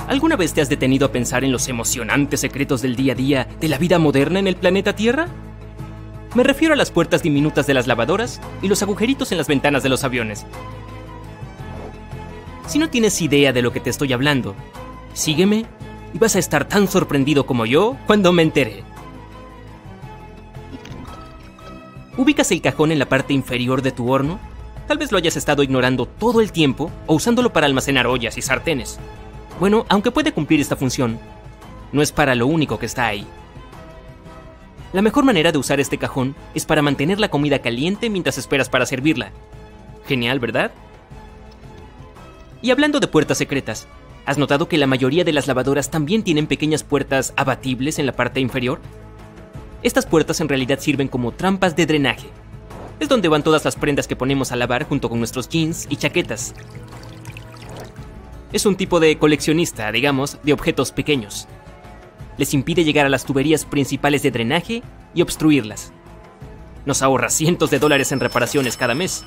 ¿Alguna vez te has detenido a pensar en los emocionantes secretos del día a día de la vida moderna en el planeta Tierra? Me refiero a las puertas diminutas de las lavadoras y los agujeritos en las ventanas de los aviones. Si no tienes idea de lo que te estoy hablando, sígueme y vas a estar tan sorprendido como yo cuando me enteré. ¿Ubicas el cajón en la parte inferior de tu horno? Tal vez lo hayas estado ignorando todo el tiempo o usándolo para almacenar ollas y sartenes. Bueno, aunque puede cumplir esta función, no es para lo único que está ahí. La mejor manera de usar este cajón es para mantener la comida caliente mientras esperas para servirla. Genial, ¿verdad? Y hablando de puertas secretas, ¿has notado que la mayoría de las lavadoras también tienen pequeñas puertas abatibles en la parte inferior? Estas puertas en realidad sirven como trampas de drenaje. Es donde van todas las prendas que ponemos a lavar junto con nuestros jeans y chaquetas. Es un tipo de coleccionista, digamos, de objetos pequeños. Les impide llegar a las tuberías principales de drenaje y obstruirlas. Nos ahorra cientos de dólares en reparaciones cada mes.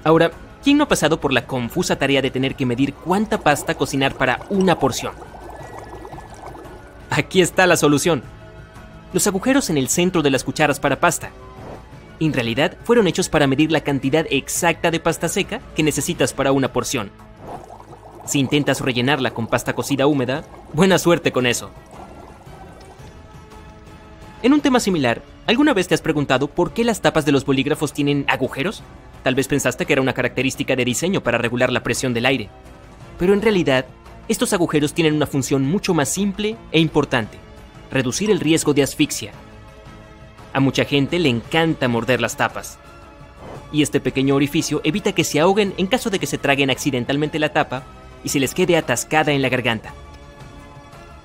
Ahora, ¿quién no ha pasado por la confusa tarea de tener que medir cuánta pasta cocinar para una porción? Aquí está la solución. Los agujeros en el centro de las cucharas para pasta. En realidad, fueron hechos para medir la cantidad exacta de pasta seca que necesitas para una porción. Si intentas rellenarla con pasta cocida húmeda, buena suerte con eso. En un tema similar, ¿alguna vez te has preguntado por qué las tapas de los bolígrafos tienen agujeros? Tal vez pensaste que era una característica de diseño para regular la presión del aire. Pero en realidad, estos agujeros tienen una función mucho más simple e importante: reducir el riesgo de asfixia. A mucha gente le encanta morder las tapas. Y este pequeño orificio evita que se ahoguen en caso de que se traguen accidentalmente la tapa y se les quede atascada en la garganta.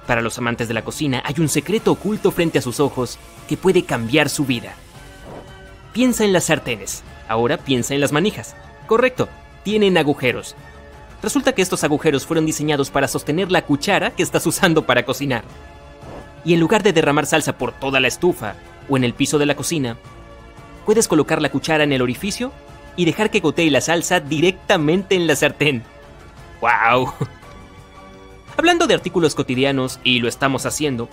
Para los amantes de la cocina hay un secreto oculto frente a sus ojos que puede cambiar su vida. Piensa en las sartenes. Ahora piensa en las manijas. Correcto, tienen agujeros. Resulta que estos agujeros fueron diseñados para sostener la cuchara que estás usando para cocinar. Y en lugar de derramar salsa por toda la estufa o en el piso de la cocina, puedes colocar la cuchara en el orificio y dejar que gotee la salsa directamente en la sartén. ¡Wow! Hablando de artículos cotidianos, y lo estamos haciendo,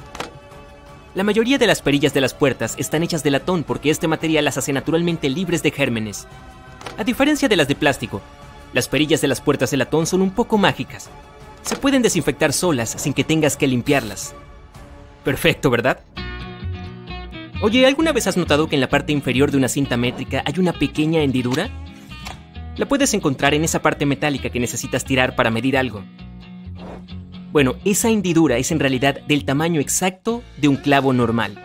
la mayoría de las perillas de las puertas están hechas de latón porque este material las hace naturalmente libres de gérmenes. A diferencia de las de plástico, las perillas de las puertas de latón son un poco mágicas. Se pueden desinfectar solas sin que tengas que limpiarlas. Perfecto, ¿verdad? Oye, ¿alguna vez has notado que en la parte inferior de una cinta métrica hay una pequeña hendidura? La puedes encontrar en esa parte metálica que necesitas tirar para medir algo. Bueno, esa hendidura es en realidad del tamaño exacto de un clavo normal.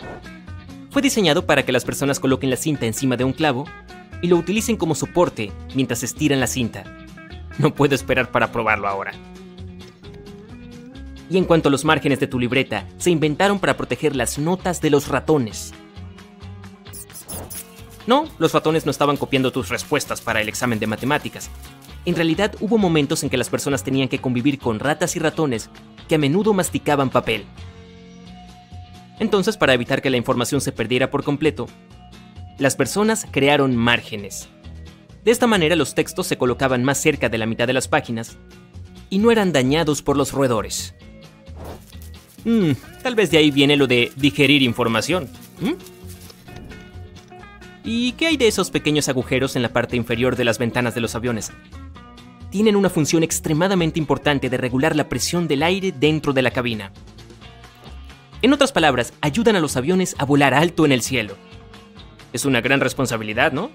Fue diseñado para que las personas coloquen la cinta encima de un clavo y lo utilicen como soporte mientras estiran la cinta. No puedo esperar para probarlo ahora. Y en cuanto a los márgenes de tu libreta, se inventaron para proteger las notas de los ratones. No, los ratones no estaban copiando tus respuestas para el examen de matemáticas. En realidad hubo momentos en que las personas tenían que convivir con ratas y ratones que a menudo masticaban papel. Entonces, para evitar que la información se perdiera por completo, las personas crearon márgenes. De esta manera los textos se colocaban más cerca de la mitad de las páginas y no eran dañados por los roedores. Tal vez de ahí viene lo de digerir información. ¿Y qué hay de esos pequeños agujeros en la parte inferior de las ventanas de los aviones? Tienen una función extremadamente importante de regular la presión del aire dentro de la cabina. En otras palabras, ayudan a los aviones a volar alto en el cielo. Es una gran responsabilidad, ¿no?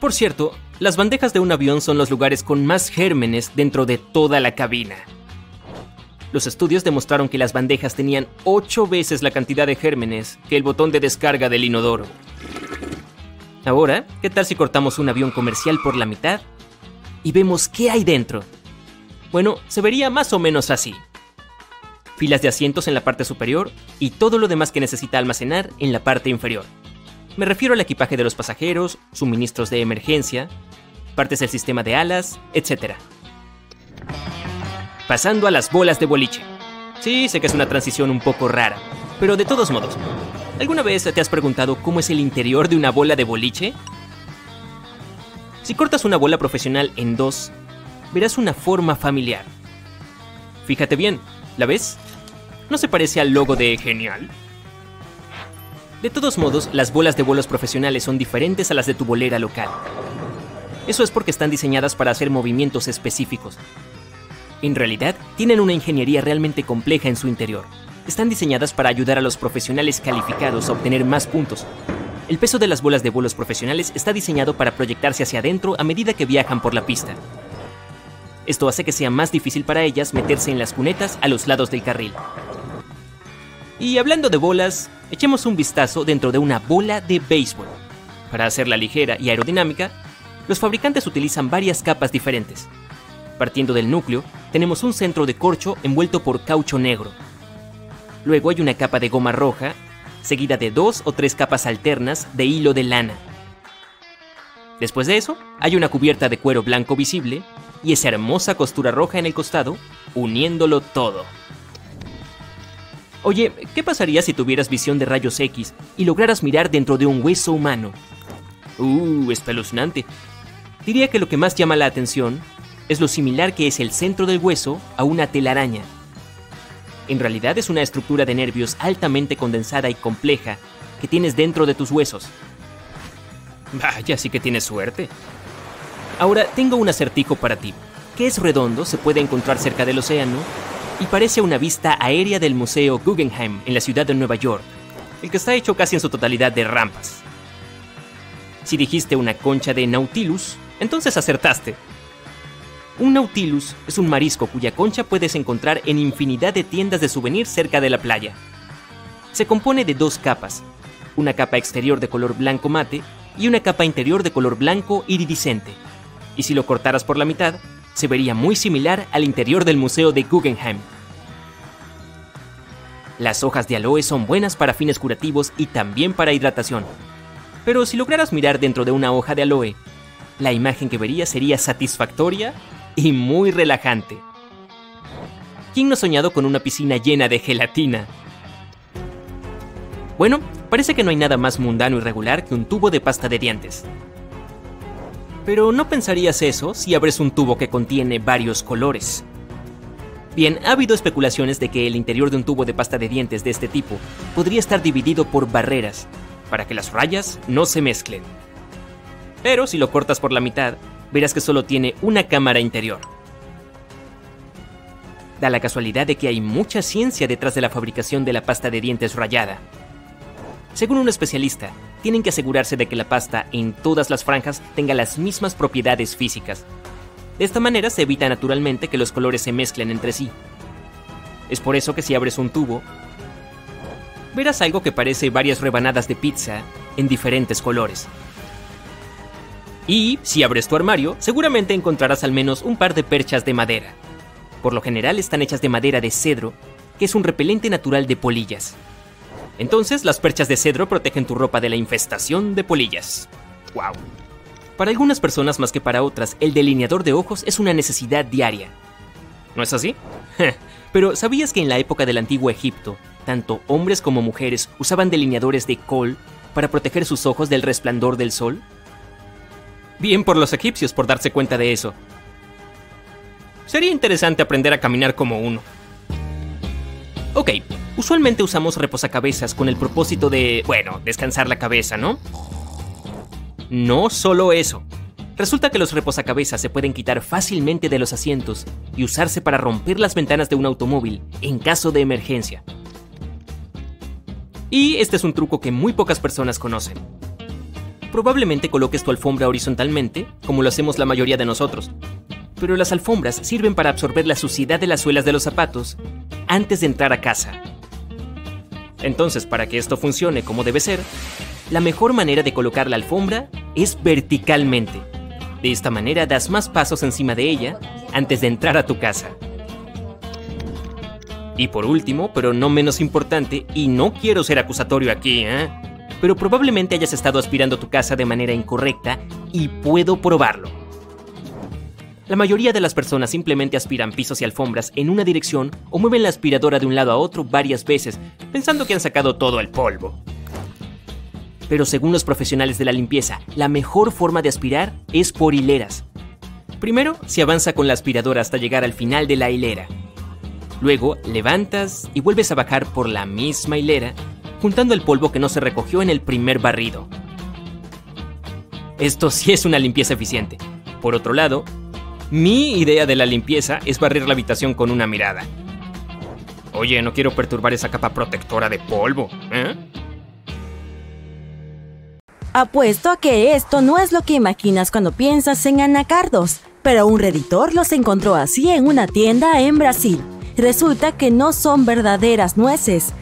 Por cierto, las bandejas de un avión son los lugares con más gérmenes dentro de toda la cabina. Los estudios demostraron que las bandejas tenían 8 veces la cantidad de gérmenes que el botón de descarga del inodoro. Ahora, ¿qué tal si cortamos un avión comercial por la mitad y vemos qué hay dentro? Bueno, se vería más o menos así. Filas de asientos en la parte superior y todo lo demás que necesita almacenar en la parte inferior. Me refiero al equipaje de los pasajeros, suministros de emergencia, partes del sistema de alas, etc. Pasando a las bolas de boliche. Sí, sé que es una transición un poco rara, pero de todos modos, ¿alguna vez te has preguntado cómo es el interior de una bola de boliche? Si cortas una bola profesional en dos, verás una forma familiar. Fíjate bien, ¿la ves? ¿No se parece al logo de Genial? De todos modos, las bolas de bolos profesionales son diferentes a las de tu bolera local. Eso es porque están diseñadas para hacer movimientos específicos. En realidad, tienen una ingeniería realmente compleja en su interior. Están diseñadas para ayudar a los profesionales calificados a obtener más puntos. El peso de las bolas de bolos profesionales está diseñado para proyectarse hacia adentro a medida que viajan por la pista. Esto hace que sea más difícil para ellas meterse en las cunetas a los lados del carril. Y hablando de bolas, echemos un vistazo dentro de una bola de béisbol. Para hacerla ligera y aerodinámica, los fabricantes utilizan varias capas diferentes. Partiendo del núcleo, tenemos un centro de corcho envuelto por caucho negro. Luego hay una capa de goma roja, seguida de 2 o 3 capas alternas de hilo de lana. Después de eso, hay una cubierta de cuero blanco visible y esa hermosa costura roja en el costado, uniéndolo todo. Oye, ¿qué pasaría si tuvieras visión de rayos X y lograras mirar dentro de un hueso humano? Espeluznante. Diría que lo que más llama la atención es lo similar que es el centro del hueso a una telaraña. En realidad es una estructura de nervios altamente condensada y compleja que tienes dentro de tus huesos. Vaya, sí que tienes suerte. Ahora tengo un acertijo para ti, que es redondo, se puede encontrar cerca del océano y parece una vista aérea del Museo Guggenheim en la ciudad de Nueva York, el que está hecho casi en su totalidad de rampas. Si dijiste una concha de Nautilus, entonces acertaste. Un Nautilus es un marisco cuya concha puedes encontrar en infinidad de tiendas de souvenir cerca de la playa. Se compone de 2 capas, una capa exterior de color blanco mate y una capa interior de color blanco iridiscente. Y si lo cortaras por la mitad, se vería muy similar al interior del Museo de Guggenheim. Las hojas de aloe son buenas para fines curativos y también para hidratación. Pero si lograras mirar dentro de una hoja de aloe, la imagen que verías sería satisfactoria y muy relajante. ¿Quién no ha soñado con una piscina llena de gelatina? Bueno, parece que no hay nada más mundano y regular que un tubo de pasta de dientes. Pero ¿no pensarías eso si abres un tubo que contiene varios colores? Bien, ha habido especulaciones de que el interior de un tubo de pasta de dientes de este tipo podría estar dividido por barreras, para que las rayas no se mezclen. Pero si lo cortas por la mitad, verás que solo tiene una cámara interior. Da la casualidad de que hay mucha ciencia detrás de la fabricación de la pasta de dientes rayada. Según un especialista, tienen que asegurarse de que la pasta en todas las franjas tenga las mismas propiedades físicas. De esta manera se evita naturalmente que los colores se mezclen entre sí. Es por eso que si abres un tubo, verás algo que parece varias rebanadas de pizza en diferentes colores. Y si abres tu armario, seguramente encontrarás al menos un par de perchas de madera. Por lo general están hechas de madera de cedro, que es un repelente natural de polillas. Entonces, las perchas de cedro protegen tu ropa de la infestación de polillas. ¡Wow! Para algunas personas más que para otras, el delineador de ojos es una necesidad diaria. ¿No es así? Pero ¿sabías que en la época del antiguo Egipto, tanto hombres como mujeres usaban delineadores de col para proteger sus ojos del resplandor del sol? Bien por los egipcios por darse cuenta de eso. Sería interesante aprender a caminar como uno. Ok, usualmente usamos reposacabezas con el propósito de, descansar la cabeza, ¿no? No solo eso. Resulta que los reposacabezas se pueden quitar fácilmente de los asientos y usarse para romper las ventanas de un automóvil en caso de emergencia. Y este es un truco que muy pocas personas conocen. Probablemente coloques tu alfombra horizontalmente, como lo hacemos la mayoría de nosotros. Pero las alfombras sirven para absorber la suciedad de las suelas de los zapatos antes de entrar a casa. Entonces, para que esto funcione como debe ser, la mejor manera de colocar la alfombra es verticalmente. De esta manera das más pasos encima de ella antes de entrar a tu casa. Y por último, pero no menos importante, y no quiero ser acusatorio aquí, pero probablemente hayas estado aspirando tu casa de manera incorrecta y puedo probarlo. La mayoría de las personas simplemente aspiran pisos y alfombras en una dirección o mueven la aspiradora de un lado a otro varias veces, pensando que han sacado todo el polvo. Pero según los profesionales de la limpieza, la mejor forma de aspirar es por hileras. Primero, se avanza con la aspiradora hasta llegar al final de la hilera. Luego, levantas y vuelves a bajar por la misma hilera, juntando el polvo que no se recogió en el primer barrido. Esto sí es una limpieza eficiente. Por otro lado, mi idea de la limpieza es barrer la habitación con una mirada. Oye, no quiero perturbar esa capa protectora de polvo, ¿eh? Apuesto a que esto no es lo que imaginas cuando piensas en anacardos, pero un redditor los encontró así en una tienda en Brasil. Resulta que no son verdaderas nueces.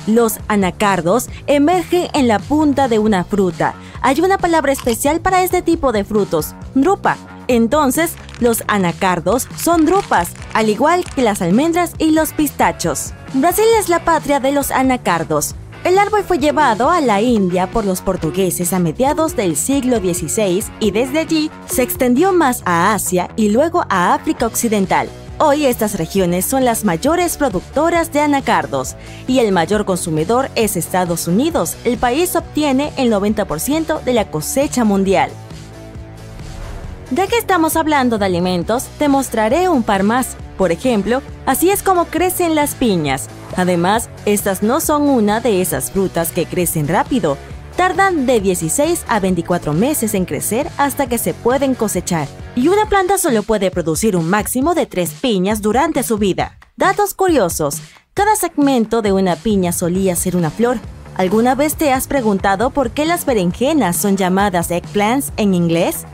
Los anacardos emergen en la punta de una fruta. Hay una palabra especial para este tipo de frutos, drupa. Entonces, los anacardos son drupas, al igual que las almendras y los pistachos. Brasil es la patria de los anacardos. El árbol fue llevado a la India por los portugueses a mediados del siglo XVI y desde allí se extendió más a Asia y luego a África Occidental. Hoy estas regiones son las mayores productoras de anacardos y el mayor consumidor es Estados Unidos. El país obtiene el 90% de la cosecha mundial. Ya que estamos hablando de alimentos, te mostraré un par más. Por ejemplo, así es como crecen las piñas. Además, estas no son una de esas frutas que crecen rápido. Tardan de 16 a 24 meses en crecer hasta que se pueden cosechar. Y una planta solo puede producir un máximo de 3 piñas durante su vida. Datos curiosos. Cada segmento de una piña solía ser una flor. ¿Alguna vez te has preguntado por qué las berenjenas son llamadas eggplants en inglés?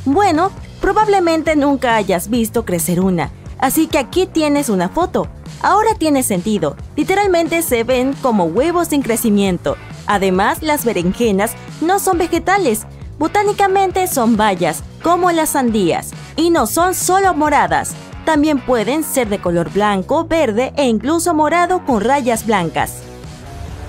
Bueno, probablemente nunca hayas visto crecer una. Así que aquí tienes una foto. Ahora tiene sentido. Literalmente se ven como huevos en crecimiento. Además, las berenjenas no son vegetales. Botánicamente son bayas, como las sandías. Y no son solo moradas. También pueden ser de color blanco, verde e incluso morado con rayas blancas.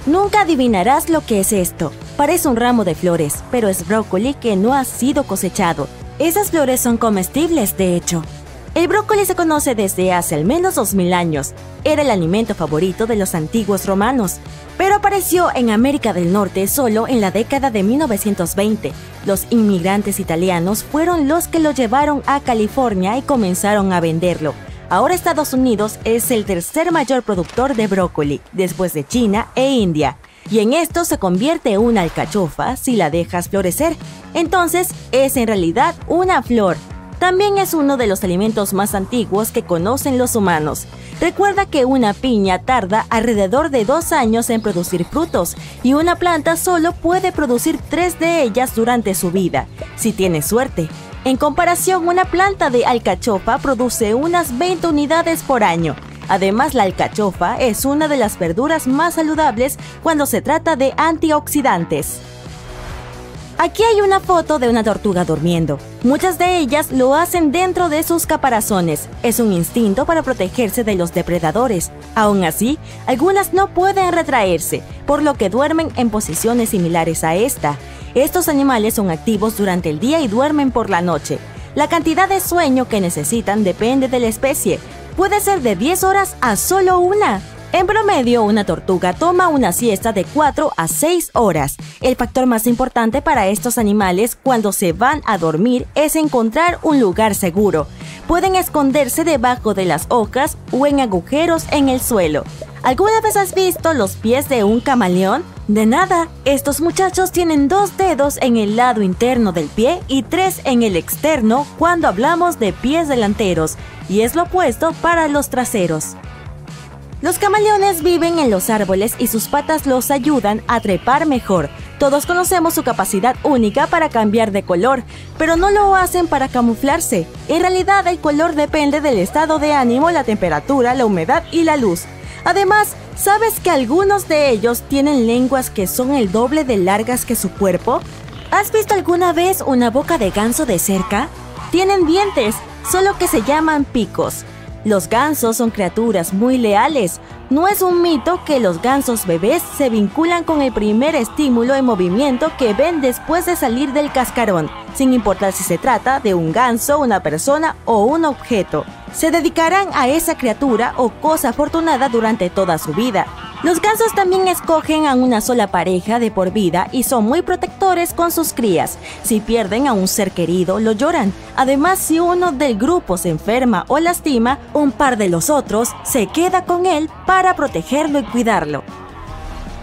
Nunca adivinarás lo que es esto. Parece un ramo de flores, pero es brócoli que no ha sido cosechado. Esas flores son comestibles, de hecho. El brócoli se conoce desde hace al menos 2000 años. Era el alimento favorito de los antiguos romanos, pero apareció en América del Norte solo en la década de 1920. Los inmigrantes italianos fueron los que lo llevaron a California y comenzaron a venderlo. Ahora Estados Unidos es el tercer mayor productor de brócoli, después de China e India. Y en esto se convierte en una alcachofa si la dejas florecer. Entonces es en realidad una flor. También es uno de los alimentos más antiguos que conocen los humanos. Recuerda que una piña tarda alrededor de 2 años en producir frutos y una planta solo puede producir 3 de ellas durante su vida, si tiene suerte. En comparación, una planta de alcachofa produce unas 20 unidades por año. Además, la alcachofa es una de las verduras más saludables cuando se trata de antioxidantes. Aquí hay una foto de una tortuga durmiendo. Muchas de ellas lo hacen dentro de sus caparazones. Es un instinto para protegerse de los depredadores. Aún así, algunas no pueden retraerse, por lo que duermen en posiciones similares a esta. Estos animales son activos durante el día y duermen por la noche. La cantidad de sueño que necesitan depende de la especie. Puede ser de 10 horas a solo una. En promedio, una tortuga toma una siesta de 4 a 6 horas. El factor más importante para estos animales cuando se van a dormir es encontrar un lugar seguro. Pueden esconderse debajo de las hojas o en agujeros en el suelo. ¿Alguna vez has visto los pies de un camaleón? De nada, estos muchachos tienen 2 dedos en el lado interno del pie y 3 en el externo cuando hablamos de pies delanteros, y es lo opuesto para los traseros. Los camaleones viven en los árboles y sus patas los ayudan a trepar mejor. Todos conocemos su capacidad única para cambiar de color, pero no lo hacen para camuflarse. En realidad, el color depende del estado de ánimo, la temperatura, la humedad y la luz. Además, ¿sabes que algunos de ellos tienen lenguas que son el doble de largas que su cuerpo? ¿Has visto alguna vez una boca de ganso de cerca? Tienen dientes, solo que se llaman picos. Los gansos son criaturas muy leales. No es un mito que los gansos bebés se vinculan con el primer estímulo en movimiento que ven después de salir del cascarón, sin importar si se trata de un ganso, una persona o un objeto. Se dedicarán a esa criatura o cosa afortunada durante toda su vida. Los gansos también escogen a una sola pareja de por vida y son muy protectores con sus crías. Si pierden a un ser querido, lo lloran. Además, si uno del grupo se enferma o lastima, un par de los otros se queda con él para protegerlo y cuidarlo.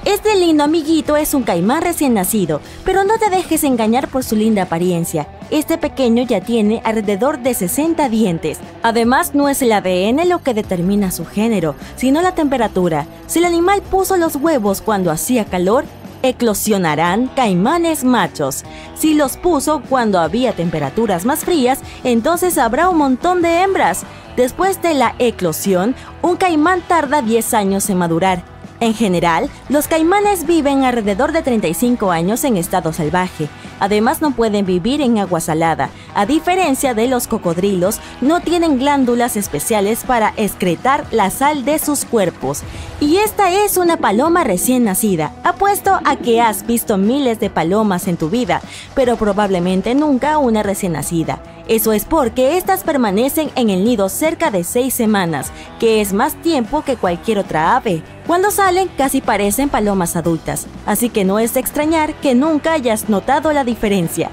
Este lindo amiguito es un caimán recién nacido, pero no te dejes engañar por su linda apariencia. Este pequeño ya tiene alrededor de 60 dientes. Además, no es el ADN lo que determina su género, sino la temperatura. Si el animal puso los huevos cuando hacía calor, eclosionarán caimanes machos. Si los puso cuando había temperaturas más frías, entonces habrá un montón de hembras. Después de la eclosión, un caimán tarda 10 años en madurar. En general, los caimanes viven alrededor de 35 años en estado salvaje. Además, no pueden vivir en agua salada. A diferencia de los cocodrilos, no tienen glándulas especiales para excretar la sal de sus cuerpos. Y esta es una paloma recién nacida. Apuesto a que has visto miles de palomas en tu vida, pero probablemente nunca una recién nacida. Eso es porque estas permanecen en el nido cerca de 6 semanas, que es más tiempo que cualquier otra ave. Cuando salen, casi parecen palomas adultas, así que no es de extrañar que nunca hayas notado la diferencia.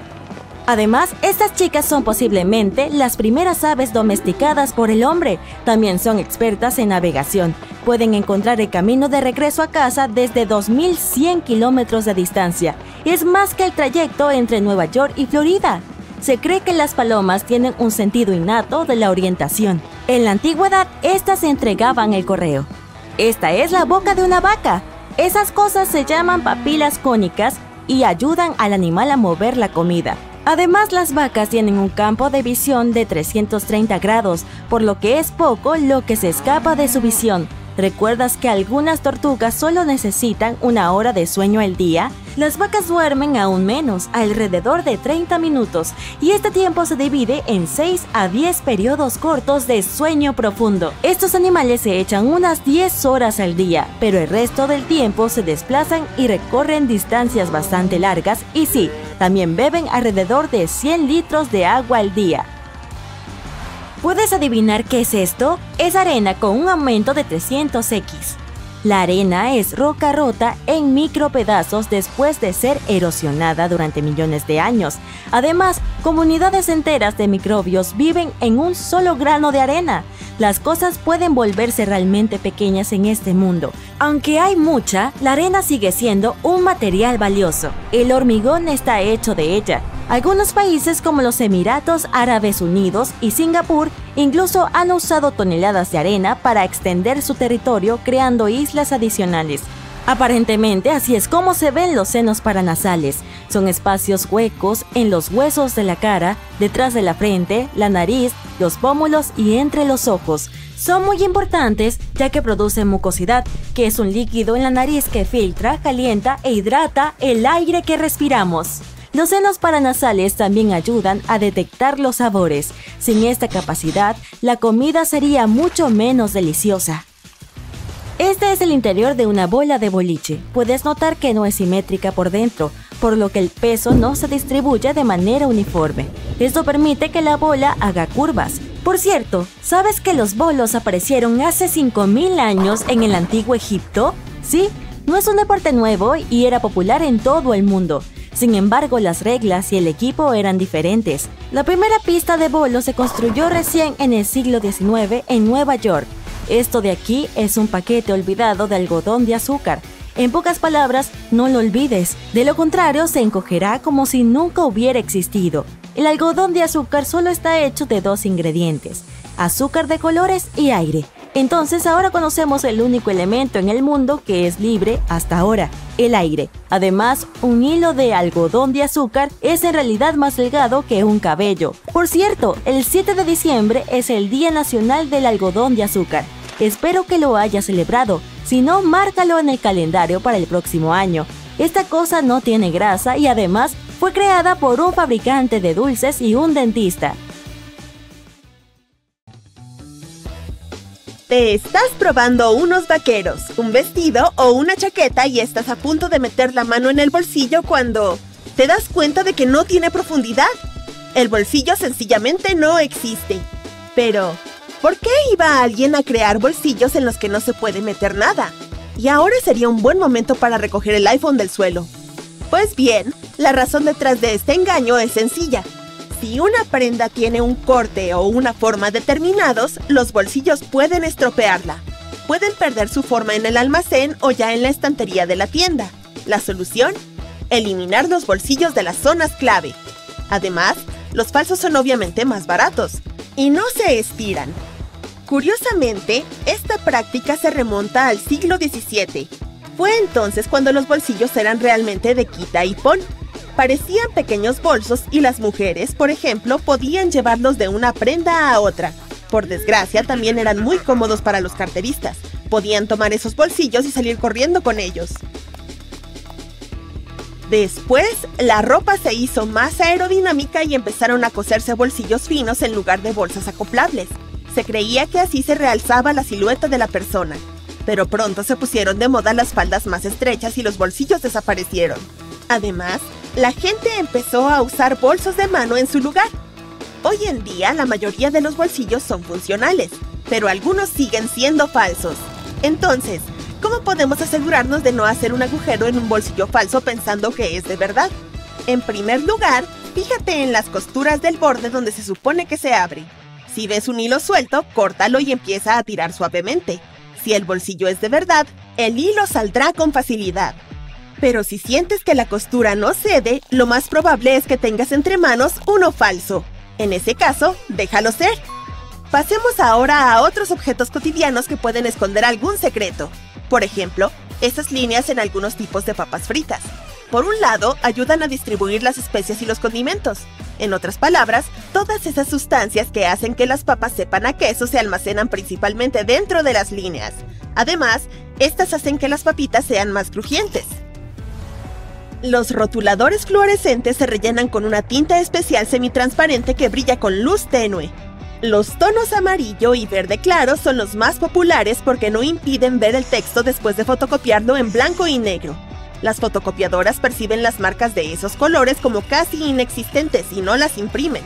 Además, estas chicas son posiblemente las primeras aves domesticadas por el hombre. También son expertas en navegación. Pueden encontrar el camino de regreso a casa desde 2100 kilómetros de distancia. Es más que el trayecto entre Nueva York y Florida. Se cree que las palomas tienen un sentido innato de la orientación. En la antigüedad, estas entregaban el correo. Esta es la boca de una vaca. Esas cosas se llaman papilas cónicas y ayudan al animal a mover la comida. Además, las vacas tienen un campo de visión de 330 grados, por lo que es poco lo que se escapa de su visión. ¿Recuerdas que algunas tortugas solo necesitan 1 hora de sueño al día? Las vacas duermen aún menos, alrededor de 30 minutos, y este tiempo se divide en 6 a 10 periodos cortos de sueño profundo. Estos animales se echan unas 10 horas al día, pero el resto del tiempo se desplazan y recorren distancias bastante largas y sí, también beben alrededor de 100 litros de agua al día. ¿Puedes adivinar qué es esto? Es arena con un aumento de 300x. La arena es roca rota en micropedazos después de ser erosionada durante millones de años. Además, comunidades enteras de microbios viven en un solo grano de arena. Las cosas pueden volverse realmente pequeñas en este mundo. Aunque hay mucha, la arena sigue siendo un material valioso. El hormigón está hecho de ella. Algunos países como los Emiratos Árabes Unidos y Singapur incluso han usado toneladas de arena para extender su territorio creando islas adicionales. Aparentemente así es como se ven los senos paranasales. Son espacios huecos en los huesos de la cara, detrás de la frente, la nariz, los pómulos y entre los ojos. Son muy importantes ya que producen mucosidad, que es un líquido en la nariz que filtra, calienta e hidrata el aire que respiramos. Los senos paranasales también ayudan a detectar los sabores. Sin esta capacidad, la comida sería mucho menos deliciosa. Este es el interior de una bola de boliche. Puedes notar que no es simétrica por dentro, por lo que el peso no se distribuye de manera uniforme. Esto permite que la bola haga curvas. Por cierto, ¿sabes que los bolos aparecieron hace 5000 años en el antiguo Egipto? Sí, no es un deporte nuevo y era popular en todo el mundo. Sin embargo, las reglas y el equipo eran diferentes. La primera pista de bolo se construyó recién en el siglo XIX en Nueva York. Esto de aquí es un paquete olvidado de algodón de azúcar. En pocas palabras, no lo olvides. De lo contrario, se encogerá como si nunca hubiera existido. El algodón de azúcar solo está hecho de 2 ingredientes: azúcar de colores y aire. Entonces ahora conocemos el único elemento en el mundo que es libre hasta ahora, el aire. Además, un hilo de algodón de azúcar es en realidad más delgado que un cabello. Por cierto, el 7 de diciembre es el Día Nacional del Algodón de Azúcar. Espero que lo hayas celebrado. Si no, márcalo en el calendario para el próximo año. Esta cosa no tiene grasa y además fue creada por un fabricante de dulces y un dentista. Te estás probando unos vaqueros, un vestido o una chaqueta y estás a punto de meter la mano en el bolsillo cuando te das cuenta de que no tiene profundidad. El bolsillo sencillamente no existe. Pero, ¿por qué iba alguien a crear bolsillos en los que no se puede meter nada? Y ahora sería un buen momento para recoger el iPhone del suelo. Pues bien, la razón detrás de este engaño es sencilla. Si una prenda tiene un corte o una forma determinados, los bolsillos pueden estropearla. Pueden perder su forma en el almacén o ya en la estantería de la tienda. ¿La solución? Eliminar los bolsillos de las zonas clave. Además, los falsos son obviamente más baratos y no se estiran. Curiosamente, esta práctica se remonta al siglo XVII. Fue entonces cuando los bolsillos eran realmente de quita y pon. Parecían pequeños bolsos y las mujeres, por ejemplo, podían llevarlos de una prenda a otra. Por desgracia, también eran muy cómodos para los carteristas. Podían tomar esos bolsillos y salir corriendo con ellos. Después, la ropa se hizo más aerodinámica y empezaron a coserse bolsillos finos en lugar de bolsas acoplables. Se creía que así se realzaba la silueta de la persona. Pero pronto se pusieron de moda las faldas más estrechas y los bolsillos desaparecieron. Además, la gente empezó a usar bolsos de mano en su lugar. Hoy en día, la mayoría de los bolsillos son funcionales, pero algunos siguen siendo falsos. Entonces, ¿cómo podemos asegurarnos de no hacer un agujero en un bolsillo falso pensando que es de verdad? En primer lugar, fíjate en las costuras del borde donde se supone que se abre. Si ves un hilo suelto, córtalo y empieza a tirar suavemente. Si el bolsillo es de verdad, el hilo saldrá con facilidad. Pero si sientes que la costura no cede, lo más probable es que tengas entre manos uno falso. En ese caso, déjalo ser. Pasemos ahora a otros objetos cotidianos que pueden esconder algún secreto. Por ejemplo, esas líneas en algunos tipos de papas fritas. Por un lado, ayudan a distribuir las especias y los condimentos. En otras palabras, todas esas sustancias que hacen que las papas sepan a queso se almacenan principalmente dentro de las líneas. Además, estas hacen que las papitas sean más crujientes. Los rotuladores fluorescentes se rellenan con una tinta especial semitransparente que brilla con luz tenue. Los tonos amarillo y verde claro son los más populares porque no impiden ver el texto después de fotocopiarlo en blanco y negro. Las fotocopiadoras perciben las marcas de esos colores como casi inexistentes y no las imprimen.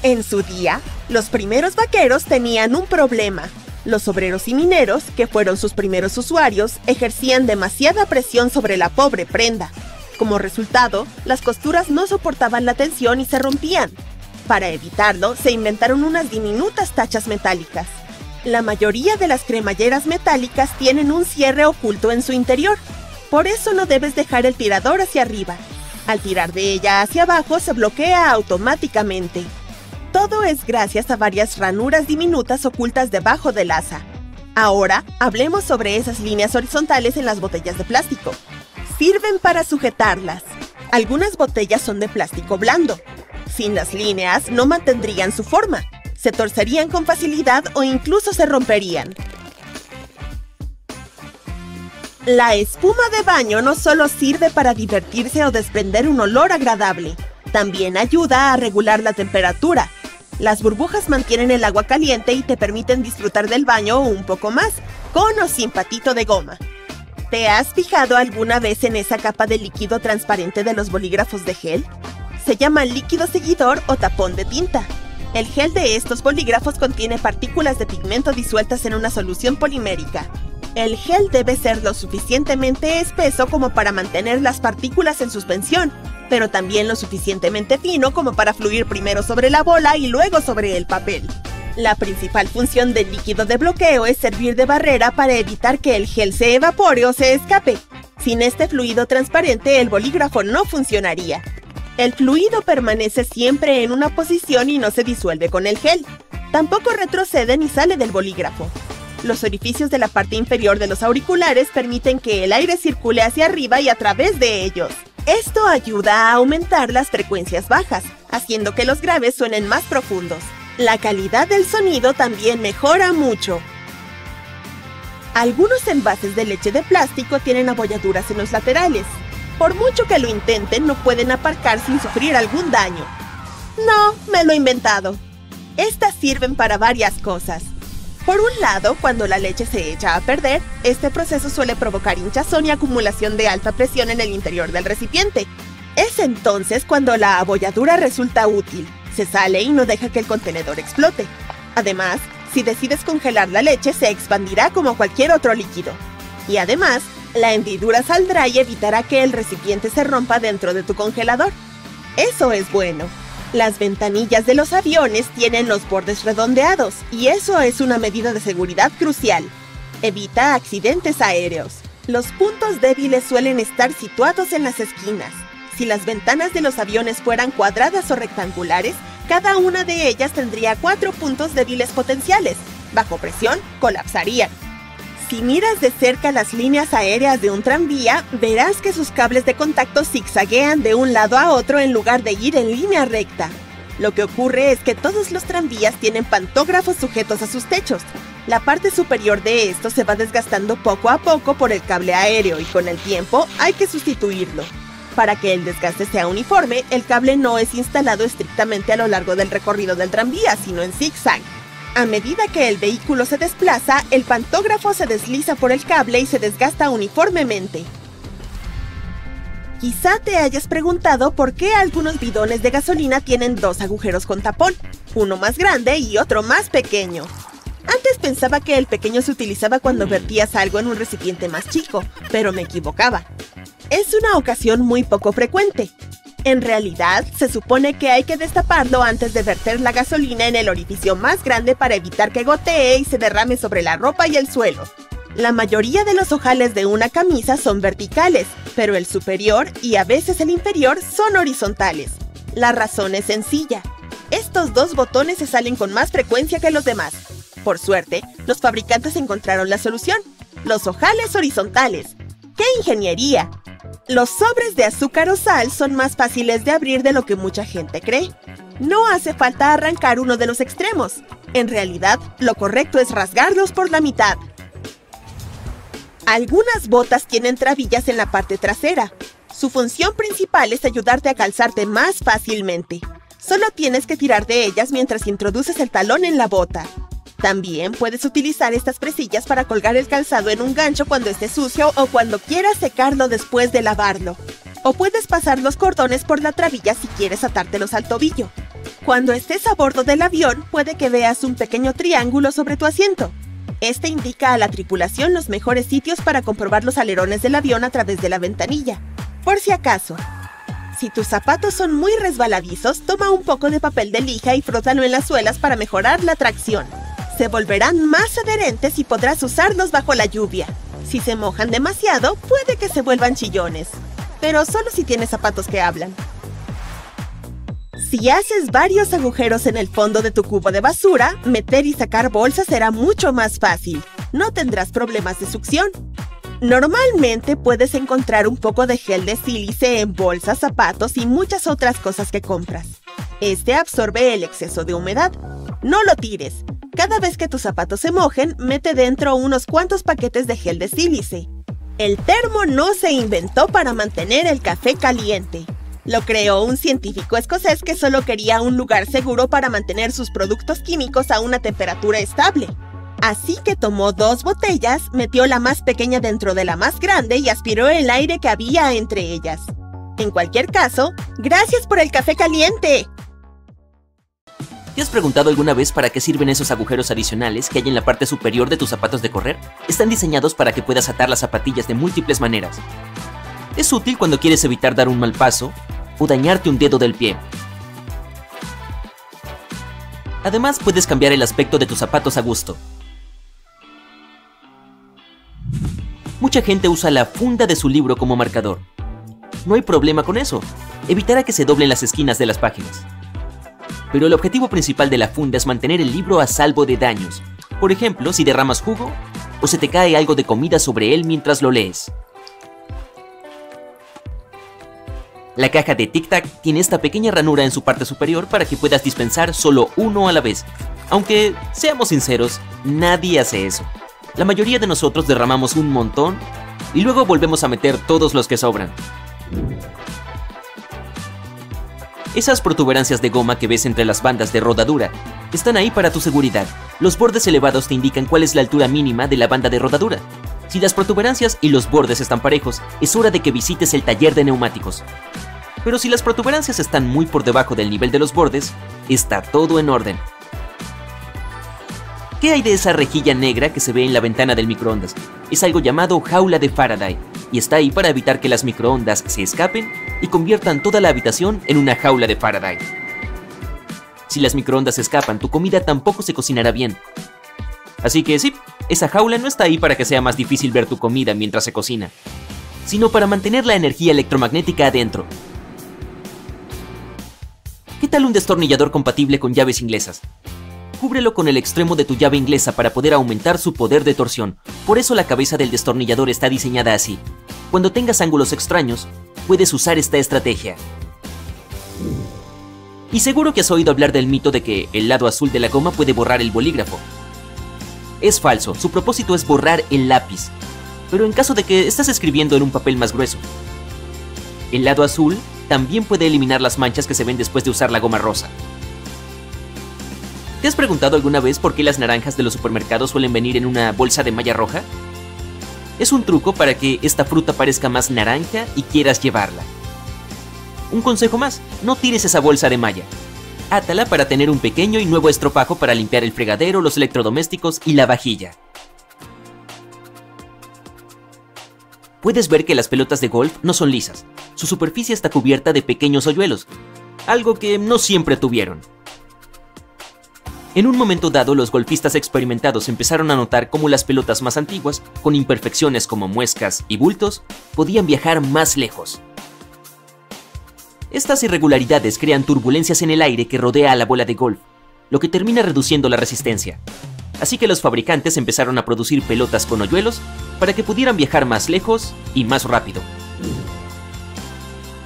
En su día, los primeros vaqueros tenían un problema. Los obreros y mineros, que fueron sus primeros usuarios, ejercían demasiada presión sobre la pobre prenda. Como resultado, las costuras no soportaban la tensión y se rompían. Para evitarlo, se inventaron unas diminutas tachas metálicas. La mayoría de las cremalleras metálicas tienen un cierre oculto en su interior. Por eso no debes dejar el tirador hacia arriba. Al tirar de ella hacia abajo, se bloquea automáticamente. Todo es gracias a varias ranuras diminutas ocultas debajo del asa. Ahora, hablemos sobre esas líneas horizontales en las botellas de plástico. Sirven para sujetarlas. Algunas botellas son de plástico blando. Sin las líneas, no mantendrían su forma. Se torcerían con facilidad o incluso se romperían. La espuma de baño no solo sirve para divertirse o desprender un olor agradable, también ayuda a regular la temperatura. Las burbujas mantienen el agua caliente y te permiten disfrutar del baño un poco más, con o sin patito de goma. ¿Te has fijado alguna vez en esa capa de líquido transparente de los bolígrafos de gel? Se llama líquido seguidor o tapón de tinta. El gel de estos bolígrafos contiene partículas de pigmento disueltas en una solución polimérica. El gel debe ser lo suficientemente espeso como para mantener las partículas en suspensión, pero también lo suficientemente fino como para fluir primero sobre la bola y luego sobre el papel. La principal función del líquido de bloqueo es servir de barrera para evitar que el gel se evapore o se escape. Sin este fluido transparente, el bolígrafo no funcionaría. El fluido permanece siempre en una posición y no se disuelve con el gel. Tampoco retrocede ni sale del bolígrafo. Los orificios de la parte inferior de los auriculares permiten que el aire circule hacia arriba y a través de ellos. Esto ayuda a aumentar las frecuencias bajas, haciendo que los graves suenen más profundos. La calidad del sonido también mejora mucho. Algunos envases de leche de plástico tienen abolladuras en los laterales. Por mucho que lo intenten, no pueden aparcar sin sufrir algún daño. No, me lo he inventado. Estas sirven para varias cosas. Por un lado, cuando la leche se echa a perder, este proceso suele provocar hinchazón y acumulación de alta presión en el interior del recipiente. Es entonces cuando la abolladura resulta útil. Se sale y no deja que el contenedor explote. Además, si decides congelar la leche, se expandirá como cualquier otro líquido. Y además, la hendidura saldrá y evitará que el recipiente se rompa dentro de tu congelador. Eso es bueno. Las ventanillas de los aviones tienen los bordes redondeados, y eso es una medida de seguridad crucial. Evita accidentes aéreos. Los puntos débiles suelen estar situados en las esquinas. Si las ventanas de los aviones fueran cuadradas o rectangulares, cada una de ellas tendría 4 puntos débiles potenciales. Bajo presión, colapsarían. Si miras de cerca las líneas aéreas de un tranvía, verás que sus cables de contacto zigzaguean de un lado a otro en lugar de ir en línea recta. Lo que ocurre es que todos los tranvías tienen pantógrafos sujetos a sus techos. La parte superior de esto se va desgastando poco a poco por el cable aéreo y con el tiempo hay que sustituirlo. Para que el desgaste sea uniforme, el cable no es instalado estrictamente a lo largo del recorrido del tranvía, sino en zigzag. A medida que el vehículo se desplaza, el pantógrafo se desliza por el cable y se desgasta uniformemente. Quizá te hayas preguntado por qué algunos bidones de gasolina tienen 2 agujeros con tapón, uno más grande y otro más pequeño. Antes pensaba que el pequeño se utilizaba cuando vertías algo en un recipiente más chico, pero me equivocaba. Es una ocasión muy poco frecuente. En realidad, se supone que hay que destaparlo antes de verter la gasolina en el orificio más grande para evitar que gotee y se derrame sobre la ropa y el suelo. La mayoría de los ojales de una camisa son verticales, pero el superior y a veces el inferior son horizontales. La razón es sencilla. Estos 2 botones se salen con más frecuencia que los demás. Por suerte, los fabricantes encontraron la solución: los ojales horizontales. ¡Qué ingeniería! Los sobres de azúcar o sal son más fáciles de abrir de lo que mucha gente cree. No hace falta arrancar uno de los extremos. En realidad, lo correcto es rasgarlos por la mitad. Algunas botas tienen trabillas en la parte trasera. Su función principal es ayudarte a calzarte más fácilmente. Solo tienes que tirar de ellas mientras introduces el talón en la bota. También puedes utilizar estas presillas para colgar el calzado en un gancho cuando esté sucio o cuando quieras secarlo después de lavarlo. O puedes pasar los cordones por la trabilla si quieres atártelos al tobillo. Cuando estés a bordo del avión, puede que veas un pequeño triángulo sobre tu asiento. Este indica a la tripulación los mejores sitios para comprobar los alerones del avión a través de la ventanilla. Por si acaso. Si tus zapatos son muy resbaladizos, toma un poco de papel de lija y frótalo en las suelas para mejorar la tracción. Se volverán más adherentes y podrás usarlos bajo la lluvia. Si se mojan demasiado, puede que se vuelvan chillones. Pero solo si tienes zapatos que hablan. Si haces varios agujeros en el fondo de tu cubo de basura, meter y sacar bolsas será mucho más fácil. No tendrás problemas de succión. Normalmente puedes encontrar un poco de gel de sílice en bolsas, zapatos y muchas otras cosas que compras. Este absorbe el exceso de humedad. No lo tires. Cada vez que tus zapatos se mojen, mete dentro unos cuantos paquetes de gel de sílice. El termo no se inventó para mantener el café caliente. Lo creó un científico escocés que solo quería un lugar seguro para mantener sus productos químicos a una temperatura estable. Así que tomó 2 botellas, metió la más pequeña dentro de la más grande y aspiró el aire que había entre ellas. En cualquier caso, ¡gracias por el café caliente! ¿Te has preguntado alguna vez para qué sirven esos agujeros adicionales que hay en la parte superior de tus zapatos de correr? Están diseñados para que puedas atar las zapatillas de múltiples maneras. Es útil cuando quieres evitar dar un mal paso o dañarte un dedo del pie. Además, puedes cambiar el aspecto de tus zapatos a gusto. Mucha gente usa la funda de su libro como marcador. No hay problema con eso. Evitará que se doblen las esquinas de las páginas. Pero el objetivo principal de la funda es mantener el libro a salvo de daños. Por ejemplo, si derramas jugo o se te cae algo de comida sobre él mientras lo lees. La caja de Tic Tac tiene esta pequeña ranura en su parte superior para que puedas dispensar solo uno a la vez. Aunque, seamos sinceros, nadie hace eso. La mayoría de nosotros derramamos un montón y luego volvemos a meter todos los que sobran. Esas protuberancias de goma que ves entre las bandas de rodadura están ahí para tu seguridad. Los bordes elevados te indican cuál es la altura mínima de la banda de rodadura. Si las protuberancias y los bordes están parejos, es hora de que visites el taller de neumáticos. Pero si las protuberancias están muy por debajo del nivel de los bordes, está todo en orden. ¿Qué hay de esa rejilla negra que se ve en la ventana del microondas? Es algo llamado jaula de Faraday, y está ahí para evitar que las microondas se escapen y conviertan toda la habitación en una jaula de Faraday. Si las microondas se escapan, tu comida tampoco se cocinará bien. Así que sí, esa jaula no está ahí para que sea más difícil ver tu comida mientras se cocina, sino para mantener la energía electromagnética adentro. ¿Qué tal un destornillador compatible con llaves inglesas? Cúbrelo con el extremo de tu llave inglesa para poder aumentar su poder de torsión. Por eso la cabeza del destornillador está diseñada así. Cuando tengas ángulos extraños, puedes usar esta estrategia. Y seguro que has oído hablar del mito de que el lado azul de la goma puede borrar el bolígrafo. Es falso, su propósito es borrar el lápiz, pero en caso de que estés escribiendo en un papel más grueso. El lado azul también puede eliminar las manchas que se ven después de usar la goma rosa. ¿Te has preguntado alguna vez por qué las naranjas de los supermercados suelen venir en una bolsa de malla roja? Es un truco para que esta fruta parezca más naranja y quieras llevarla. Un consejo más, no tires esa bolsa de malla. Átala para tener un pequeño y nuevo estropajo para limpiar el fregadero, los electrodomésticos y la vajilla. Puedes ver que las pelotas de golf no son lisas. Su superficie está cubierta de pequeños hoyuelos, algo que no siempre tuvieron. En un momento dado, los golfistas experimentados empezaron a notar cómo las pelotas más antiguas, con imperfecciones como muescas y bultos, podían viajar más lejos. Estas irregularidades crean turbulencias en el aire que rodea a la bola de golf, lo que termina reduciendo la resistencia. Así que los fabricantes empezaron a producir pelotas con hoyuelos para que pudieran viajar más lejos y más rápido.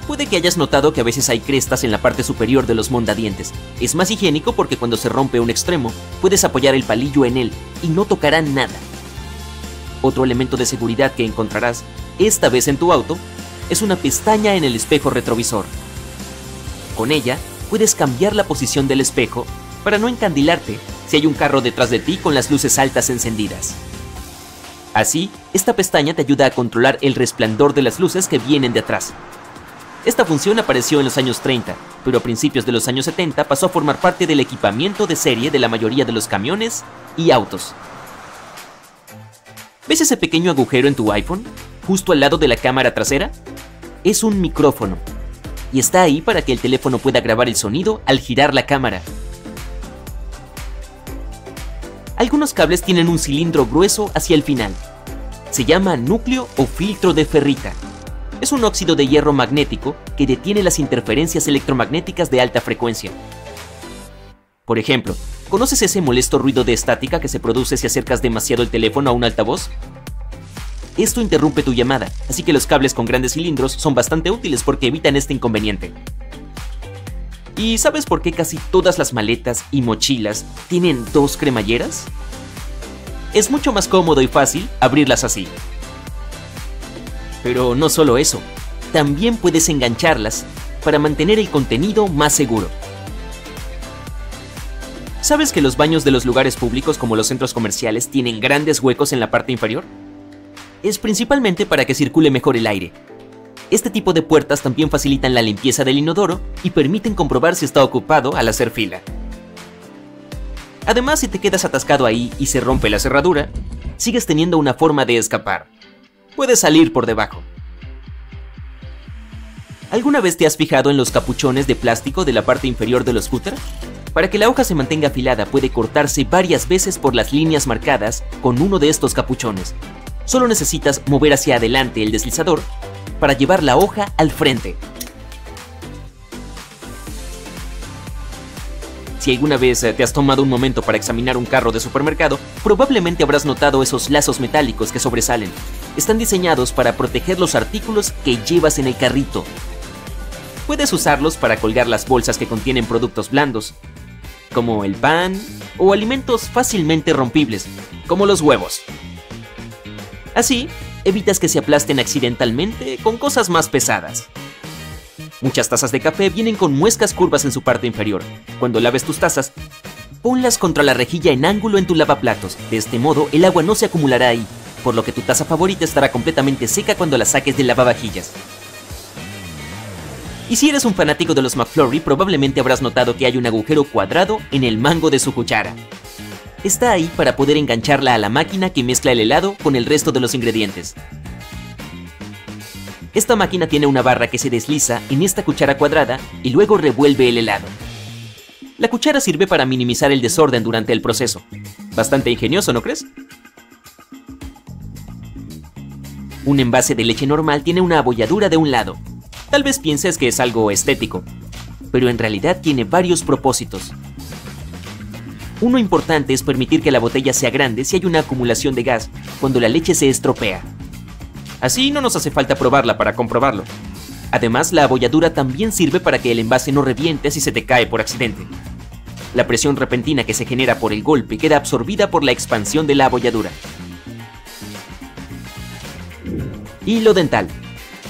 Puede que hayas notado que a veces hay crestas en la parte superior de los mondadientes. Es más higiénico porque cuando se rompe un extremo, puedes apoyar el palillo en él y no tocará nada. Otro elemento de seguridad que encontrarás, esta vez en tu auto, es una pestaña en el espejo retrovisor. Con ella, puedes cambiar la posición del espejo para no encandilarte si hay un carro detrás de ti con las luces altas encendidas. Así, esta pestaña te ayuda a controlar el resplandor de las luces que vienen de atrás. Esta función apareció en los años 30, pero a principios de los años 70 pasó a formar parte del equipamiento de serie de la mayoría de los camiones y autos. ¿Ves ese pequeño agujero en tu iPhone, justo al lado de la cámara trasera? Es un micrófono, y está ahí para que el teléfono pueda grabar el sonido al girar la cámara. Algunos cables tienen un cilindro grueso hacia el final. Se llama núcleo o filtro de ferrita. Es un óxido de hierro magnético que detiene las interferencias electromagnéticas de alta frecuencia. Por ejemplo, ¿conoces ese molesto ruido de estática que se produce si acercas demasiado el teléfono a un altavoz? Esto interrumpe tu llamada, así que los cables con grandes cilindros son bastante útiles porque evitan este inconveniente. ¿Y sabes por qué casi todas las maletas y mochilas tienen dos cremalleras? Es mucho más cómodo y fácil abrirlas así. Pero no solo eso, también puedes engancharlas para mantener el contenido más seguro. ¿Sabes que los baños de los lugares públicos como los centros comerciales tienen grandes huecos en la parte inferior? Es principalmente para que circule mejor el aire. Este tipo de puertas también facilitan la limpieza del inodoro y permiten comprobar si está ocupado al hacer fila. Además, si te quedas atascado ahí y se rompe la cerradura, sigues teniendo una forma de escapar. Puedes salir por debajo. ¿Alguna vez te has fijado en los capuchones de plástico de la parte inferior del scooter? Para que la hoja se mantenga afilada puede cortarse varias veces por las líneas marcadas con uno de estos capuchones. Solo necesitas mover hacia adelante el deslizador para llevar la hoja al frente. Si alguna vez te has tomado un momento para examinar un carro de supermercado, probablemente habrás notado esos lazos metálicos que sobresalen. Están diseñados para proteger los artículos que llevas en el carrito. Puedes usarlos para colgar las bolsas que contienen productos blandos, como el pan, o alimentos fácilmente rompibles, como los huevos. Así, evitas que se aplasten accidentalmente con cosas más pesadas. Muchas tazas de café vienen con muescas curvas en su parte inferior. Cuando laves tus tazas, ponlas contra la rejilla en ángulo en tu lavaplatos. De este modo, el agua no se acumulará ahí, por lo que tu taza favorita estará completamente seca cuando la saques del lavavajillas. Y si eres un fanático de los McFlurry, probablemente habrás notado que hay un agujero cuadrado en el mango de su cuchara. Está ahí para poder engancharla a la máquina que mezcla el helado con el resto de los ingredientes. Esta máquina tiene una barra que se desliza en esta cuchara cuadrada y luego revuelve el helado. La cuchara sirve para minimizar el desorden durante el proceso. Bastante ingenioso, ¿no crees? Un envase de leche normal tiene una abolladura de un lado. Tal vez pienses que es algo estético, pero en realidad tiene varios propósitos. Uno importante es permitir que la botella sea grande si hay una acumulación de gas cuando la leche se estropea. Así no nos hace falta probarla para comprobarlo. Además, la abolladura también sirve para que el envase no reviente si se te cae por accidente. La presión repentina que se genera por el golpe queda absorbida por la expansión de la abolladura. Hilo dental.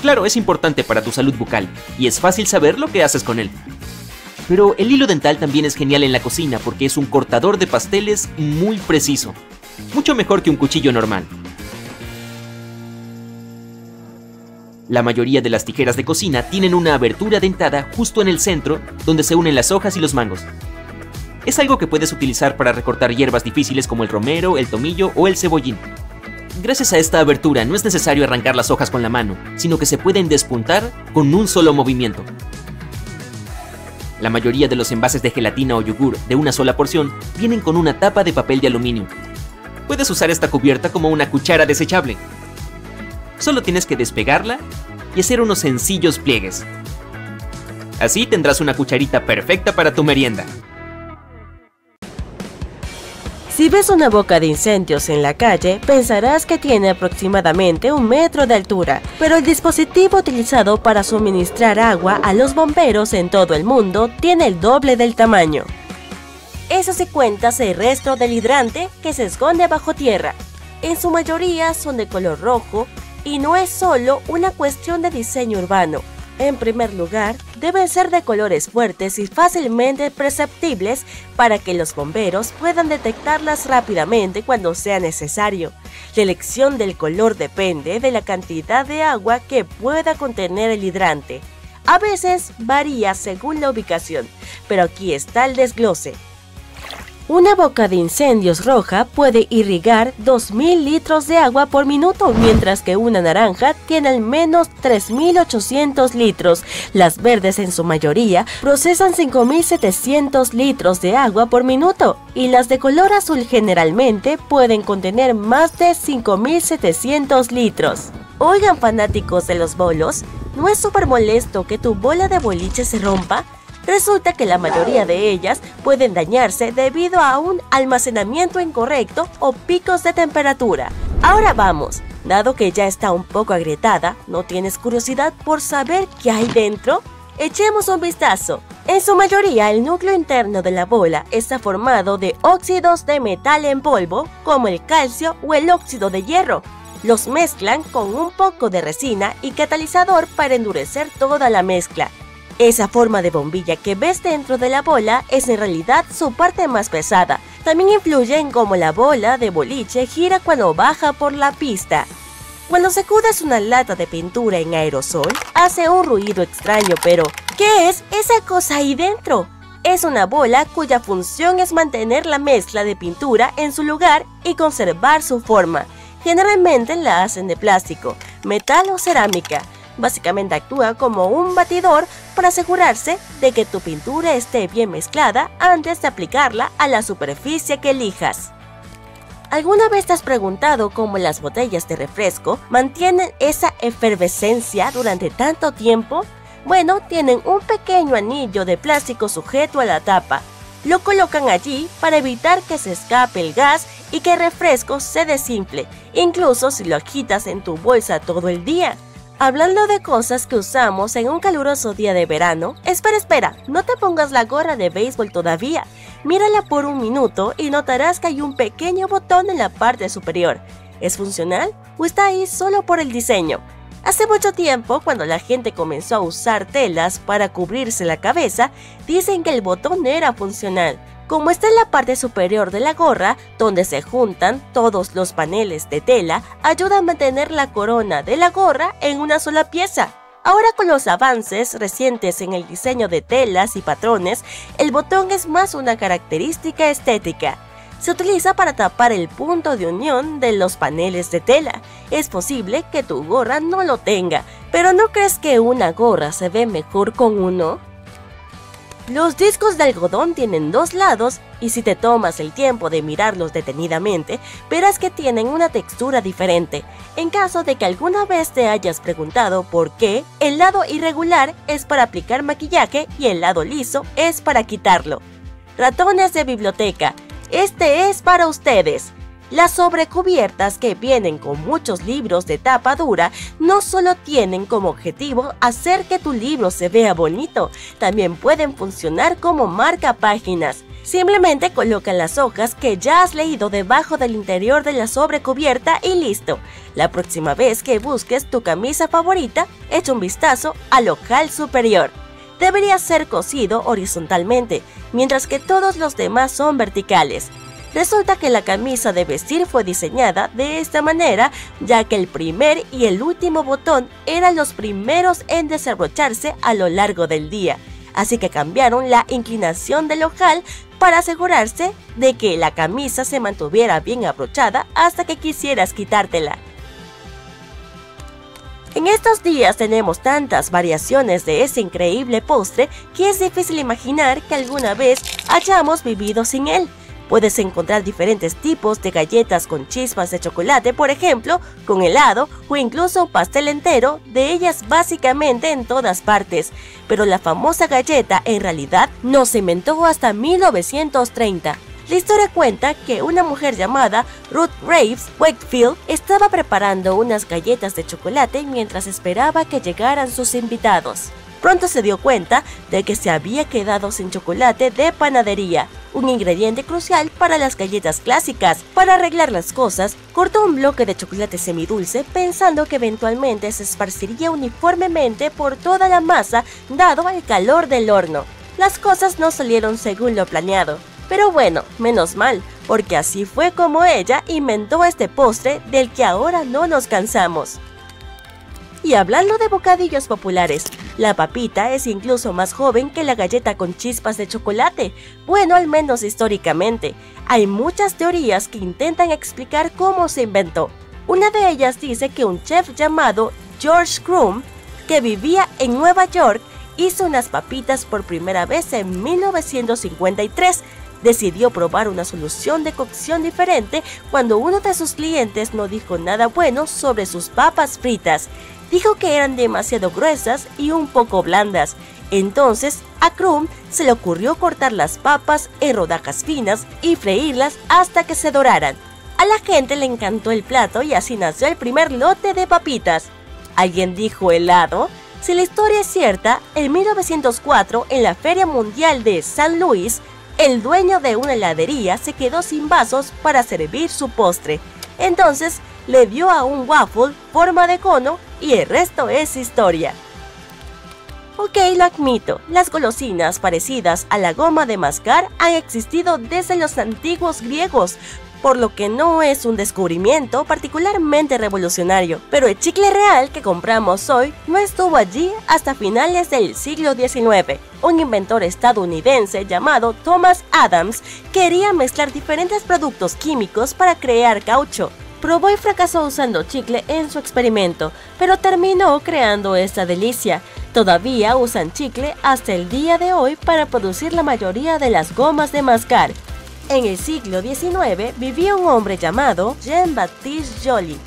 Claro, es importante para tu salud bucal y es fácil saber lo que haces con él. Pero el hilo dental también es genial en la cocina porque es un cortador de pasteles muy preciso. Mucho mejor que un cuchillo normal. La mayoría de las tijeras de cocina tienen una abertura dentada justo en el centro donde se unen las hojas y los mangos. Es algo que puedes utilizar para recortar hierbas difíciles como el romero, el tomillo o el cebollín. Gracias a esta abertura no es necesario arrancar las hojas con la mano, sino que se pueden despuntar con un solo movimiento. La mayoría de los envases de gelatina o yogur de una sola porción vienen con una tapa de papel de aluminio. Puedes usar esta cubierta como una cuchara desechable. Solo tienes que despegarla y hacer unos sencillos pliegues. Así tendrás una cucharita perfecta para tu merienda. Si ves una boca de incendios en la calle, pensarás que tiene aproximadamente 1 metro de altura, pero el dispositivo utilizado para suministrar agua a los bomberos en todo el mundo tiene el doble del tamaño. Eso si cuentas el resto del hidrante que se esconde bajo tierra. En su mayoría son de color rojo y no es solo una cuestión de diseño urbano. En primer lugar, deben ser de colores fuertes y fácilmente perceptibles para que los bomberos puedan detectarlas rápidamente cuando sea necesario. La elección del color depende de la cantidad de agua que pueda contener el hidrante. A veces varía según la ubicación, pero aquí está el desglose. Una boca de incendios roja puede irrigar 2.000 litros de agua por minuto, mientras que una naranja tiene al menos 3.800 litros. Las verdes en su mayoría procesan 5.700 litros de agua por minuto y las de color azul generalmente pueden contener más de 5.700 litros. Oigan, fanáticos de los bolos, ¿no es súper molesto que tu bola de boliche se rompa? Resulta que la mayoría de ellas pueden dañarse debido a un almacenamiento incorrecto o picos de temperatura. Ahora vamos, dado que ya está un poco agrietada, ¿no tienes curiosidad por saber qué hay dentro? Echemos un vistazo. En su mayoría, el núcleo interno de la bola está formado de óxidos de metal en polvo, como el calcio o el óxido de hierro. Los mezclan con un poco de resina y catalizador para endurecer toda la mezcla. Esa forma de bombilla que ves dentro de la bola es en realidad su parte más pesada. También influye en cómo la bola de boliche gira cuando baja por la pista. Cuando sacudes una lata de pintura en aerosol, hace un ruido extraño, pero ¿qué es esa cosa ahí dentro? Es una bola cuya función es mantener la mezcla de pintura en su lugar y conservar su forma. Generalmente la hacen de plástico, metal o cerámica. Básicamente actúa como un batidor para asegurarse de que tu pintura esté bien mezclada antes de aplicarla a la superficie que elijas. ¿Alguna vez te has preguntado cómo las botellas de refresco mantienen esa efervescencia durante tanto tiempo? Bueno, tienen un pequeño anillo de plástico sujeto a la tapa. Lo colocan allí para evitar que se escape el gas y que el refresco se desinfle, incluso si lo agitas en tu bolsa todo el día. Hablando de cosas que usamos en un caluroso día de verano, espera, no te pongas la gorra de béisbol todavía. Mírala por un minuto y notarás que hay un pequeño botón en la parte superior. ¿Es funcional o está ahí solo por el diseño? Hace mucho tiempo, cuando la gente comenzó a usar telas para cubrirse la cabeza, dicen que el botón era funcional. Como está en la parte superior de la gorra, donde se juntan todos los paneles de tela, ayuda a mantener la corona de la gorra en una sola pieza. Ahora, con los avances recientes en el diseño de telas y patrones, el botón es más una característica estética. Se utiliza para tapar el punto de unión de los paneles de tela. Es posible que tu gorra no lo tenga, pero ¿no crees que una gorra se ve mejor con uno? Los discos de algodón tienen dos lados y si te tomas el tiempo de mirarlos detenidamente, verás que tienen una textura diferente. En caso de que alguna vez te hayas preguntado por qué, el lado irregular es para aplicar maquillaje y el lado liso es para quitarlo. Ratones de biblioteca, este es para ustedes. Las sobrecubiertas que vienen con muchos libros de tapa dura no solo tienen como objetivo hacer que tu libro se vea bonito, también pueden funcionar como marcapáginas. Simplemente coloca las hojas que ya has leído debajo del interior de la sobrecubierta y listo. La próxima vez que busques tu camisa favorita, echa un vistazo al ojal superior. Debería ser cosido horizontalmente, mientras que todos los demás son verticales. Resulta que la camisa de vestir fue diseñada de esta manera, ya que el primer y el último botón eran los primeros en desabrocharse a lo largo del día, así que cambiaron la inclinación del ojal para asegurarse de que la camisa se mantuviera bien abrochada hasta que quisieras quitártela. En estos días tenemos tantas variaciones de ese increíble postre que es difícil imaginar que alguna vez hayamos vivido sin él. Puedes encontrar diferentes tipos de galletas con chispas de chocolate, por ejemplo, con helado o incluso un pastel entero, de ellas básicamente en todas partes. Pero la famosa galleta en realidad no se inventó hasta 1930. La historia cuenta que una mujer llamada Ruth Graves Wakefield estaba preparando unas galletas de chocolate mientras esperaba que llegaran sus invitados. Pronto se dio cuenta de que se había quedado sin chocolate de panadería, un ingrediente crucial para las galletas clásicas. Para arreglar las cosas, cortó un bloque de chocolate semidulce pensando que eventualmente se esparciría uniformemente por toda la masa dado el calor del horno. Las cosas no salieron según lo planeado, pero bueno, menos mal, porque así fue como ella inventó este postre del que ahora no nos cansamos. Y hablando de bocadillos populares, la papita es incluso más joven que la galleta con chispas de chocolate. Bueno, al menos históricamente. Hay muchas teorías que intentan explicar cómo se inventó. Una de ellas dice que un chef llamado George Crumb, que vivía en Nueva York, hizo unas papitas por primera vez en 1953. Decidió probar una solución de cocción diferente cuando uno de sus clientes no dijo nada bueno sobre sus papas fritas. Dijo que eran demasiado gruesas y un poco blandas. Entonces, a Crumb se le ocurrió cortar las papas en rodajas finas y freírlas hasta que se doraran. A la gente le encantó el plato y así nació el primer lote de papitas. ¿Alguien dijo helado? Si la historia es cierta, en 1904, en la Feria Mundial de San Luis, el dueño de una heladería se quedó sin vasos para servir su postre. Entonces, le dio a un waffle forma de cono y el resto es historia. Ok, lo admito, las golosinas parecidas a la goma de mascar han existido desde los antiguos griegos, por lo que no es un descubrimiento particularmente revolucionario. Pero el chicle real que compramos hoy no estuvo allí hasta finales del siglo XIX. Un inventor estadounidense llamado Thomas Adams quería mezclar diferentes productos químicos para crear caucho. Probó y fracasó usando chicle en su experimento, pero terminó creando esta delicia. Todavía usan chicle hasta el día de hoy para producir la mayoría de las gomas de mascar. En el siglo XIX vivía un hombre llamado Jean-Baptiste Joly,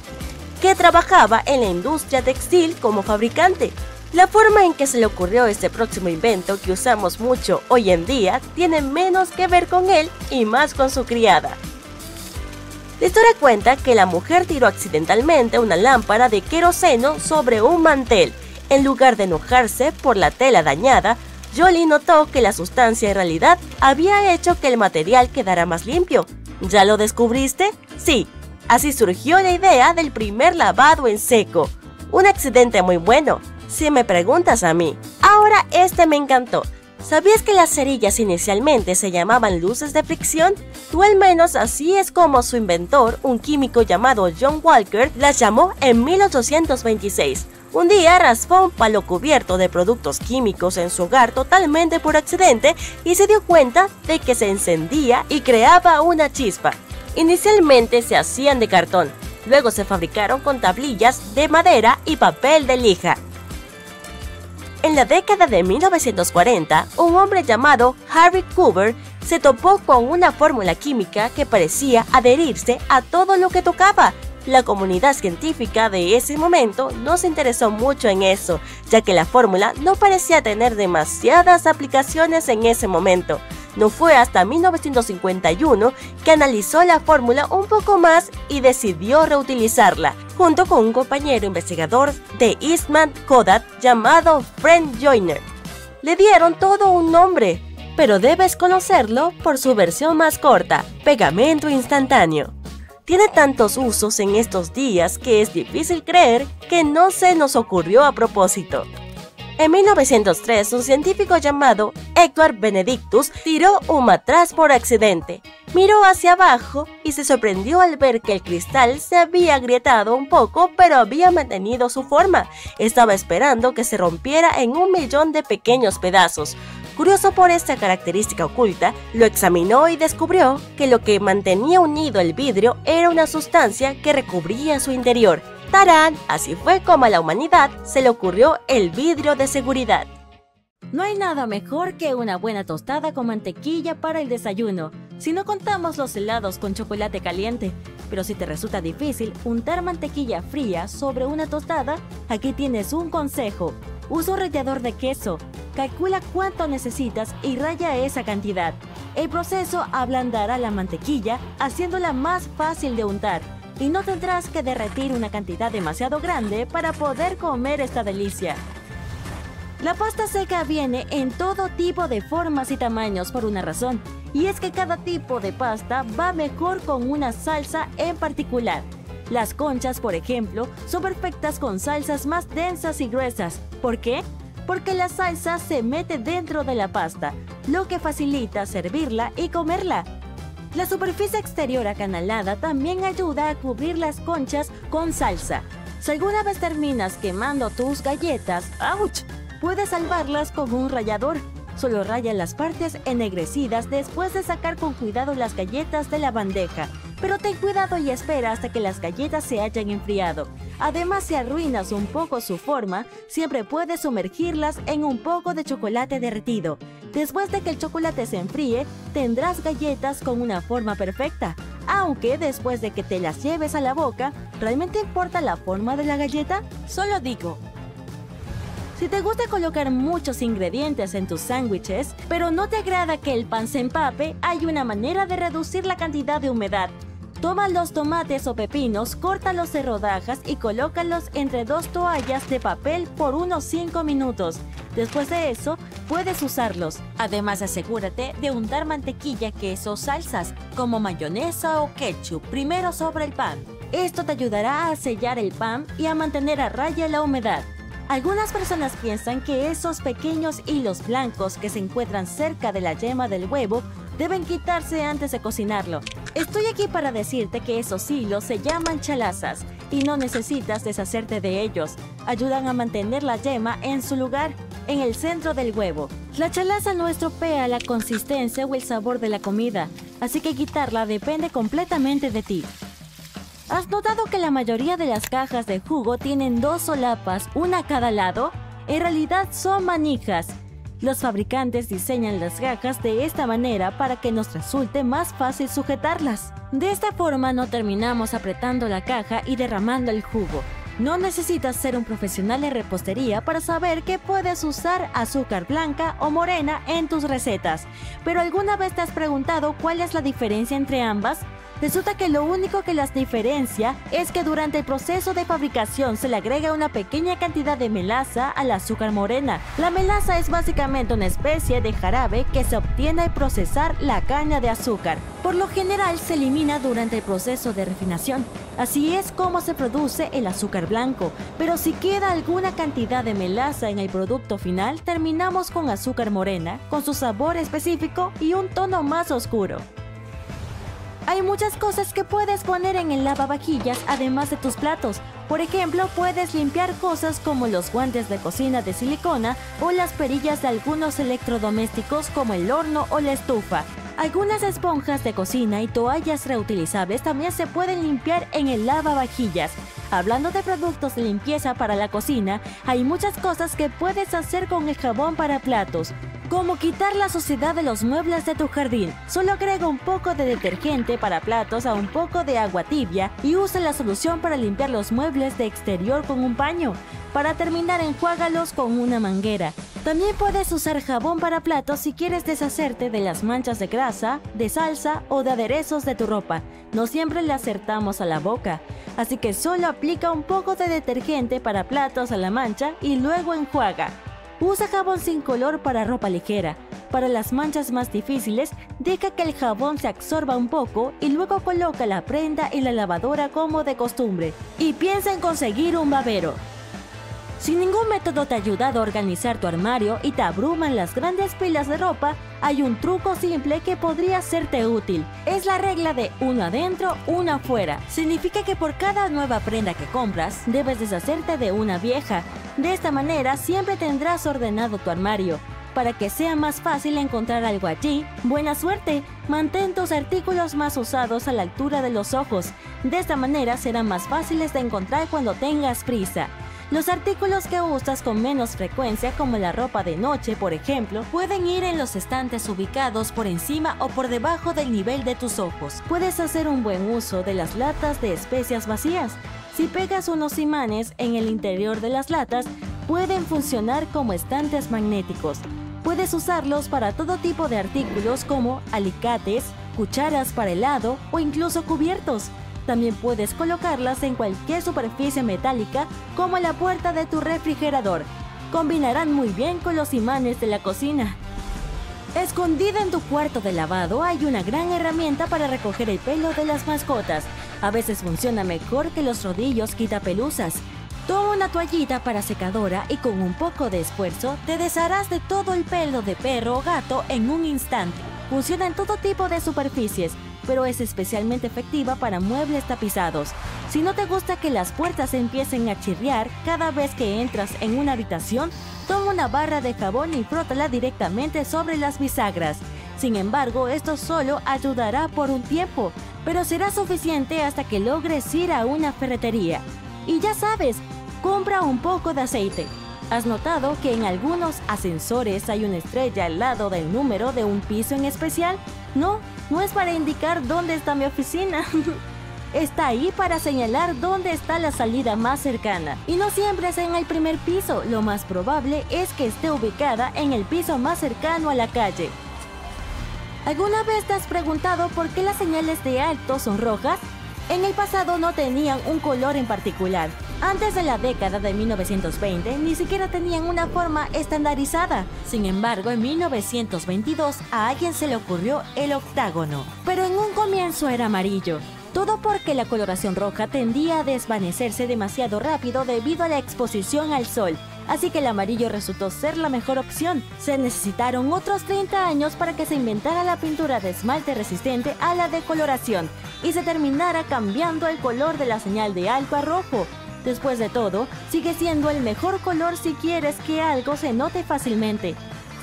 que trabajaba en la industria textil como fabricante. La forma en que se le ocurrió este próximo invento que usamos mucho hoy en día tiene menos que ver con él y más con su criada. La historia cuenta que la mujer tiró accidentalmente una lámpara de queroseno sobre un mantel. En lugar de enojarse por la tela dañada, Joly notó que la sustancia en realidad había hecho que el material quedara más limpio. ¿Ya lo descubriste? Sí, así surgió la idea del primer lavado en seco. Un accidente muy bueno, si me preguntas a mí. Ahora este me encantó. ¿Sabías que las cerillas inicialmente se llamaban luces de fricción? O al menos así es como su inventor, un químico llamado John Walker, las llamó en 1826. Un día raspó un palo cubierto de productos químicos en su hogar totalmente por accidente y se dio cuenta de que se encendía y creaba una chispa. Inicialmente se hacían de cartón, luego se fabricaron con tablillas de madera y papel de lija. En la década de 1940, un hombre llamado Harry Coover se topó con una fórmula química que parecía adherirse a todo lo que tocaba. La comunidad científica de ese momento no se interesó mucho en eso, ya que la fórmula no parecía tener demasiadas aplicaciones en ese momento. No fue hasta 1951 que analizó la fórmula un poco más y decidió reutilizarla, junto con un compañero investigador de Eastman Kodak llamado Fred Joyner. Le dieron todo un nombre, pero debes conocerlo por su versión más corta, pegamento instantáneo. Tiene tantos usos en estos días que es difícil creer que no se nos ocurrió a propósito. En 1903, un científico llamado Edward Benedictus tiró un matraz por accidente. Miró hacia abajo y se sorprendió al ver que el cristal se había agrietado un poco, pero había mantenido su forma. Estaba esperando que se rompiera en 1.000.000 de pequeños pedazos. Curioso por esta característica oculta, lo examinó y descubrió que lo que mantenía unido el vidrio era una sustancia que recubría su interior. ¡Tarán! Así fue como a la humanidad se le ocurrió el vidrio de seguridad. No hay nada mejor que una buena tostada con mantequilla para el desayuno, si no contamos los helados con chocolate caliente. Pero si te resulta difícil untar mantequilla fría sobre una tostada, aquí tienes un consejo. Usa un rallador de queso. Calcula cuánto necesitas y raya esa cantidad. El proceso ablandará la mantequilla, haciéndola más fácil de untar. Y no tendrás que derretir una cantidad demasiado grande para poder comer esta delicia. La pasta seca viene en todo tipo de formas y tamaños por una razón, y es que cada tipo de pasta va mejor con una salsa en particular. Las conchas, por ejemplo, son perfectas con salsas más densas y gruesas. ¿Por qué? Porque la salsa se mete dentro de la pasta, lo que facilita servirla y comerla. La superficie exterior acanalada también ayuda a cubrir las conchas con salsa. Si alguna vez terminas quemando tus galletas, ¡ouch!, puedes salvarlas con un rallador. Solo raya las partes ennegrecidas después de sacar con cuidado las galletas de la bandeja. Pero ten cuidado y espera hasta que las galletas se hayan enfriado. Además, si arruinas un poco su forma, siempre puedes sumergirlas en un poco de chocolate derretido. Después de que el chocolate se enfríe, tendrás galletas con una forma perfecta. Aunque después de que te las lleves a la boca, ¿realmente importa la forma de la galleta? Solo digo. Si te gusta colocar muchos ingredientes en tus sándwiches, pero no te agrada que el pan se empape, hay una manera de reducir la cantidad de humedad. Toma los tomates o pepinos, córtalos de rodajas y colócalos entre 2 toallas de papel por unos 5 minutos. Después de eso, puedes usarlos. Además, asegúrate de untar mantequilla, queso o salsas, como mayonesa o ketchup, primero sobre el pan. Esto te ayudará a sellar el pan y a mantener a raya la humedad. Algunas personas piensan que esos pequeños hilos blancos que se encuentran cerca de la yema del huevo deben quitarse antes de cocinarlo. Estoy aquí para decirte que esos hilos se llaman chalazas y no necesitas deshacerte de ellos. Ayudan a mantener la yema en su lugar, en el centro del huevo. La chalaza no estropea la consistencia o el sabor de la comida, así que quitarla depende completamente de ti. ¿Has notado que la mayoría de las cajas de jugo tienen 2 solapas, una a cada lado? En realidad son manijas. Los fabricantes diseñan las cajas de esta manera para que nos resulte más fácil sujetarlas. De esta forma no terminamos apretando la caja y derramando el jugo. No necesitas ser un profesional en repostería para saber que puedes usar azúcar blanca o morena en tus recetas. ¿Pero alguna vez te has preguntado cuál es la diferencia entre ambas? Resulta que lo único que las diferencia es que durante el proceso de fabricación se le agrega una pequeña cantidad de melaza al azúcar morena. La melaza es básicamente una especie de jarabe que se obtiene al procesar la caña de azúcar. Por lo general se elimina durante el proceso de refinación. Así es como se produce el azúcar blanco, pero si queda alguna cantidad de melaza en el producto final, terminamos con azúcar morena, con su sabor específico y un tono más oscuro. Hay muchas cosas que puedes poner en el lavavajillas además de tus platos. Por ejemplo, puedes limpiar cosas como los guantes de cocina de silicona o las perillas de algunos electrodomésticos como el horno o la estufa. Algunas esponjas de cocina y toallas reutilizables también se pueden limpiar en el lavavajillas. Hablando de productos de limpieza para la cocina, hay muchas cosas que puedes hacer con el jabón para platos, como quitar la suciedad de los muebles de tu jardín. Solo agrega un poco de detergente para platos a un poco de agua tibia y usa la solución para limpiar los muebles de exterior con un paño. Para terminar, enjuágalos con una manguera. También puedes usar jabón para platos si quieres deshacerte de las manchas de grasa, de salsa o de aderezos de tu ropa. No siempre le acertamos a la boca, así que solo aplica un poco de detergente para platos a la mancha y luego enjuaga. Usa jabón sin color para ropa ligera. Para las manchas más difíciles, deja que el jabón se absorba un poco y luego coloca la prenda en la lavadora como de costumbre. Y piensa en conseguir un babero. Si ningún método te ha ayudado a organizar tu armario y te abruman las grandes pilas de ropa, hay un truco simple que podría serte útil. Es la regla de uno adentro, uno afuera. Significa que por cada nueva prenda que compras, debes deshacerte de una vieja. De esta manera siempre tendrás ordenado tu armario. Para que sea más fácil encontrar algo allí, buena suerte. Mantén tus artículos más usados a la altura de los ojos. De esta manera serán más fáciles de encontrar cuando tengas prisa. Los artículos que usas con menos frecuencia, como la ropa de noche, por ejemplo, pueden ir en los estantes ubicados por encima o por debajo del nivel de tus ojos. Puedes hacer un buen uso de las latas de especias vacías. Si pegas unos imanes en el interior de las latas, pueden funcionar como estantes magnéticos. Puedes usarlos para todo tipo de artículos como alicates, cucharas para helado o incluso cubiertos. También puedes colocarlas en cualquier superficie metálica como la puerta de tu refrigerador. Combinarán muy bien con los imanes de la cocina. Escondida en tu cuarto de lavado hay una gran herramienta para recoger el pelo de las mascotas. A veces funciona mejor que los rodillos quitapelusas. Toma una toallita para secadora y con un poco de esfuerzo te desharás de todo el pelo de perro o gato en un instante. Funciona en todo tipo de superficies, pero es especialmente efectiva para muebles tapizados. Si no te gusta que las puertas empiecen a chirriar cada vez que entras en una habitación, toma una barra de jabón y frótala directamente sobre las bisagras. Sin embargo, esto solo ayudará por un tiempo, pero será suficiente hasta que logres ir a una ferretería. Y ya sabes, compra un poco de aceite. ¿Has notado que en algunos ascensores hay una estrella al lado del número de un piso en especial? No es para indicar dónde está mi oficina. Está ahí para señalar dónde está la salida más cercana. Y no siempre es en el primer piso, lo más probable es que esté ubicada en el piso más cercano a la calle. ¿Alguna vez te has preguntado por qué las señales de alto son rojas? En el pasado no tenían un color en particular. Antes de la década de 1920 ni siquiera tenían una forma estandarizada. Sin embargo, en 1922 a alguien se le ocurrió el octágono. Pero en un comienzo era amarillo. Todo porque la coloración roja tendía a desvanecerse demasiado rápido debido a la exposición al sol. Así que el amarillo resultó ser la mejor opción. Se necesitaron otros 30 años para que se inventara la pintura de esmalte resistente a la decoloración y se terminara cambiando el color de la señal de alto a rojo. Después de todo, sigue siendo el mejor color si quieres que algo se note fácilmente.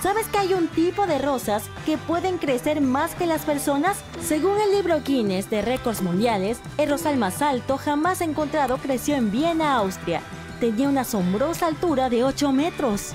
¿Sabes que hay un tipo de rosas que pueden crecer más que las personas? Según el libro Guinness de récords mundiales, el rosal más alto jamás encontrado creció en Viena, Austria. Tenía una asombrosa altura de 8 metros.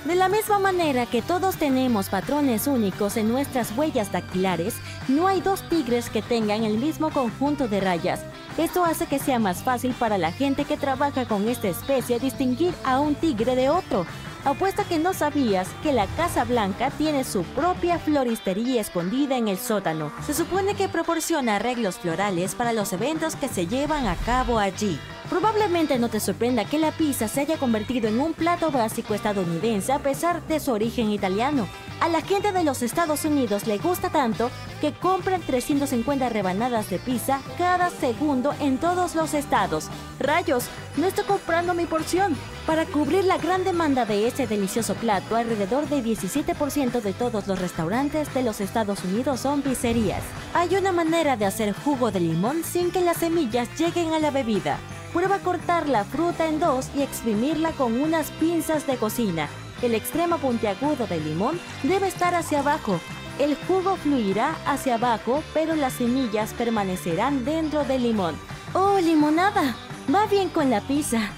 De la misma manera que todos tenemos patrones únicos en nuestras huellas dactilares, no hay dos tigres que tengan el mismo conjunto de rayas. Esto hace que sea más fácil para la gente que trabaja con esta especie distinguir a un tigre de otro. Apuesto que no sabías que la Casa Blanca tiene su propia floristería escondida en el sótano. Se supone que proporciona arreglos florales para los eventos que se llevan a cabo allí. Probablemente no te sorprenda que la pizza se haya convertido en un plato básico estadounidense a pesar de su origen italiano. A la gente de los Estados Unidos le gusta tanto que compran 350 rebanadas de pizza cada segundo en todos los estados. ¡Rayos! ¡No estoy comprando mi porción! Para cubrir la gran demanda de ese delicioso plato, alrededor del 17% de todos los restaurantes de los Estados Unidos son pizzerías. Hay una manera de hacer jugo de limón sin que las semillas lleguen a la bebida. Prueba cortar la fruta en dos y exprimirla con unas pinzas de cocina. El extremo puntiagudo del limón debe estar hacia abajo. El jugo fluirá hacia abajo, pero las semillas permanecerán dentro del limón. ¡Oh, limonada! Va bien con la pizza.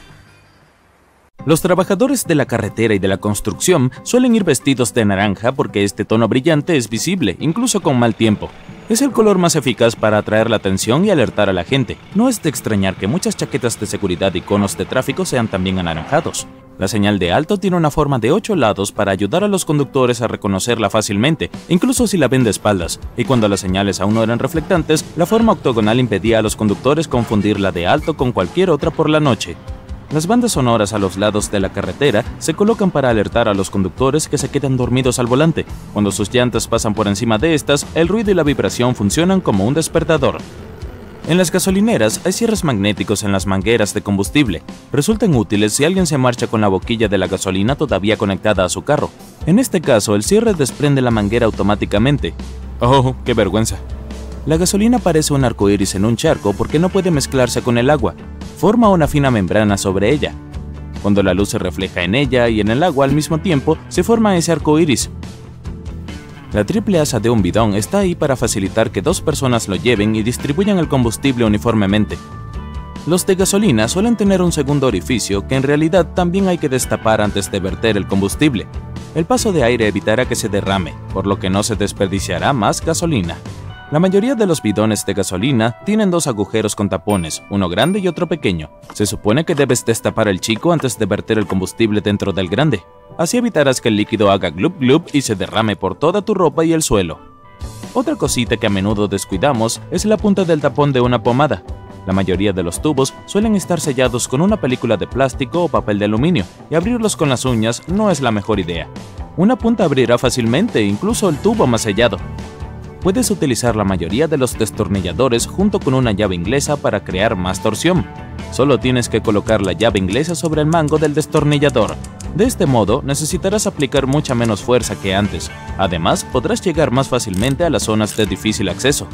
Los trabajadores de la carretera y de la construcción suelen ir vestidos de naranja porque este tono brillante es visible, incluso con mal tiempo. Es el color más eficaz para atraer la atención y alertar a la gente. No es de extrañar que muchas chaquetas de seguridad y conos de tráfico sean también anaranjados. La señal de alto tiene una forma de 8 lados para ayudar a los conductores a reconocerla fácilmente, incluso si la ven de espaldas, y cuando las señales aún no eran reflectantes, la forma octogonal impedía a los conductores confundir la de alto con cualquier otra por la noche. Las bandas sonoras a los lados de la carretera se colocan para alertar a los conductores que se quedan dormidos al volante. Cuando sus llantas pasan por encima de estas, el ruido y la vibración funcionan como un despertador. En las gasolineras hay cierres magnéticos en las mangueras de combustible. Resultan útiles si alguien se marcha con la boquilla de la gasolina todavía conectada a su carro. En este caso, el cierre desprende la manguera automáticamente. ¡Oh, qué vergüenza! La gasolina parece un arco iris en un charco porque no puede mezclarse con el agua. Forma una fina membrana sobre ella. Cuando la luz se refleja en ella y en el agua al mismo tiempo, se forma ese arco iris. La triple asa de un bidón está ahí para facilitar que 2 personas lo lleven y distribuyan el combustible uniformemente. Los de gasolina suelen tener un segundo orificio que en realidad también hay que destapar antes de verter el combustible. El paso de aire evitará que se derrame, por lo que no se desperdiciará más gasolina. La mayoría de los bidones de gasolina tienen 2 agujeros con tapones, uno grande y otro pequeño. Se supone que debes destapar el chico antes de verter el combustible dentro del grande. Así evitarás que el líquido haga glub glub y se derrame por toda tu ropa y el suelo. Otra cosita que a menudo descuidamos es la punta del tapón de una pomada. La mayoría de los tubos suelen estar sellados con una película de plástico o papel de aluminio, y abrirlos con las uñas no es la mejor idea. Una punta abrirá fácilmente incluso el tubo más sellado. Puedes utilizar la mayoría de los destornilladores junto con una llave inglesa para crear más torsión. Solo tienes que colocar la llave inglesa sobre el mango del destornillador. De este modo, necesitarás aplicar mucha menos fuerza que antes. Además, podrás llegar más fácilmente a las zonas de difícil acceso.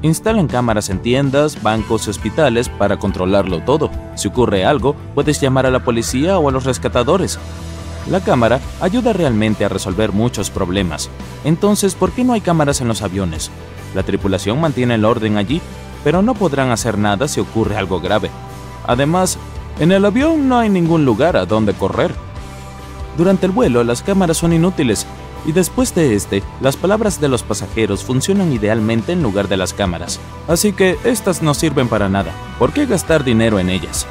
Instalan cámaras en tiendas, bancos y hospitales para controlarlo todo. Si ocurre algo, puedes llamar a la policía o a los rescatadores. La cámara ayuda realmente a resolver muchos problemas. Entonces, ¿por qué no hay cámaras en los aviones? La tripulación mantiene el orden allí, pero no podrán hacer nada si ocurre algo grave. Además, en el avión no hay ningún lugar a donde correr. Durante el vuelo, las cámaras son inútiles, y después de las palabras de los pasajeros funcionan idealmente en lugar de las cámaras. Así que estas no sirven para nada. ¿Por qué gastar dinero en ellas?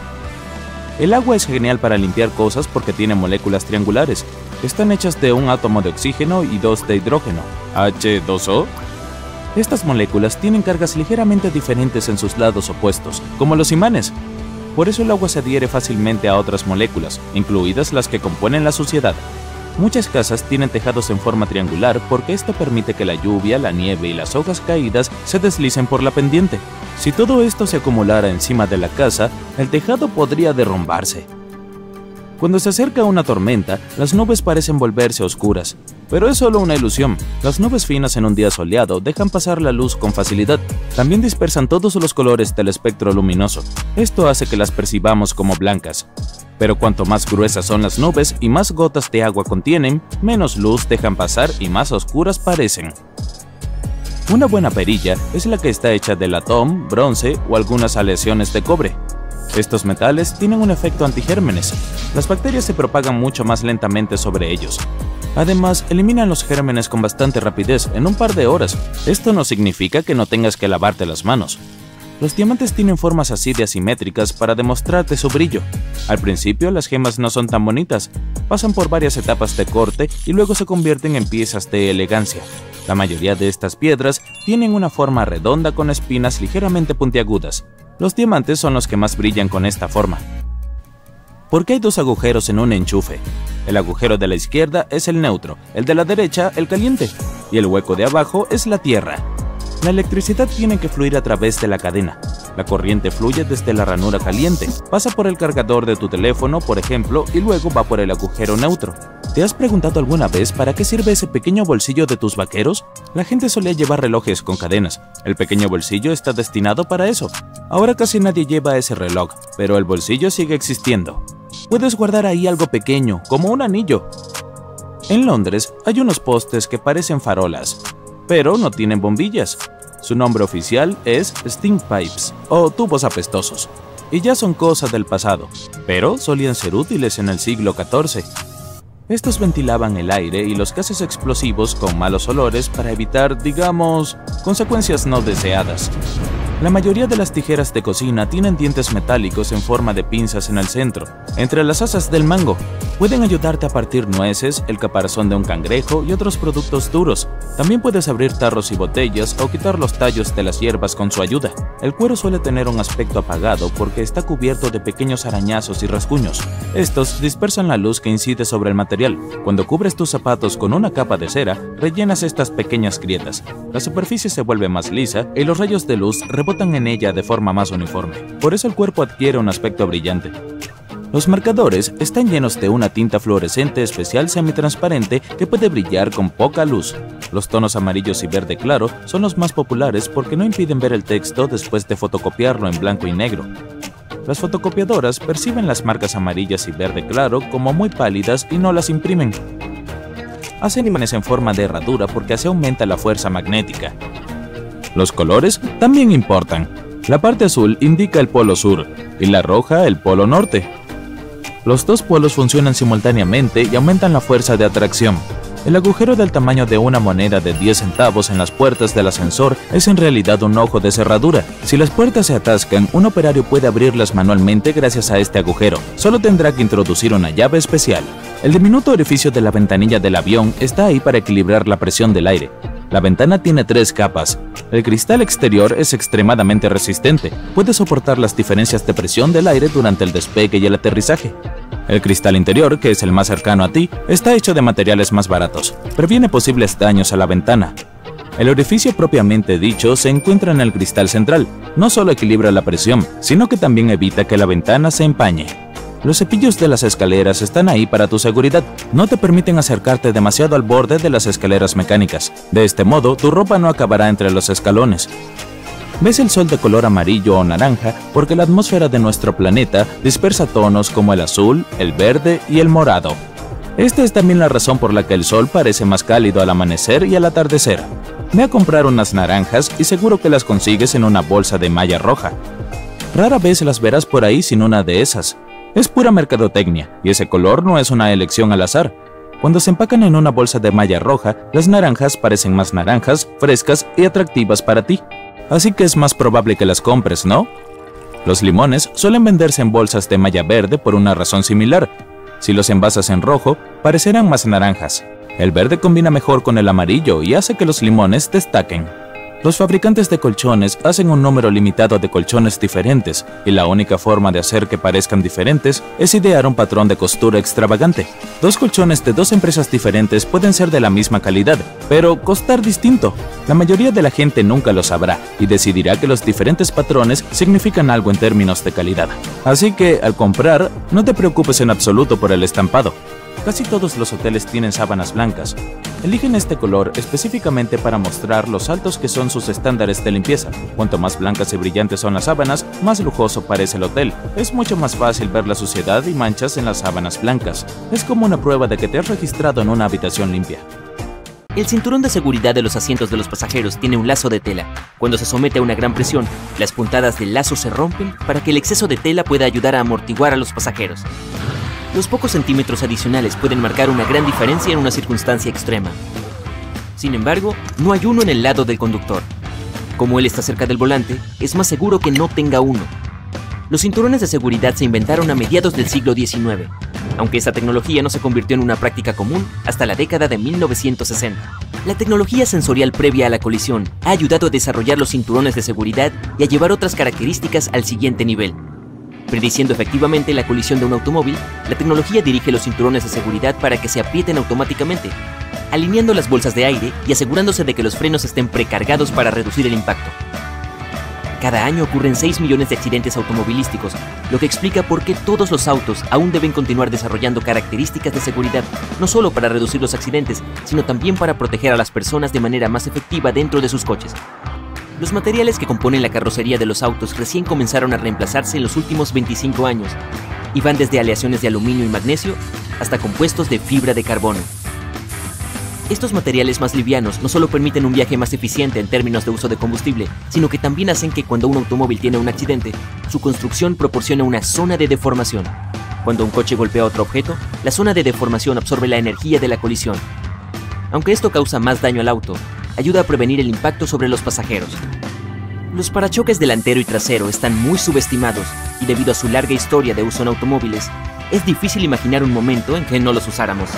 El agua es genial para limpiar cosas porque tiene moléculas triangulares. Están hechas de un átomo de oxígeno y 2 de hidrógeno, H2O. Estas moléculas tienen cargas ligeramente diferentes en sus lados opuestos, como los imanes. Por eso el agua se adhiere fácilmente a otras moléculas, incluidas las que componen la suciedad. Muchas casas tienen tejados en forma triangular porque esto permite que la lluvia, la nieve y las hojas caídas se deslicen por la pendiente. Si todo esto se acumulara encima de la casa, el tejado podría derrumbarse. Cuando se acerca una tormenta, las nubes parecen volverse oscuras. Pero es solo una ilusión. Las nubes finas en un día soleado dejan pasar la luz con facilidad. También dispersan todos los colores del espectro luminoso. Esto hace que las percibamos como blancas. Pero cuanto más gruesas son las nubes y más gotas de agua contienen, menos luz dejan pasar y más oscuras parecen. Una buena perilla es la que está hecha de latón, bronce o algunas aleaciones de cobre. Estos metales tienen un efecto antigérmenes. Las bacterias se propagan mucho más lentamente sobre ellos. Además, eliminan los gérmenes con bastante rapidez en un par de horas. Esto no significa que no tengas que lavarte las manos. Los diamantes tienen formas así de asimétricas para demostrarte su brillo. Al principio, las gemas no son tan bonitas. Pasan por varias etapas de corte y luego se convierten en piezas de elegancia. La mayoría de estas piedras tienen una forma redonda con espinas ligeramente puntiagudas. Los diamantes son los que más brillan con esta forma. ¿Por qué hay 2 agujeros en un enchufe? El agujero de la izquierda es el neutro, el de la derecha el caliente, y el hueco de abajo es la tierra. La electricidad tiene que fluir a través de la cadena. La corriente fluye desde la ranura caliente, pasa por el cargador de tu teléfono, por ejemplo, y luego va por el agujero neutro. ¿Te has preguntado alguna vez para qué sirve ese pequeño bolsillo de tus vaqueros? La gente solía llevar relojes con cadenas. El pequeño bolsillo está destinado para eso. Ahora casi nadie lleva ese reloj, pero el bolsillo sigue existiendo. Puedes guardar ahí algo pequeño, como un anillo. En Londres hay unos postes que parecen farolas, pero no tienen bombillas. Su nombre oficial es stink pipes o tubos apestosos, y ya son cosa del pasado, pero solían ser útiles en el siglo XIV. Estos ventilaban el aire y los gases explosivos con malos olores para evitar, digamos, consecuencias no deseadas. La mayoría de las tijeras de cocina tienen dientes metálicos en forma de pinzas en el centro, entre las asas del mango. Pueden ayudarte a partir nueces, el caparazón de un cangrejo y otros productos duros. También puedes abrir tarros y botellas o quitar los tallos de las hierbas con su ayuda. El cuero suele tener un aspecto apagado porque está cubierto de pequeños arañazos y rasguños. Estos dispersan la luz que incide sobre el material. Cuando cubres tus zapatos con una capa de cera, rellenas estas pequeñas grietas. La superficie se vuelve más lisa y los rayos de luz rebotan en ella de forma más uniforme. Por eso el cuerpo adquiere un aspecto brillante. Los marcadores están llenos de una tinta fluorescente especial semitransparente que puede brillar con poca luz. Los tonos amarillos y verde claro son los más populares porque no impiden ver el texto después de fotocopiarlo en blanco y negro. Las fotocopiadoras perciben las marcas amarillas y verde claro como muy pálidas y no las imprimen. Hacen imanes en forma de herradura porque así aumenta la fuerza magnética. Los colores también importan. La parte azul indica el polo sur y la roja el polo norte. Los dos polos funcionan simultáneamente y aumentan la fuerza de atracción. El agujero del tamaño de una moneda de 10 centavos en las puertas del ascensor es en realidad un ojo de cerradura. Si las puertas se atascan, un operario puede abrirlas manualmente gracias a este agujero. Solo tendrá que introducir una llave especial. El diminuto orificio de la ventanilla del avión está ahí para equilibrar la presión del aire. La ventana tiene 3 capas. El cristal exterior es extremadamente resistente. Puede soportar las diferencias de presión del aire durante el despegue y el aterrizaje. El cristal interior, que es el más cercano a ti, está hecho de materiales más baratos. Previene posibles daños a la ventana. El orificio propiamente dicho se encuentra en el cristal central. No solo equilibra la presión, sino que también evita que la ventana se empañe. Los cepillos de las escaleras están ahí para tu seguridad. No te permiten acercarte demasiado al borde de las escaleras mecánicas. De este modo, tu ropa no acabará entre los escalones. ¿Ves el sol de color amarillo o naranja? Porque la atmósfera de nuestro planeta dispersa tonos como el azul, el verde y el morado. Esta es también la razón por la que el sol parece más cálido al amanecer y al atardecer. Ve a comprar unas naranjas y seguro que las consigues en una bolsa de malla roja. Rara vez las verás por ahí sin una de esas. Es pura mercadotecnia, y ese color no es una elección al azar. Cuando se empacan en una bolsa de malla roja, las naranjas parecen más naranjas, frescas y atractivas para ti. Así que es más probable que las compres, ¿no? Los limones suelen venderse en bolsas de malla verde por una razón similar. Si los envasas en rojo, parecerán más naranjas. El verde combina mejor con el amarillo y hace que los limones destaquen. Los fabricantes de colchones hacen un número limitado de colchones diferentes, y la única forma de hacer que parezcan diferentes es idear un patrón de costura extravagante. 2 colchones de 2 empresas diferentes pueden ser de la misma calidad, pero costar distinto. La mayoría de la gente nunca lo sabrá y decidirá que los diferentes patrones significan algo en términos de calidad. Así que, al comprar, no te preocupes en absoluto por el estampado. Casi todos los hoteles tienen sábanas blancas. Eligen este color específicamente para mostrar los altos que son sus estándares de limpieza. Cuanto más blancas y brillantes son las sábanas, más lujoso parece el hotel. Es mucho más fácil ver la suciedad y manchas en las sábanas blancas. Es como una prueba de que te has registrado en una habitación limpia. El cinturón de seguridad de los asientos de los pasajeros tiene un lazo de tela. Cuando se somete a una gran presión, las puntadas del lazo se rompen para que el exceso de tela pueda ayudar a amortiguar a los pasajeros. Los pocos centímetros adicionales pueden marcar una gran diferencia en una circunstancia extrema. Sin embargo, no hay uno en el lado del conductor. Como él está cerca del volante, es más seguro que no tenga uno. Los cinturones de seguridad se inventaron a mediados del siglo XIX, aunque esta tecnología no se convirtió en una práctica común hasta la década de 1960. La tecnología sensorial previa a la colisión ha ayudado a desarrollar los cinturones de seguridad y a llevar otras características al siguiente nivel. Prediciendo efectivamente la colisión de un automóvil, la tecnología dirige los cinturones de seguridad para que se aprieten automáticamente. alineando las bolsas de aire y asegurándose de que los frenos estén precargados para reducir el impacto. Cada año ocurren 6 millones de accidentes automovilísticos, lo que explica por qué todos los autos aún deben continuar desarrollando características de seguridad, no solo para reducir los accidentes, sino también para proteger a las personas de manera más efectiva dentro de sus coches. Los materiales que componen la carrocería de los autos recién comenzaron a reemplazarse en los últimos 25 años, y van desde aleaciones de aluminio y magnesio hasta compuestos de fibra de carbono. Estos materiales más livianos no solo permiten un viaje más eficiente en términos de uso de combustible, sino que también hacen que cuando un automóvil tiene un accidente, su construcción proporciona una zona de deformación. Cuando un coche golpea otro objeto, la zona de deformación absorbe la energía de la colisión. Aunque esto causa más daño al auto, ayuda a prevenir el impacto sobre los pasajeros. Los parachoques delantero y trasero están muy subestimados y debido a su larga historia de uso en automóviles, es difícil imaginar un momento en que no los usáramos.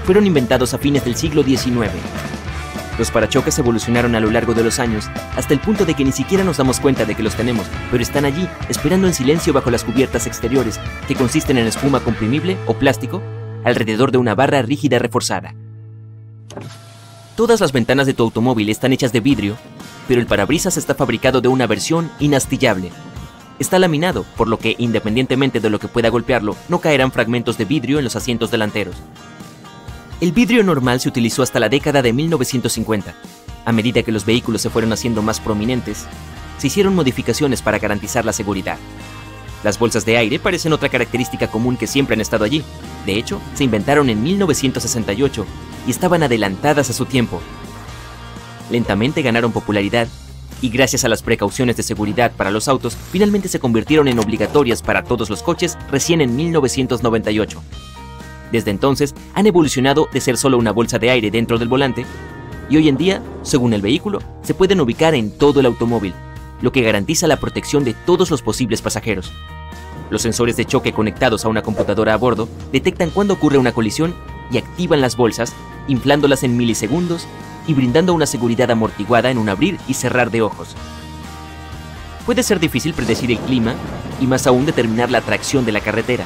Fueron inventados a fines del siglo XIX. Los parachoques evolucionaron a lo largo de los años, hasta el punto de que ni siquiera nos damos cuenta de que los tenemos, pero están allí, esperando en silencio bajo las cubiertas exteriores, que consisten en espuma comprimible o plástico, alrededor de una barra rígida reforzada. Todas las ventanas de tu automóvil están hechas de vidrio, pero el parabrisas está fabricado de una versión inastillable. Está laminado, por lo que, independientemente de lo que pueda golpearlo, no caerán fragmentos de vidrio en los asientos delanteros. El vidrio normal se utilizó hasta la década de 1950. A medida que los vehículos se fueron haciendo más prominentes, se hicieron modificaciones para garantizar la seguridad. Las bolsas de aire parecen otra característica común que siempre han estado allí. De hecho, se inventaron en 1968 y estaban adelantadas a su tiempo. Lentamente ganaron popularidad y gracias a las precauciones de seguridad para los autos, finalmente se convirtieron en obligatorias para todos los coches recién en 1998. Desde entonces, han evolucionado de ser solo una bolsa de aire dentro del volante, y hoy en día, según el vehículo, se pueden ubicar en todo el automóvil, lo que garantiza la protección de todos los posibles pasajeros. Los sensores de choque conectados a una computadora a bordo detectan cuando ocurre una colisión y activan las bolsas, inflándolas en milisegundos y brindando una seguridad amortiguada en un abrir y cerrar de ojos. Puede ser difícil predecir el clima y más aún determinar la tracción de la carretera.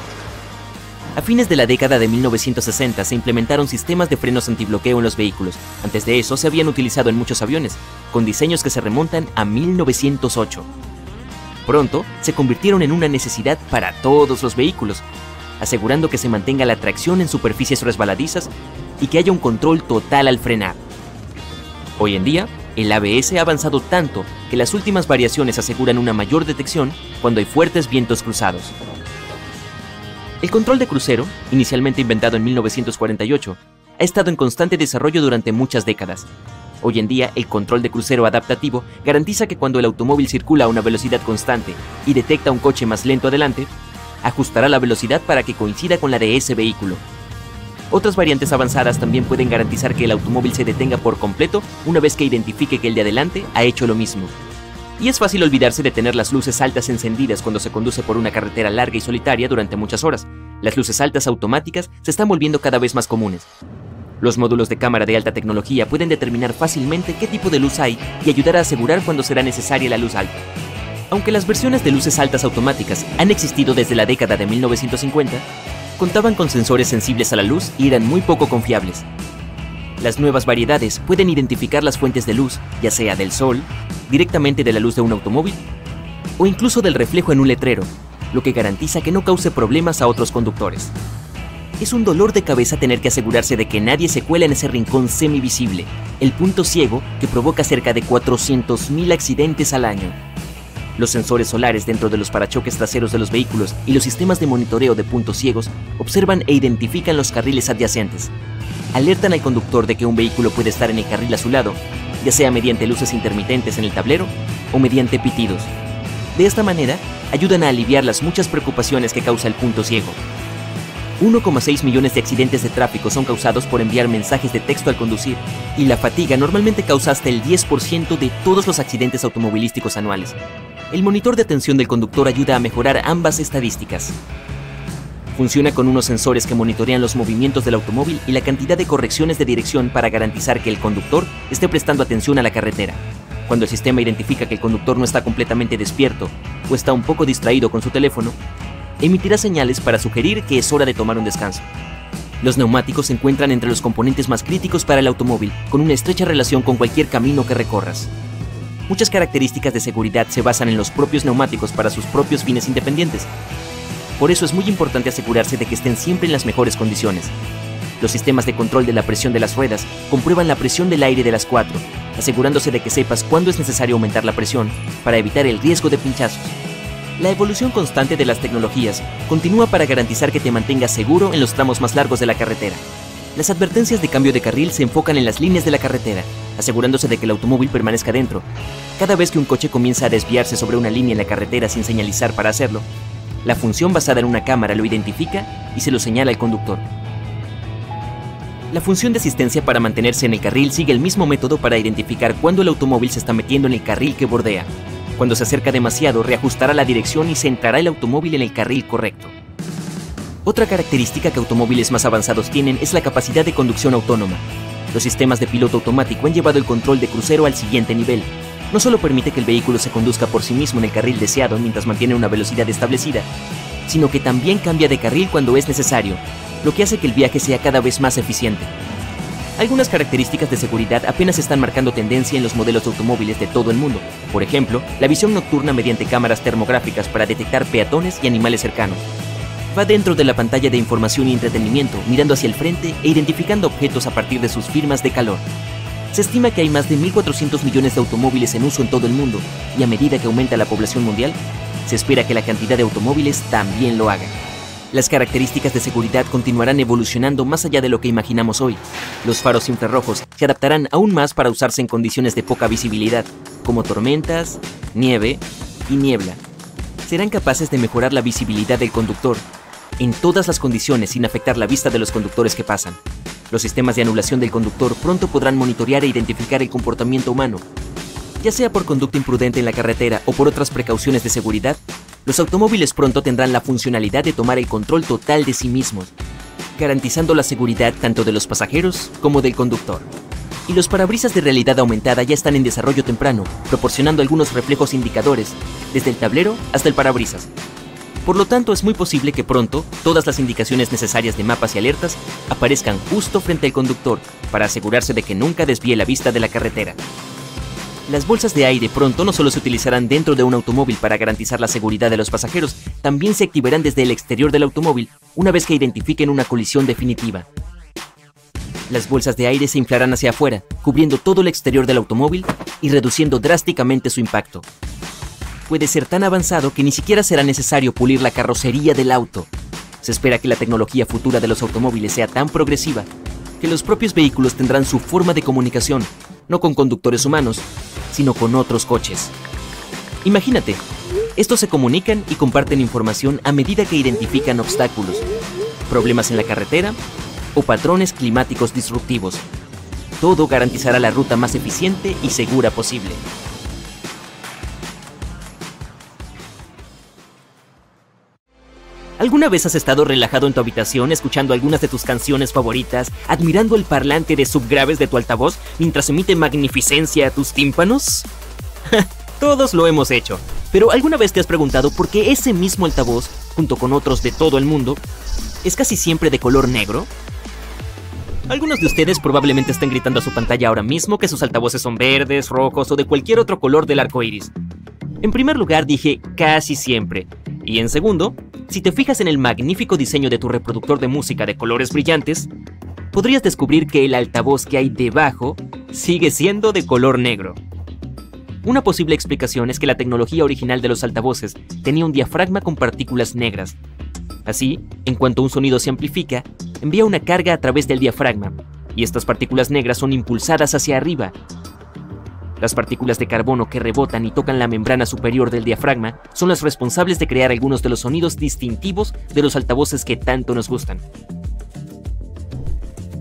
A fines de la década de 1960 se implementaron sistemas de frenos antibloqueo en los vehículos. Antes de eso se habían utilizado en muchos aviones, con diseños que se remontan a 1908. Pronto se convirtieron en una necesidad para todos los vehículos, asegurando que se mantenga la tracción en superficies resbaladizas y que haya un control total al frenar. Hoy en día, el ABS ha avanzado tanto que las últimas variaciones aseguran una mayor detección cuando hay fuertes vientos cruzados. El control de crucero, inicialmente inventado en 1948, ha estado en constante desarrollo durante muchas décadas. Hoy en día, el control de crucero adaptativo garantiza que cuando el automóvil circula a una velocidad constante y detecta un coche más lento adelante, ajustará la velocidad para que coincida con la de ese vehículo. Otras variantes avanzadas también pueden garantizar que el automóvil se detenga por completo una vez que identifique que el de adelante ha hecho lo mismo. Y es fácil olvidarse de tener las luces altas encendidas cuando se conduce por una carretera larga y solitaria durante muchas horas. Las luces altas automáticas se están volviendo cada vez más comunes. Los módulos de cámara de alta tecnología pueden determinar fácilmente qué tipo de luz hay y ayudar a asegurar cuando será necesaria la luz alta. Aunque las versiones de luces altas automáticas han existido desde la década de 1950, contaban con sensores sensibles a la luz y eran muy poco confiables. Las nuevas variedades pueden identificar las fuentes de luz, ya sea del sol, directamente de la luz de un automóvil, o incluso del reflejo en un letrero, lo que garantiza que no cause problemas a otros conductores. Es un dolor de cabeza tener que asegurarse de que nadie se cuela en ese rincón semivisible, el punto ciego que provoca cerca de 400.000 accidentes al año. Los sensores solares dentro de los parachoques traseros de los vehículos y los sistemas de monitoreo de puntos ciegos observan e identifican los carriles adyacentes. Alertan al conductor de que un vehículo puede estar en el carril a su lado, ya sea mediante luces intermitentes en el tablero o mediante pitidos. De esta manera, ayudan a aliviar las muchas preocupaciones que causa el punto ciego. 1,6 millones de accidentes de tráfico son causados por enviar mensajes de texto al conducir, y la fatiga normalmente causa hasta el 10% de todos los accidentes automovilísticos anuales. El monitor de atención del conductor ayuda a mejorar ambas estadísticas. Funciona con unos sensores que monitorean los movimientos del automóvil y la cantidad de correcciones de dirección para garantizar que el conductor esté prestando atención a la carretera. Cuando el sistema identifica que el conductor no está completamente despierto o está un poco distraído con su teléfono, emitirá señales para sugerir que es hora de tomar un descanso. Los neumáticos se encuentran entre los componentes más críticos para el automóvil, con una estrecha relación con cualquier camino que recorras. Muchas características de seguridad se basan en los propios neumáticos para sus propios fines independientes. Por eso es muy importante asegurarse de que estén siempre en las mejores condiciones. Los sistemas de control de la presión de las ruedas comprueban la presión del aire de las cuatro, asegurándose de que sepas cuándo es necesario aumentar la presión para evitar el riesgo de pinchazos. La evolución constante de las tecnologías continúa para garantizar que te mantengas seguro en los tramos más largos de la carretera. Las advertencias de cambio de carril se enfocan en las líneas de la carretera, asegurándose de que el automóvil permanezca dentro. Cada vez que un coche comienza a desviarse sobre una línea en la carretera sin señalizar para hacerlo, la función basada en una cámara lo identifica y se lo señala al conductor. La función de asistencia para mantenerse en el carril sigue el mismo método para identificar cuándo el automóvil se está metiendo en el carril que bordea. Cuando se acerca demasiado, reajustará la dirección y centrará el automóvil en el carril correcto. Otra característica que automóviles más avanzados tienen es la capacidad de conducción autónoma. Los sistemas de piloto automático han llevado el control de crucero al siguiente nivel. No solo permite que el vehículo se conduzca por sí mismo en el carril deseado mientras mantiene una velocidad establecida, sino que también cambia de carril cuando es necesario, lo que hace que el viaje sea cada vez más eficiente. Algunas características de seguridad apenas están marcando tendencia en los modelos de automóviles de todo el mundo. Por ejemplo, la visión nocturna mediante cámaras termográficas para detectar peatones y animales cercanos. Va dentro de la pantalla de información y entretenimiento, mirando hacia el frente e identificando objetos a partir de sus firmas de calor. Se estima que hay más de 1.400 millones de automóviles en uso en todo el mundo, y a medida que aumenta la población mundial, se espera que la cantidad de automóviles también lo haga. Las características de seguridad continuarán evolucionando más allá de lo que imaginamos hoy. Los faros infrarrojos se adaptarán aún más para usarse en condiciones de poca visibilidad, como tormentas, nieve y niebla. Serán capaces de mejorar la visibilidad del conductor en todas las condiciones sin afectar la vista de los conductores que pasan. Los sistemas de anulación del conductor pronto podrán monitorear e identificar el comportamiento humano. Ya sea por conducta imprudente en la carretera o por otras precauciones de seguridad, los automóviles pronto tendrán la funcionalidad de tomar el control total de sí mismos, garantizando la seguridad tanto de los pasajeros como del conductor. Y los parabrisas de realidad aumentada ya están en desarrollo temprano, proporcionando algunos reflejos indicadores, desde el tablero hasta el parabrisas. Por lo tanto, es muy posible que pronto todas las indicaciones necesarias de mapas y alertas aparezcan justo frente al conductor para asegurarse de que nunca desvíe la vista de la carretera. Las bolsas de aire pronto no solo se utilizarán dentro de un automóvil para garantizar la seguridad de los pasajeros, también se activarán desde el exterior del automóvil una vez que identifiquen una colisión definitiva. Las bolsas de aire se inflarán hacia afuera, cubriendo todo el exterior del automóvil y reduciendo drásticamente su impacto. Puede ser tan avanzado que ni siquiera será necesario pulir la carrocería del auto. Se espera que la tecnología futura de los automóviles sea tan progresiva que los propios vehículos tendrán su forma de comunicación, no con conductores humanos, sino con otros coches. Imagínate, estos se comunican y comparten información a medida que identifican obstáculos, problemas en la carretera o patrones climáticos disruptivos. Todo garantizará la ruta más eficiente y segura posible. ¿Alguna vez has estado relajado en tu habitación escuchando algunas de tus canciones favoritas, admirando el parlante de subgraves de tu altavoz mientras emite magnificencia a tus tímpanos? Todos lo hemos hecho, pero ¿alguna vez te has preguntado por qué ese mismo altavoz, junto con otros de todo el mundo, es casi siempre de color negro? Algunos de ustedes probablemente estén gritando a su pantalla ahora mismo que sus altavoces son verdes, rojos o de cualquier otro color del arco iris. En primer lugar dije casi siempre, y en segundo, si te fijas en el magnífico diseño de tu reproductor de música de colores brillantes, podrías descubrir que el altavoz que hay debajo sigue siendo de color negro. Una posible explicación es que la tecnología original de los altavoces tenía un diafragma con partículas negras. Así, en cuanto un sonido se amplifica, envía una carga a través del diafragma, y estas partículas negras son impulsadas hacia arriba. Las partículas de carbono que rebotan y tocan la membrana superior del diafragma son las responsables de crear algunos de los sonidos distintivos de los altavoces que tanto nos gustan.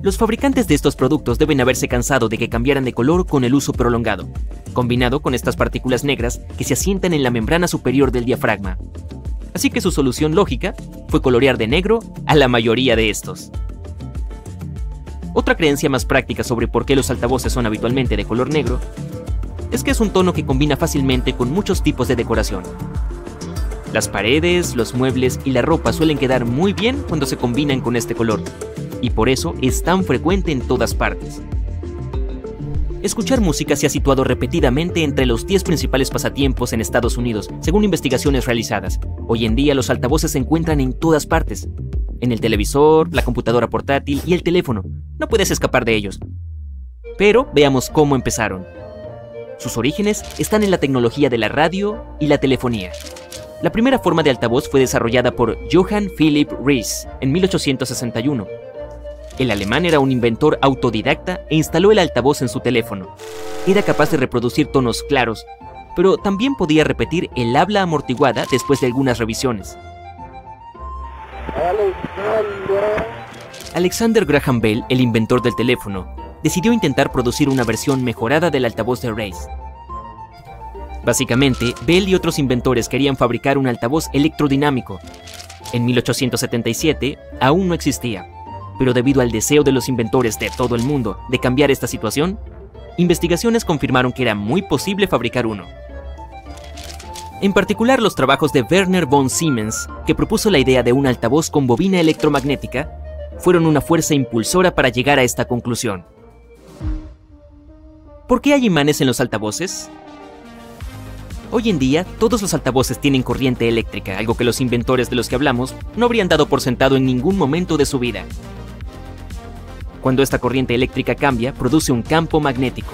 Los fabricantes de estos productos deben haberse cansado de que cambiaran de color con el uso prolongado, combinado con estas partículas negras que se asientan en la membrana superior del diafragma. Así que su solución lógica fue colorear de negro a la mayoría de estos. Otra creencia más práctica sobre por qué los altavoces son habitualmente de color negro es que es un tono que combina fácilmente con muchos tipos de decoración. Las paredes, los muebles y la ropa suelen quedar muy bien cuando se combinan con este color. y por eso es tan frecuente en todas partes. Escuchar música se ha situado repetidamente entre los 10 principales pasatiempos en Estados Unidos, según investigaciones realizadas. Hoy en día los altavoces se encuentran en todas partes. En el televisor, la computadora portátil y el teléfono. No puedes escapar de ellos. Pero veamos cómo empezaron. Sus orígenes están en la tecnología de la radio y la telefonía. La primera forma de altavoz fue desarrollada por Johann Philipp Reis en 1861. El alemán era un inventor autodidacta e instaló el altavoz en su teléfono. Era capaz de reproducir tonos claros, pero también podía repetir el habla amortiguada después de algunas revisiones. Alexander Graham Bell, el inventor del teléfono, decidió intentar producir una versión mejorada del altavoz de Reis. Básicamente, Bell y otros inventores querían fabricar un altavoz electrodinámico. En 1877 aún no existía. Pero debido al deseo de los inventores de todo el mundo de cambiar esta situación, investigaciones confirmaron que era muy posible fabricar uno. En particular, los trabajos de Werner von Siemens, que propuso la idea de un altavoz con bobina electromagnética, fueron una fuerza impulsora para llegar a esta conclusión. ¿Por qué hay imanes en los altavoces? Hoy en día, todos los altavoces tienen corriente eléctrica, algo que los inventores de los que hablamos no habrían dado por sentado en ningún momento de su vida. Cuando esta corriente eléctrica cambia, produce un campo magnético.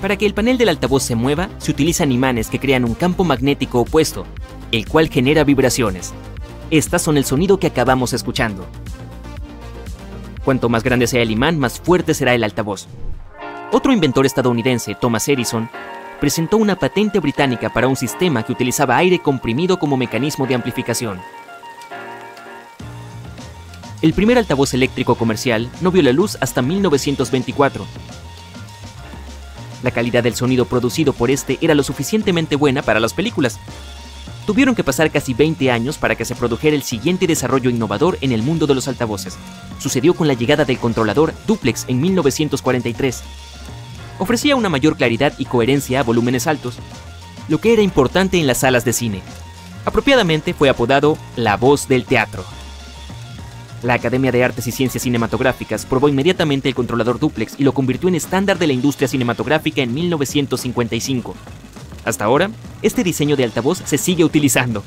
Para que el panel del altavoz se mueva, se utilizan imanes que crean un campo magnético opuesto, el cual genera vibraciones. Estas son el sonido que acabamos escuchando. Cuanto más grande sea el imán, más fuerte será el altavoz. Otro inventor estadounidense, Thomas Edison, presentó una patente británica para un sistema que utilizaba aire comprimido como mecanismo de amplificación. El primer altavoz eléctrico comercial no vio la luz hasta 1924. La calidad del sonido producido por este era lo suficientemente buena para las películas. Tuvieron que pasar casi 20 años para que se produjera el siguiente desarrollo innovador en el mundo de los altavoces. Sucedió con la llegada del controlador dúplex en 1943. Ofrecía una mayor claridad y coherencia a volúmenes altos, lo que era importante en las salas de cine. Apropiadamente fue apodado la voz del teatro. La Academia de Artes y Ciencias Cinematográficas probó inmediatamente el controlador dúplex y lo convirtió en estándar de la industria cinematográfica en 1955. Hasta ahora, este diseño de altavoz se sigue utilizando.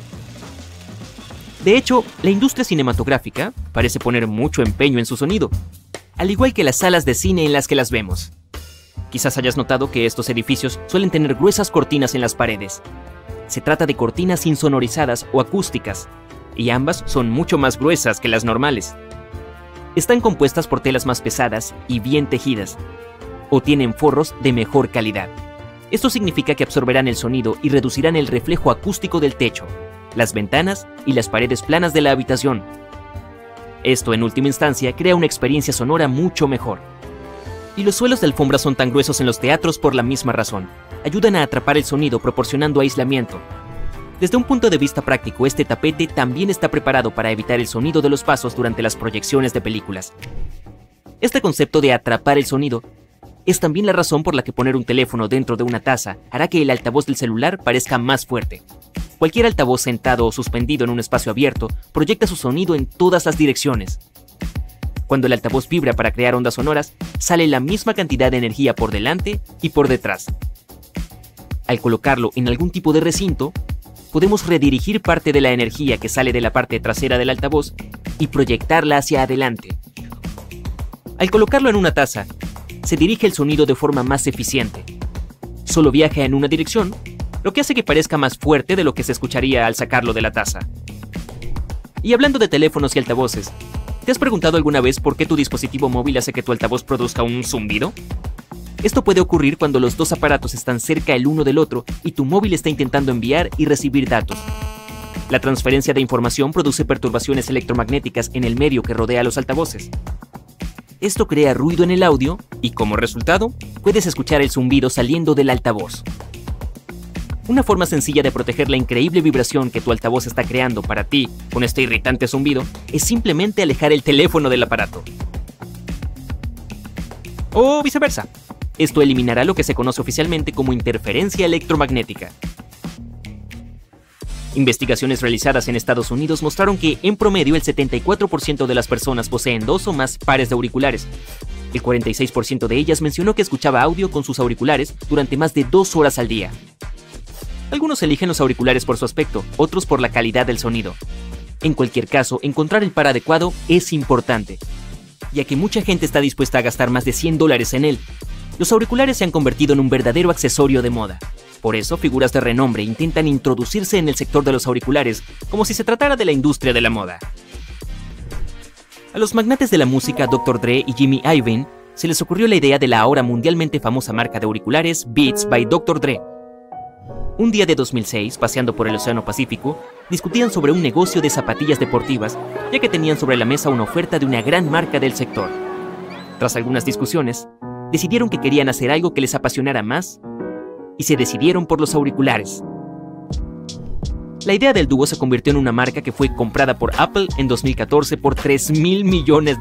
De hecho, la industria cinematográfica parece poner mucho empeño en su sonido, al igual que las salas de cine en las que las vemos. Quizás hayas notado que estos edificios suelen tener gruesas cortinas en las paredes. Se trata de cortinas insonorizadas o acústicas, y ambas son mucho más gruesas que las normales. Están compuestas por telas más pesadas y bien tejidas, o tienen forros de mejor calidad. Esto significa que absorberán el sonido y reducirán el reflejo acústico del techo, las ventanas y las paredes planas de la habitación. Esto, en última instancia, crea una experiencia sonora mucho mejor. Y los suelos de alfombra son tan gruesos en los teatros por la misma razón. Ayudan a atrapar el sonido proporcionando aislamiento. Desde un punto de vista práctico, este tapete también está preparado para evitar el sonido de los pasos durante las proyecciones de películas. Este concepto de atrapar el sonido es también la razón por la que poner un teléfono dentro de una taza hará que el altavoz del celular parezca más fuerte. Cualquier altavoz sentado o suspendido en un espacio abierto proyecta su sonido en todas las direcciones. Cuando el altavoz vibra para crear ondas sonoras, sale la misma cantidad de energía por delante y por detrás. Al colocarlo en algún tipo de recinto, podemos redirigir parte de la energía que sale de la parte trasera del altavoz y proyectarla hacia adelante. Al colocarlo en una taza, se dirige el sonido de forma más eficiente. Solo viaja en una dirección, lo que hace que parezca más fuerte de lo que se escucharía al sacarlo de la taza. Y hablando de teléfonos y altavoces, ¿te has preguntado alguna vez por qué tu dispositivo móvil hace que tu altavoz produzca un zumbido? Esto puede ocurrir cuando los dos aparatos están cerca el uno del otro y tu móvil está intentando enviar y recibir datos. La transferencia de información produce perturbaciones electromagnéticas en el medio que rodea a los altavoces. Esto crea ruido en el audio y, como resultado, puedes escuchar el zumbido saliendo del altavoz. Una forma sencilla de proteger la increíble vibración que tu altavoz está creando para ti con este irritante zumbido es simplemente alejar el teléfono del aparato. O viceversa. Esto eliminará lo que se conoce oficialmente como interferencia electromagnética. Investigaciones realizadas en Estados Unidos mostraron que, en promedio, el 74% de las personas poseen 2 o más pares de auriculares. El 46% de ellas mencionó que escuchaba audio con sus auriculares durante más de 2 horas al día. Algunos eligen los auriculares por su aspecto, otros por la calidad del sonido. En cualquier caso, encontrar el par adecuado es importante, ya que mucha gente está dispuesta a gastar más de $100 en él. Los auriculares se han convertido en un verdadero accesorio de moda. Por eso, figuras de renombre intentan introducirse en el sector de los auriculares como si se tratara de la industria de la moda. A los magnates de la música Dr. Dre y Jimmy Iovine se les ocurrió la idea de la ahora mundialmente famosa marca de auriculares Beats by Dr. Dre. Un día de 2006, paseando por el Océano Pacífico, discutían sobre un negocio de zapatillas deportivas, ya que tenían sobre la mesa una oferta de una gran marca del sector. Tras algunas discusiones, decidieron que querían hacer algo que les apasionara más y se decidieron por los auriculares. La idea del dúo se convirtió en una marca que fue comprada por Apple en 2014 por $3.000 millones.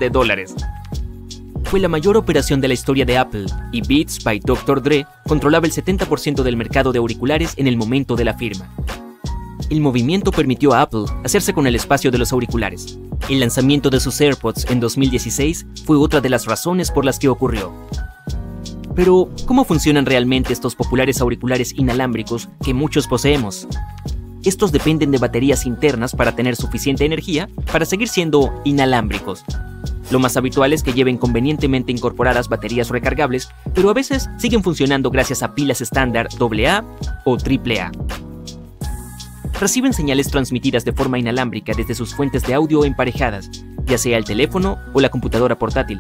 Fue la mayor operación de la historia de Apple y Beats by Dr. Dre controlaba el 70% del mercado de auriculares en el momento de la firma. El movimiento permitió a Apple hacerse con el espacio de los auriculares. El lanzamiento de sus AirPods en 2016 fue otra de las razones por las que ocurrió. Pero, ¿cómo funcionan realmente estos populares auriculares inalámbricos que muchos poseemos? Estos dependen de baterías internas para tener suficiente energía para seguir siendo inalámbricos. Lo más habitual es que lleven convenientemente incorporadas baterías recargables, pero a veces siguen funcionando gracias a pilas estándar AA o AAA. Reciben señales transmitidas de forma inalámbrica desde sus fuentes de audio emparejadas, ya sea el teléfono o la computadora portátil.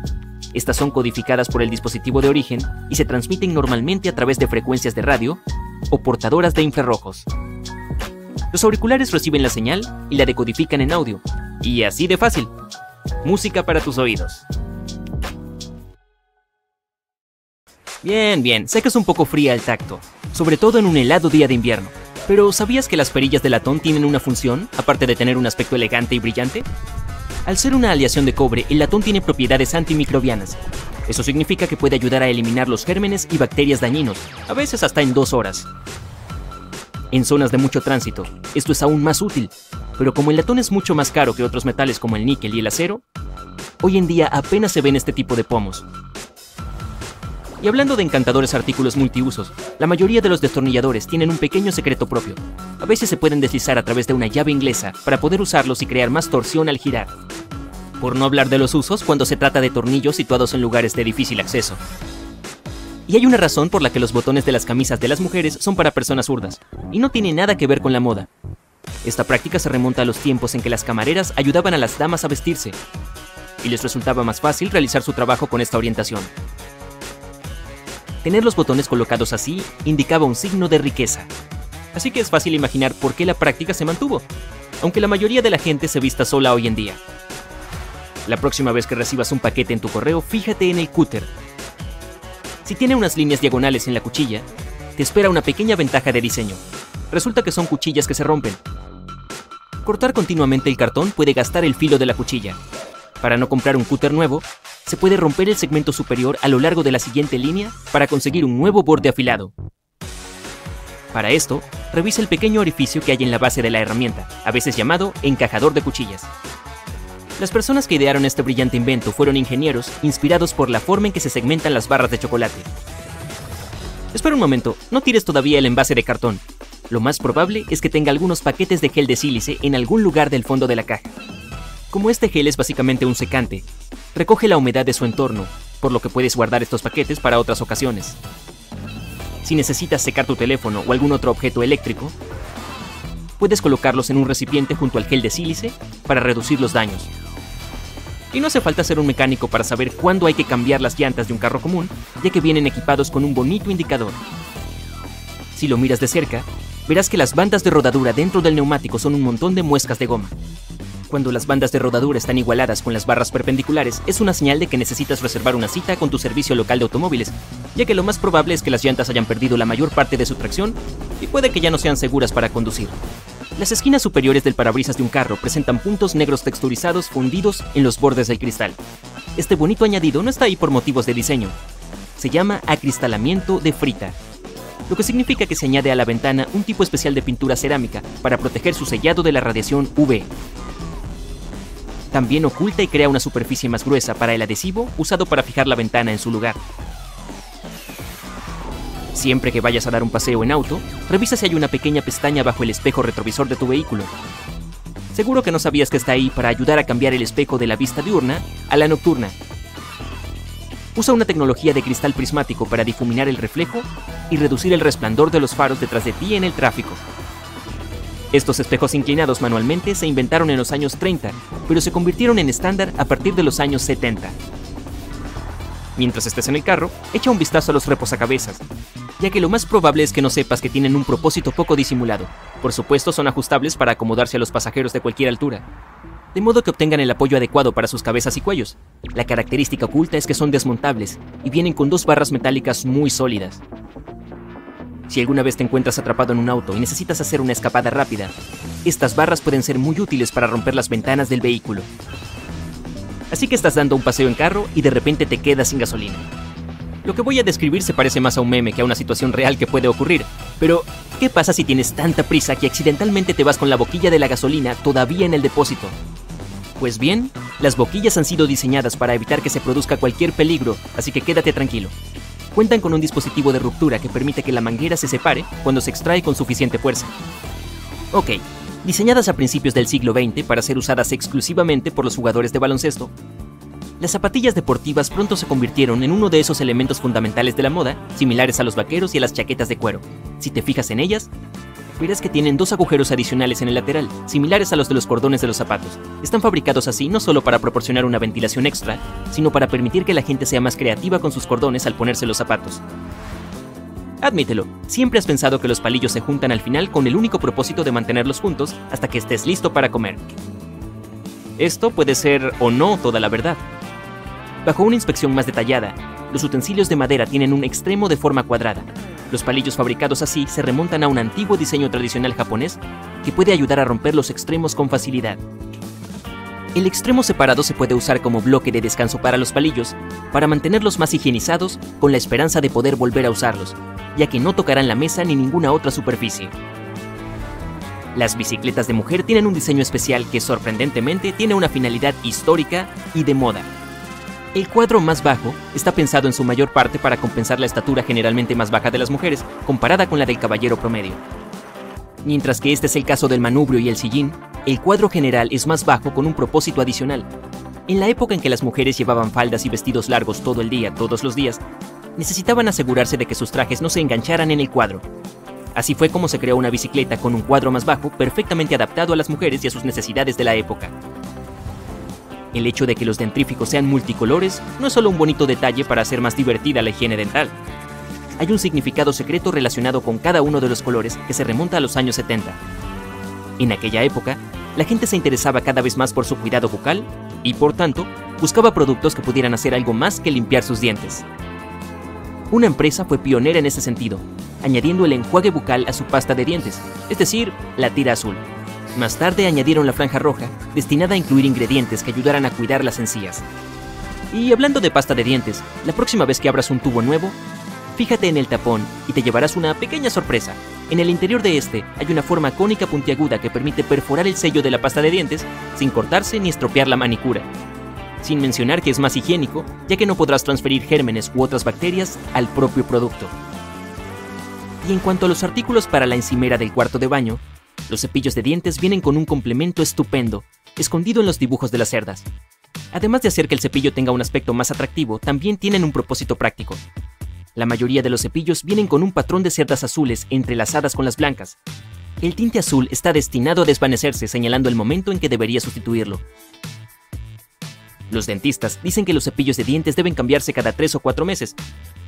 Estas son codificadas por el dispositivo de origen y se transmiten normalmente a través de frecuencias de radio o portadoras de infrarrojos. Los auriculares reciben la señal y la decodifican en audio, y así de fácil. Música para tus oídos. Bien, sé que es un poco fría al tacto, sobre todo en un helado día de invierno. Pero ¿sabías que las perillas de latón tienen una función, aparte de tener un aspecto elegante y brillante? Al ser una aleación de cobre, el latón tiene propiedades antimicrobianas. Eso significa que puede ayudar a eliminar los gérmenes y bacterias dañinos, a veces hasta en 2 horas. En zonas de mucho tránsito, esto es aún más útil, pero como el latón es mucho más caro que otros metales como el níquel y el acero, hoy en día apenas se ven este tipo de pomos. Y hablando de encantadores artículos multiusos, la mayoría de los destornilladores tienen un pequeño secreto propio. A veces se pueden deslizar a través de una llave inglesa para poder usarlos y crear más torsión al girar. Por no hablar de los usos cuando se trata de tornillos situados en lugares de difícil acceso. Y hay una razón por la que los botones de las camisas de las mujeres son para personas zurdas, y no tiene nada que ver con la moda. Esta práctica se remonta a los tiempos en que las camareras ayudaban a las damas a vestirse, y les resultaba más fácil realizar su trabajo con esta orientación. Tener los botones colocados así indicaba un signo de riqueza. Así que es fácil imaginar por qué la práctica se mantuvo, aunque la mayoría de la gente se vista sola hoy en día. La próxima vez que recibas un paquete en tu correo, fíjate en el cúter. Si tiene unas líneas diagonales en la cuchilla, te espera una pequeña ventaja de diseño. Resulta que son cuchillas que se rompen. Cortar continuamente el cartón puede gastar el filo de la cuchilla. Para no comprar un cúter nuevo, se puede romper el segmento superior a lo largo de la siguiente línea para conseguir un nuevo borde afilado. Para esto, revisa el pequeño orificio que hay en la base de la herramienta, a veces llamado encajador de cuchillas. Las personas que idearon este brillante invento fueron ingenieros inspirados por la forma en que se segmentan las barras de chocolate. Espera un momento, no tires todavía el envase de cartón. Lo más probable es que tenga algunos paquetes de gel de sílice en algún lugar del fondo de la caja. Como este gel es básicamente un secante, recoge la humedad de su entorno, por lo que puedes guardar estos paquetes para otras ocasiones. Si necesitas secar tu teléfono o algún otro objeto eléctrico, puedes colocarlos en un recipiente junto al gel de sílice para reducir los daños. Y no hace falta ser un mecánico para saber cuándo hay que cambiar las llantas de un carro común, ya que vienen equipados con un bonito indicador. Si lo miras de cerca, verás que las bandas de rodadura dentro del neumático son un montón de muescas de goma. Cuando las bandas de rodadura están igualadas con las barras perpendiculares, es una señal de que necesitas reservar una cita con tu servicio local de automóviles, ya que lo más probable es que las llantas hayan perdido la mayor parte de su tracción y puede que ya no sean seguras para conducir. Las esquinas superiores del parabrisas de un carro presentan puntos negros texturizados fundidos en los bordes del cristal. Este bonito añadido no está ahí por motivos de diseño. Se llama acristalamiento de frita. lo que significa que se añade a la ventana un tipo especial de pintura cerámica para proteger su sellado de la radiación UV. También oculta y crea una superficie más gruesa para el adhesivo usado para fijar la ventana en su lugar. Siempre que vayas a dar un paseo en auto, revisa si hay una pequeña pestaña bajo el espejo retrovisor de tu vehículo. Seguro que no sabías que está ahí para ayudar a cambiar el espejo de la vista diurna a la nocturna. Usa una tecnología de cristal prismático para difuminar el reflejo y reducir el resplandor de los faros detrás de ti en el tráfico. Estos espejos inclinados manualmente se inventaron en los años 30, pero se convirtieron en estándar a partir de los años 70. Mientras estés en el carro, echa un vistazo a los reposacabezas, ya que lo más probable es que no sepas que tienen un propósito poco disimulado. Por supuesto, son ajustables para acomodarse a los pasajeros de cualquier altura, de modo que obtengan el apoyo adecuado para sus cabezas y cuellos. La característica oculta es que son desmontables y vienen con 2 barras metálicas muy sólidas. Si alguna vez te encuentras atrapado en un auto y necesitas hacer una escapada rápida, estas barras pueden ser muy útiles para romper las ventanas del vehículo. Así que estás dando un paseo en carro y de repente te quedas sin gasolina. Lo que voy a describir se parece más a un meme que a una situación real que puede ocurrir, pero ¿qué pasa si tienes tanta prisa que accidentalmente te vas con la boquilla de la gasolina todavía en el depósito? Pues bien, las boquillas han sido diseñadas para evitar que se produzca cualquier peligro, así que quédate tranquilo. Cuentan con un dispositivo de ruptura que permite que la manguera se separe cuando se extrae con suficiente fuerza. Ok, diseñadas a principios del siglo XX para ser usadas exclusivamente por los jugadores de baloncesto, las zapatillas deportivas pronto se convirtieron en uno de esos elementos fundamentales de la moda, similares a los vaqueros y a las chaquetas de cuero. Si te fijas en ellas, verás que tienen 2 agujeros adicionales en el lateral, similares a los de los cordones de los zapatos. Están fabricados así no solo para proporcionar una ventilación extra, sino para permitir que la gente sea más creativa con sus cordones al ponerse los zapatos. Admítelo, siempre has pensado que los palillos se juntan al final con el único propósito de mantenerlos juntos hasta que estés listo para comer. Esto puede ser o no toda la verdad. Bajo una inspección más detallada, los utensilios de madera tienen un extremo de forma cuadrada. Los palillos fabricados así se remontan a un antiguo diseño tradicional japonés que puede ayudar a romper los extremos con facilidad. El extremo separado se puede usar como bloque de descanso para los palillos, para mantenerlos más higienizados con la esperanza de poder volver a usarlos, ya que no tocarán la mesa ni ninguna otra superficie. Las bicicletas de mujer tienen un diseño especial que sorprendentemente tiene una finalidad histórica y de moda. El cuadro más bajo está pensado en su mayor parte para compensar la estatura generalmente más baja de las mujeres, comparada con la del caballero promedio. Mientras que este es el caso del manubrio y el sillín, el cuadro general es más bajo con un propósito adicional. En la época en que las mujeres llevaban faldas y vestidos largos todo el día, todos los días, necesitaban asegurarse de que sus trajes no se engancharan en el cuadro. Así fue como se creó una bicicleta con un cuadro más bajo perfectamente adaptado a las mujeres y a sus necesidades de la época. El hecho de que los dentríficos sean multicolores no es solo un bonito detalle para hacer más divertida la higiene dental. Hay un significado secreto relacionado con cada uno de los colores que se remonta a los años 70. En aquella época, la gente se interesaba cada vez más por su cuidado bucal y, por tanto, buscaba productos que pudieran hacer algo más que limpiar sus dientes. Una empresa fue pionera en ese sentido, añadiendo el enjuague bucal a su pasta de dientes, es decir, la tira azul. Más tarde añadieron la franja roja, destinada a incluir ingredientes que ayudaran a cuidar las encías. Y hablando de pasta de dientes, la próxima vez que abras un tubo nuevo, fíjate en el tapón y te llevarás una pequeña sorpresa. En el interior de este hay una forma cónica puntiaguda que permite perforar el sello de la pasta de dientes sin cortarse ni estropear la manicura. Sin mencionar que es más higiénico, ya que no podrás transferir gérmenes u otras bacterias al propio producto. Y en cuanto a los artículos para la encimera del cuarto de baño, los cepillos de dientes vienen con un complemento estupendo, escondido en los dibujos de las cerdas. Además de hacer que el cepillo tenga un aspecto más atractivo, también tienen un propósito práctico. La mayoría de los cepillos vienen con un patrón de cerdas azules entrelazadas con las blancas. El tinte azul está destinado a desvanecerse, señalando el momento en que debería sustituirlo. Los dentistas dicen que los cepillos de dientes deben cambiarse cada 3 o 4 meses,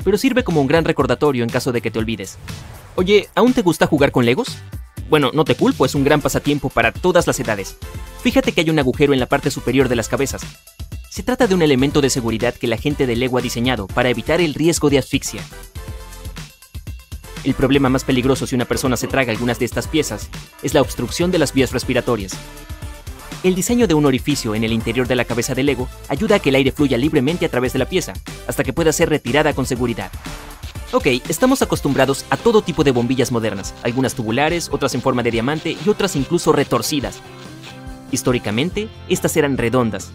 pero sirve como un gran recordatorio en caso de que te olvides. Oye, ¿aún te gusta jugar con Legos? Bueno, no te culpo, es un gran pasatiempo para todas las edades. Fíjate que hay un agujero en la parte superior de las cabezas. Se trata de un elemento de seguridad que la gente de Lego ha diseñado para evitar el riesgo de asfixia. El problema más peligroso si una persona se traga algunas de estas piezas es la obstrucción de las vías respiratorias. El diseño de un orificio en el interior de la cabeza de Lego ayuda a que el aire fluya libremente a través de la pieza, hasta que pueda ser retirada con seguridad. Ok, estamos acostumbrados a todo tipo de bombillas modernas, algunas tubulares, otras en forma de diamante y otras incluso retorcidas. Históricamente, estas eran redondas,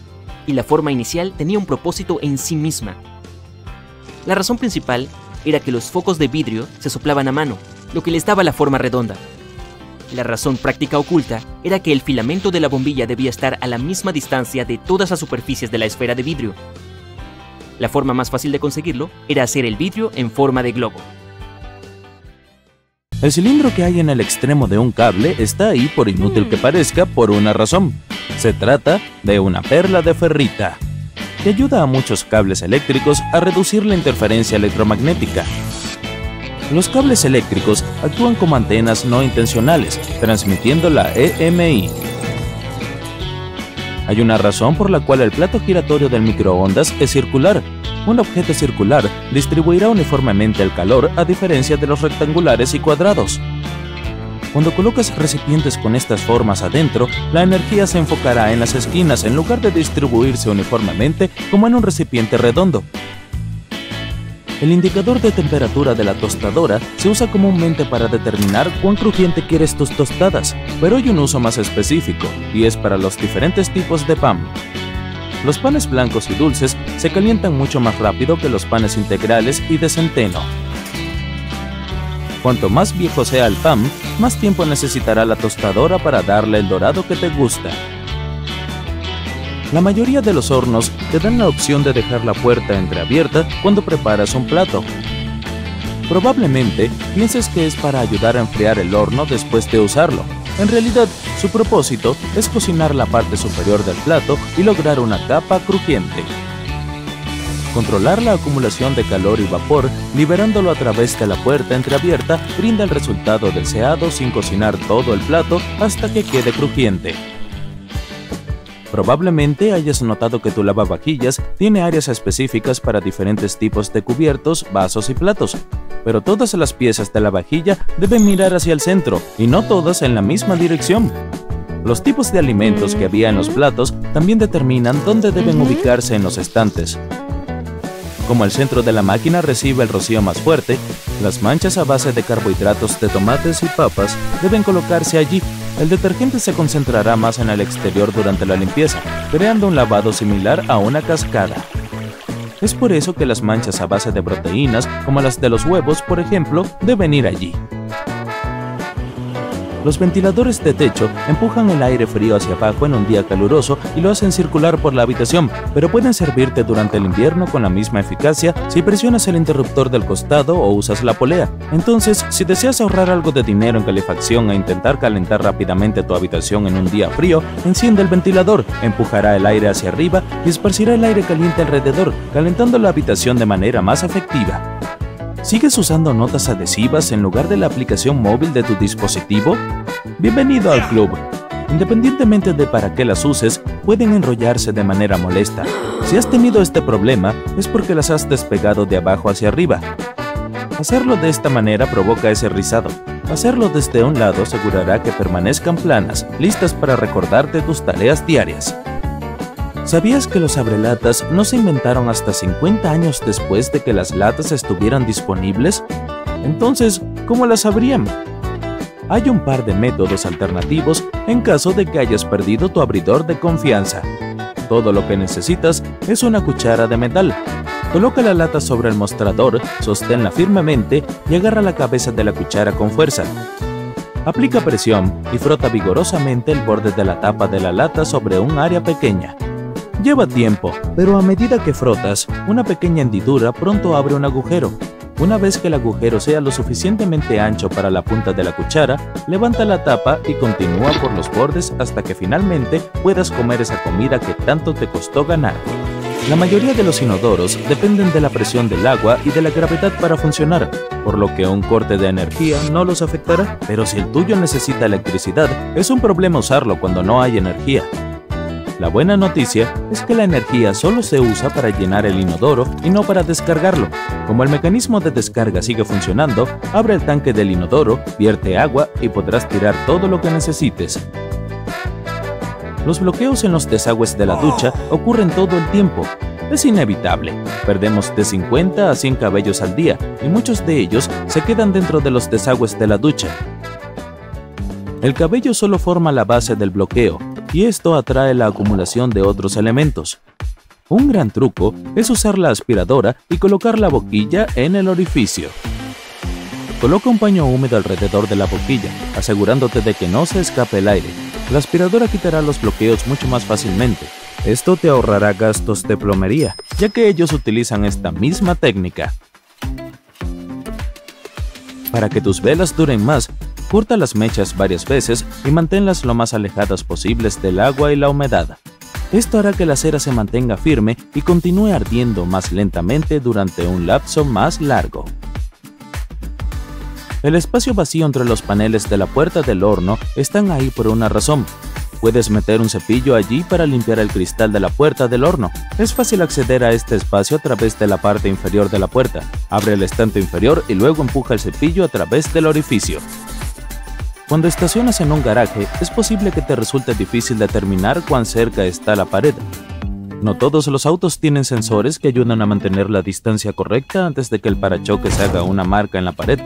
y la forma inicial tenía un propósito en sí misma. La razón principal era que los focos de vidrio se soplaban a mano, lo que les daba la forma redonda. La razón práctica oculta era que el filamento de la bombilla debía estar a la misma distancia de todas las superficies de la esfera de vidrio. La forma más fácil de conseguirlo era hacer el vidrio en forma de globo. El cilindro que hay en el extremo de un cable está ahí, por inútil que parezca, por una razón. Se trata de una perla de ferrita, que ayuda a muchos cables eléctricos a reducir la interferencia electromagnética. Los cables eléctricos actúan como antenas no intencionales, transmitiendo la EMI. Hay una razón por la cual el plato giratorio del microondas es circular. Un objeto circular distribuirá uniformemente el calor a diferencia de los rectangulares y cuadrados. Cuando colocas recipientes con estas formas adentro, la energía se enfocará en las esquinas en lugar de distribuirse uniformemente como en un recipiente redondo. El indicador de temperatura de la tostadora se usa comúnmente para determinar cuán crujiente quieres tus tostadas, pero hay un uso más específico, y es para los diferentes tipos de pan. Los panes blancos y dulces se calientan mucho más rápido que los panes integrales y de centeno. Cuanto más viejo sea el pan, más tiempo necesitará la tostadora para darle el dorado que te gusta. La mayoría de los hornos te dan la opción de dejar la puerta entreabierta cuando preparas un plato. Probablemente pienses que es para ayudar a enfriar el horno después de usarlo. En realidad, su propósito es cocinar la parte superior del plato y lograr una capa crujiente. Controlar la acumulación de calor y vapor, liberándolo a través de la puerta entreabierta, brinda el resultado deseado sin cocinar todo el plato hasta que quede crujiente. Probablemente hayas notado que tu lavavajillas tiene áreas específicas para diferentes tipos de cubiertos, vasos y platos, pero todas las piezas de la vajilla deben mirar hacia el centro y no todas en la misma dirección. Los tipos de alimentos que había en los platos también determinan dónde deben ubicarse en los estantes. Como el centro de la máquina recibe el rocío más fuerte, las manchas a base de carbohidratos de tomates y papas deben colocarse allí. El detergente se concentrará más en el exterior durante la limpieza, creando un lavado similar a una cascada. Es por eso que las manchas a base de proteínas, como las de los huevos, por ejemplo, deben ir allí. Los ventiladores de techo empujan el aire frío hacia abajo en un día caluroso y lo hacen circular por la habitación, pero pueden servirte durante el invierno con la misma eficacia si presionas el interruptor del costado o usas la polea. Entonces, si deseas ahorrar algo de dinero en calefacción e intentar calentar rápidamente tu habitación en un día frío, enciende el ventilador, empujará el aire hacia arriba y esparcirá el aire caliente alrededor, calentando la habitación de manera más efectiva. ¿Sigues usando notas adhesivas en lugar de la aplicación móvil de tu dispositivo? Bienvenido al club. Independientemente de para qué las uses, pueden enrollarse de manera molesta. Si has tenido este problema, es porque las has despegado de abajo hacia arriba. Hacerlo de esta manera provoca ese rizado. Hacerlo desde un lado asegurará que permanezcan planas, listas para recordarte tus tareas diarias. ¿Sabías que los abrelatas no se inventaron hasta 50 años después de que las latas estuvieran disponibles? Entonces, ¿cómo las abrían? Hay un par de métodos alternativos en caso de que hayas perdido tu abridor de confianza. Todo lo que necesitas es una cuchara de metal. Coloca la lata sobre el mostrador, sosténla firmemente y agarra la cabeza de la cuchara con fuerza. Aplica presión y frota vigorosamente el borde de la tapa de la lata sobre un área pequeña. Lleva tiempo, pero a medida que frotas, una pequeña hendidura pronto abre un agujero. Una vez que el agujero sea lo suficientemente ancho para la punta de la cuchara, levanta la tapa y continúa por los bordes hasta que finalmente puedas comer esa comida que tanto te costó ganar. La mayoría de los inodoros dependen de la presión del agua y de la gravedad para funcionar, por lo que un corte de energía no los afectará, pero si el tuyo necesita electricidad, es un problema usarlo cuando no hay energía. La buena noticia es que la energía solo se usa para llenar el inodoro y no para descargarlo. Como el mecanismo de descarga sigue funcionando, abre el tanque del inodoro, vierte agua y podrás tirar todo lo que necesites. Los bloqueos en los desagües de la ducha ocurren todo el tiempo. Es inevitable. Perdemos de 50 a 100 cabellos al día y muchos de ellos se quedan dentro de los desagües de la ducha. El cabello solo forma la base del bloqueo y esto atrae la acumulación de otros elementos. Un gran truco es usar la aspiradora y colocar la boquilla en el orificio. Coloca un paño húmedo alrededor de la boquilla, asegurándote de que no se escape el aire. La aspiradora quitará los bloqueos mucho más fácilmente. Esto te ahorrará gastos de plomería, ya que ellos utilizan esta misma técnica. Para que tus velas duren más, corta las mechas varias veces y manténlas lo más alejadas posibles del agua y la humedad. Esto hará que la cera se mantenga firme y continúe ardiendo más lentamente durante un lapso más largo. El espacio vacío entre los paneles de la puerta del horno están ahí por una razón. Puedes meter un cepillo allí para limpiar el cristal de la puerta del horno. Es fácil acceder a este espacio a través de la parte inferior de la puerta. Abre el estante inferior y luego empuja el cepillo a través del orificio. Cuando estacionas en un garaje, es posible que te resulte difícil determinar cuán cerca está la pared. No todos los autos tienen sensores que ayudan a mantener la distancia correcta antes de que el parachoques haga una marca en la pared.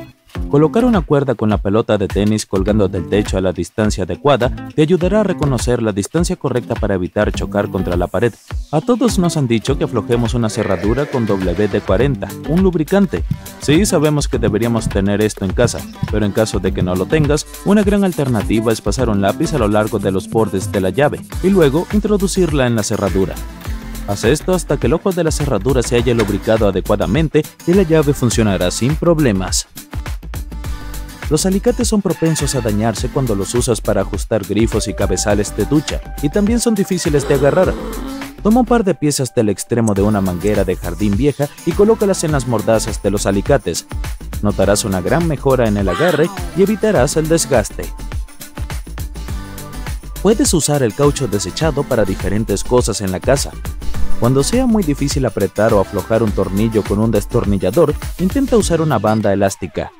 Colocar una cuerda con la pelota de tenis colgando del techo a la distancia adecuada te ayudará a reconocer la distancia correcta para evitar chocar contra la pared. A todos nos han dicho que aflojemos una cerradura con WD-40, un lubricante. Sí, sabemos que deberíamos tener esto en casa, pero en caso de que no lo tengas, una gran alternativa es pasar un lápiz a lo largo de los bordes de la llave y luego introducirla en la cerradura. Haz esto hasta que el ojo de la cerradura se haya lubricado adecuadamente y la llave funcionará sin problemas. Los alicates son propensos a dañarse cuando los usas para ajustar grifos y cabezales de ducha, y también son difíciles de agarrar. Toma un par de piezas del extremo de una manguera de jardín vieja y colócalas en las mordazas de los alicates. Notarás una gran mejora en el agarre y evitarás el desgaste. Puedes usar el caucho desechado para diferentes cosas en la casa. Cuando sea muy difícil apretar o aflojar un tornillo con un destornillador, intenta usar una banda elástica.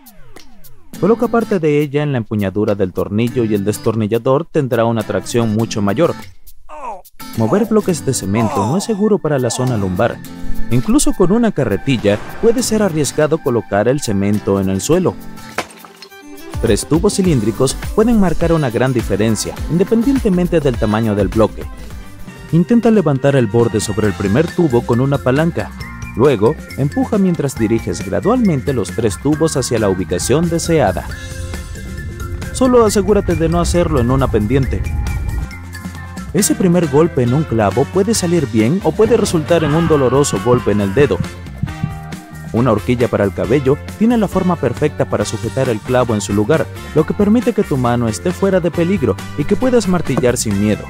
Coloca parte de ella en la empuñadura del tornillo y el destornillador tendrá una tracción mucho mayor. Mover bloques de cemento no es seguro para la zona lumbar. Incluso con una carretilla puede ser arriesgado colocar el cemento en el suelo. 3 tubos cilíndricos pueden marcar una gran diferencia, independientemente del tamaño del bloque. Intenta levantar el borde sobre el primer tubo con una palanca. Luego, empuja mientras diriges gradualmente los 3 tubos hacia la ubicación deseada. Solo asegúrate de no hacerlo en una pendiente. Ese primer golpe en un clavo puede salir bien o puede resultar en un doloroso golpe en el dedo. Una horquilla para el cabello tiene la forma perfecta para sujetar el clavo en su lugar, lo que permite que tu mano esté fuera de peligro y que puedas martillar sin miedo.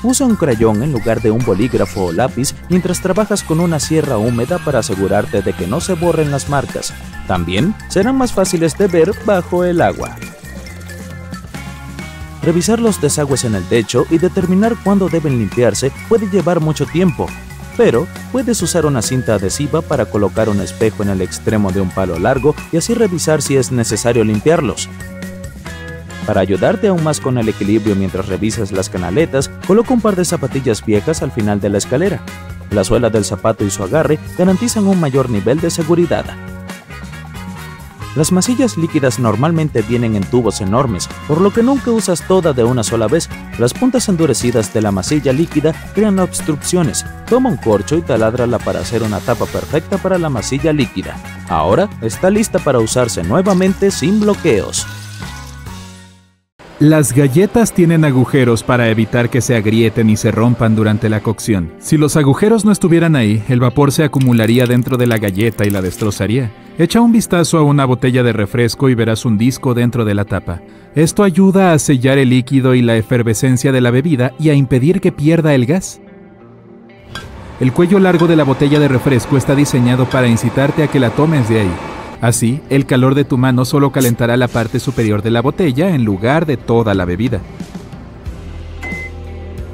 Usa un crayón en lugar de un bolígrafo o lápiz mientras trabajas con una sierra húmeda para asegurarte de que no se borren las marcas. También serán más fáciles de ver bajo el agua. Revisar los desagües en el techo y determinar cuándo deben limpiarse puede llevar mucho tiempo, pero puedes usar una cinta adhesiva para colocar un espejo en el extremo de un palo largo y así revisar si es necesario limpiarlos. Para ayudarte aún más con el equilibrio mientras revisas las canaletas, coloca un par de zapatillas viejas al final de la escalera. La suela del zapato y su agarre garantizan un mayor nivel de seguridad. Las masillas líquidas normalmente vienen en tubos enormes, por lo que nunca usas toda de una sola vez. Las puntas endurecidas de la masilla líquida crean obstrucciones. Toma un corcho y taládrala para hacer una tapa perfecta para la masilla líquida. Ahora está lista para usarse nuevamente sin bloqueos. Las galletas tienen agujeros para evitar que se agrieten y se rompan durante la cocción. Si los agujeros no estuvieran ahí, el vapor se acumularía dentro de la galleta y la destrozaría. Echa un vistazo a una botella de refresco y verás un disco dentro de la tapa. Esto ayuda a sellar el líquido y la efervescencia de la bebida y a impedir que pierda el gas. El cuello largo de la botella de refresco está diseñado para incitarte a que la tomes de ahí. Así, el calor de tu mano solo calentará la parte superior de la botella en lugar de toda la bebida.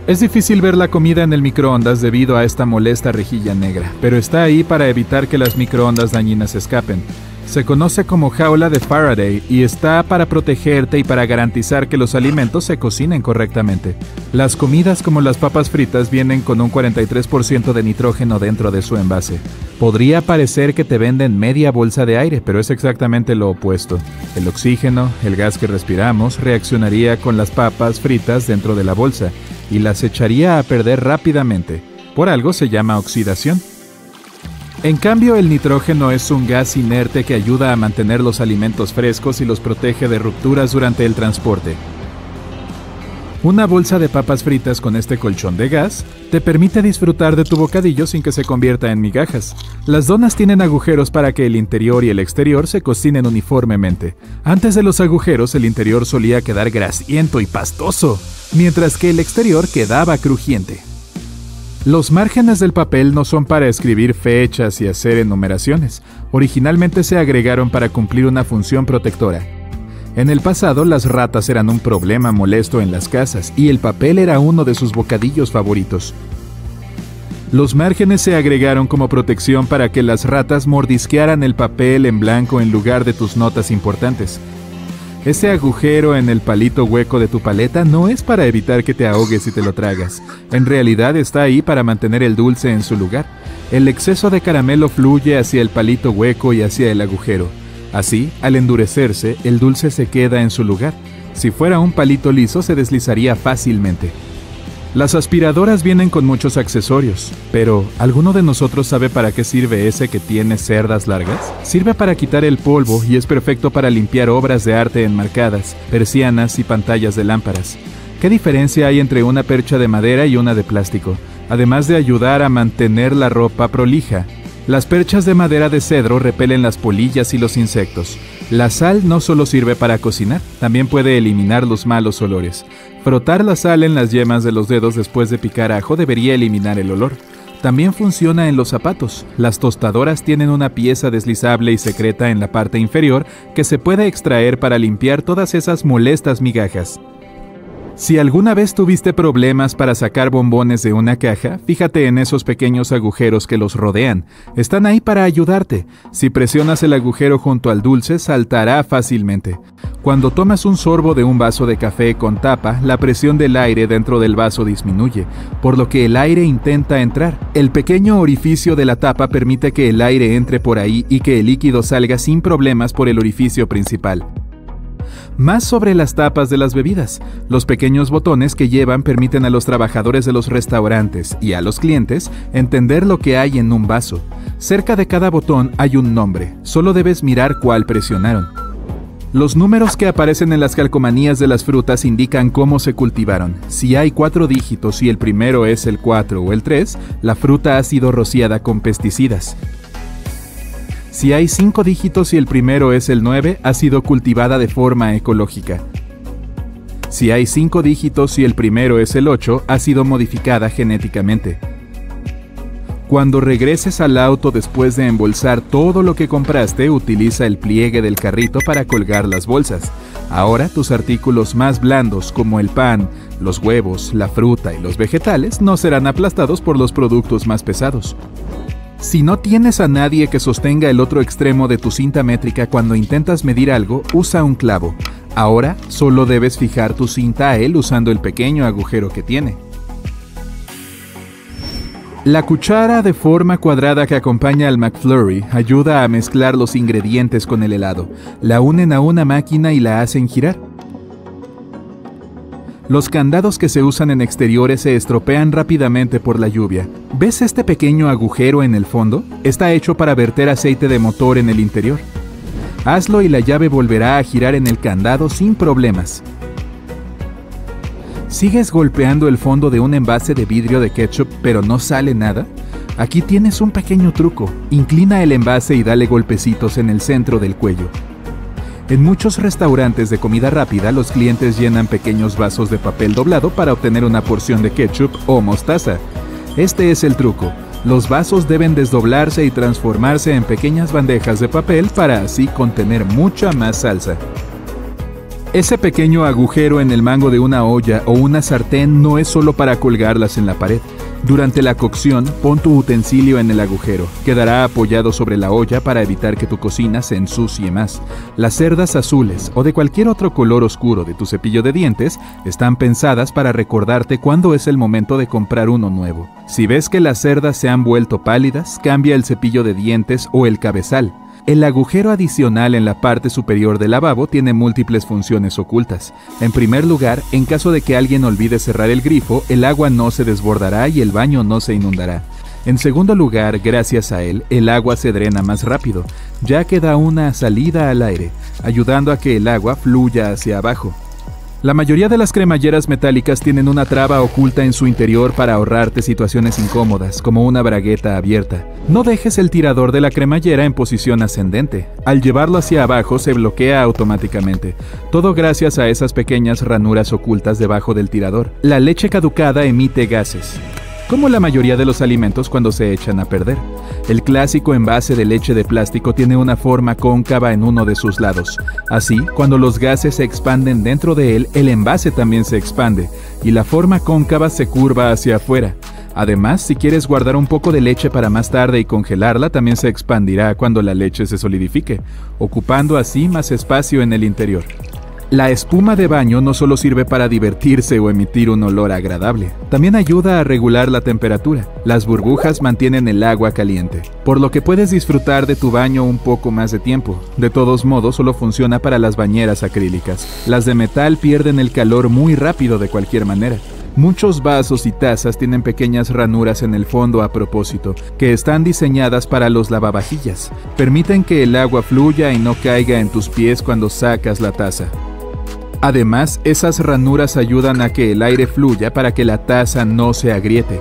Es difícil ver la comida en el microondas debido a esta molesta rejilla negra, pero está ahí para evitar que las microondas dañinas escapen. Se conoce como jaula de Faraday y está para protegerte y para garantizar que los alimentos se cocinen correctamente. Las comidas como las papas fritas vienen con un 43% de nitrógeno dentro de su envase. Podría parecer que te venden media bolsa de aire, pero es exactamente lo opuesto. El oxígeno, el gas que respiramos, reaccionaría con las papas fritas dentro de la bolsa y las echaría a perder rápidamente. Por algo se llama oxidación. En cambio, el nitrógeno es un gas inerte que ayuda a mantener los alimentos frescos y los protege de rupturas durante el transporte. Una bolsa de papas fritas con este colchón de gas te permite disfrutar de tu bocadillo sin que se convierta en migajas. Las donas tienen agujeros para que el interior y el exterior se cocinen uniformemente. Antes de los agujeros, el interior solía quedar grasiento y pastoso, mientras que el exterior quedaba crujiente. Los márgenes del papel no son para escribir fechas y hacer enumeraciones. Originalmente se agregaron para cumplir una función protectora. En el pasado, las ratas eran un problema molesto en las casas y el papel era uno de sus bocadillos favoritos. Los márgenes se agregaron como protección para que las ratas mordisquearan el papel en blanco en lugar de tus notas importantes. Ese agujero en el palito hueco de tu paleta no es para evitar que te ahogues si te lo tragas. En realidad está ahí para mantener el dulce en su lugar. El exceso de caramelo fluye hacia el palito hueco y hacia el agujero. Así, al endurecerse, el dulce se queda en su lugar. Si fuera un palito liso, se deslizaría fácilmente. Las aspiradoras vienen con muchos accesorios, pero ¿alguno de nosotros sabe para qué sirve ese que tiene cerdas largas? Sirve para quitar el polvo y es perfecto para limpiar obras de arte enmarcadas, persianas y pantallas de lámparas. ¿Qué diferencia hay entre una percha de madera y una de plástico? Además de ayudar a mantener la ropa prolija. Las perchas de madera de cedro repelen las polillas y los insectos. La sal no solo sirve para cocinar, también puede eliminar los malos olores. Frotar la sal en las yemas de los dedos después de picar ajo debería eliminar el olor. También funciona en los zapatos. Las tostadoras tienen una pieza deslizable y secreta en la parte inferior que se puede extraer para limpiar todas esas molestas migajas. Si alguna vez tuviste problemas para sacar bombones de una caja, fíjate en esos pequeños agujeros que los rodean. Están ahí para ayudarte. Si presionas el agujero junto al dulce, saltará fácilmente. Cuando tomas un sorbo de un vaso de café con tapa, la presión del aire dentro del vaso disminuye, por lo que el aire intenta entrar. El pequeño orificio de la tapa permite que el aire entre por ahí y que el líquido salga sin problemas por el orificio principal. Más sobre las tapas de las bebidas. Los pequeños botones que llevan permiten a los trabajadores de los restaurantes y a los clientes entender lo que hay en un vaso. Cerca de cada botón hay un nombre, solo debes mirar cuál presionaron. Los números que aparecen en las calcomanías de las frutas indican cómo se cultivaron. Si hay 4 dígitos y el primero es el 4 o el 3, la fruta ha sido rociada con pesticidas. Si hay 5 dígitos y el primero es el 9, ha sido cultivada de forma ecológica. Si hay 5 dígitos y el primero es el 8, ha sido modificada genéticamente. Cuando regreses al auto después de embolsar todo lo que compraste, utiliza el pliegue del carrito para colgar las bolsas. Ahora tus artículos más blandos como el pan, los huevos, la fruta y los vegetales no serán aplastados por los productos más pesados. Si no tienes a nadie que sostenga el otro extremo de tu cinta métrica cuando intentas medir algo, usa un clavo. Ahora solo debes fijar tu cinta a él usando el pequeño agujero que tiene. La cuchara de forma cuadrada que acompaña al McFlurry ayuda a mezclar los ingredientes con el helado. La unen a una máquina y la hacen girar. Los candados que se usan en exteriores se estropean rápidamente por la lluvia. ¿Ves este pequeño agujero en el fondo? Está hecho para verter aceite de motor en el interior. Hazlo y la llave volverá a girar en el candado sin problemas. ¿Sigues golpeando el fondo de un envase de vidrio de ketchup pero no sale nada? Aquí tienes un pequeño truco. Inclina el envase y dale golpecitos en el centro del cuello. En muchos restaurantes de comida rápida, los clientes llenan pequeños vasos de papel doblado para obtener una porción de ketchup o mostaza. Este es el truco. Los vasos deben desdoblarse y transformarse en pequeñas bandejas de papel para así contener mucha más salsa. Ese pequeño agujero en el mango de una olla o una sartén no es solo para colgarlas en la pared. Durante la cocción, pon tu utensilio en el agujero. Quedará apoyado sobre la olla para evitar que tu cocina se ensucie más. Las cerdas azules o de cualquier otro color oscuro de tu cepillo de dientes están pensadas para recordarte cuándo es el momento de comprar uno nuevo. Si ves que las cerdas se han vuelto pálidas, cambia el cepillo de dientes o el cabezal. El agujero adicional en la parte superior del lavabo tiene múltiples funciones ocultas. En primer lugar, en caso de que alguien olvide cerrar el grifo, el agua no se desbordará y el baño no se inundará. En segundo lugar, gracias a él, el agua se drena más rápido, ya que da una salida al aire, ayudando a que el agua fluya hacia abajo. La mayoría de las cremalleras metálicas tienen una traba oculta en su interior para ahorrarte situaciones incómodas, como una bragueta abierta. No dejes el tirador de la cremallera en posición ascendente. Al llevarlo hacia abajo se bloquea automáticamente, todo gracias a esas pequeñas ranuras ocultas debajo del tirador. La leche caducada emite gases, como la mayoría de los alimentos cuando se echan a perder. El clásico envase de leche de plástico tiene una forma cóncava en uno de sus lados. Así, cuando los gases se expanden dentro de él, el envase también se expande, y la forma cóncava se curva hacia afuera. Además, si quieres guardar un poco de leche para más tarde y congelarla, también se expandirá cuando la leche se solidifique, ocupando así más espacio en el interior. La espuma de baño no solo sirve para divertirse o emitir un olor agradable, también ayuda a regular la temperatura. Las burbujas mantienen el agua caliente, por lo que puedes disfrutar de tu baño un poco más de tiempo. De todos modos, solo funciona para las bañeras acrílicas. Las de metal pierden el calor muy rápido de cualquier manera. Muchos vasos y tazas tienen pequeñas ranuras en el fondo a propósito, que están diseñadas para los lavavajillas. Permiten que el agua fluya y no caiga en tus pies cuando sacas la taza. Además, esas ranuras ayudan a que el aire fluya para que la taza no se agriete.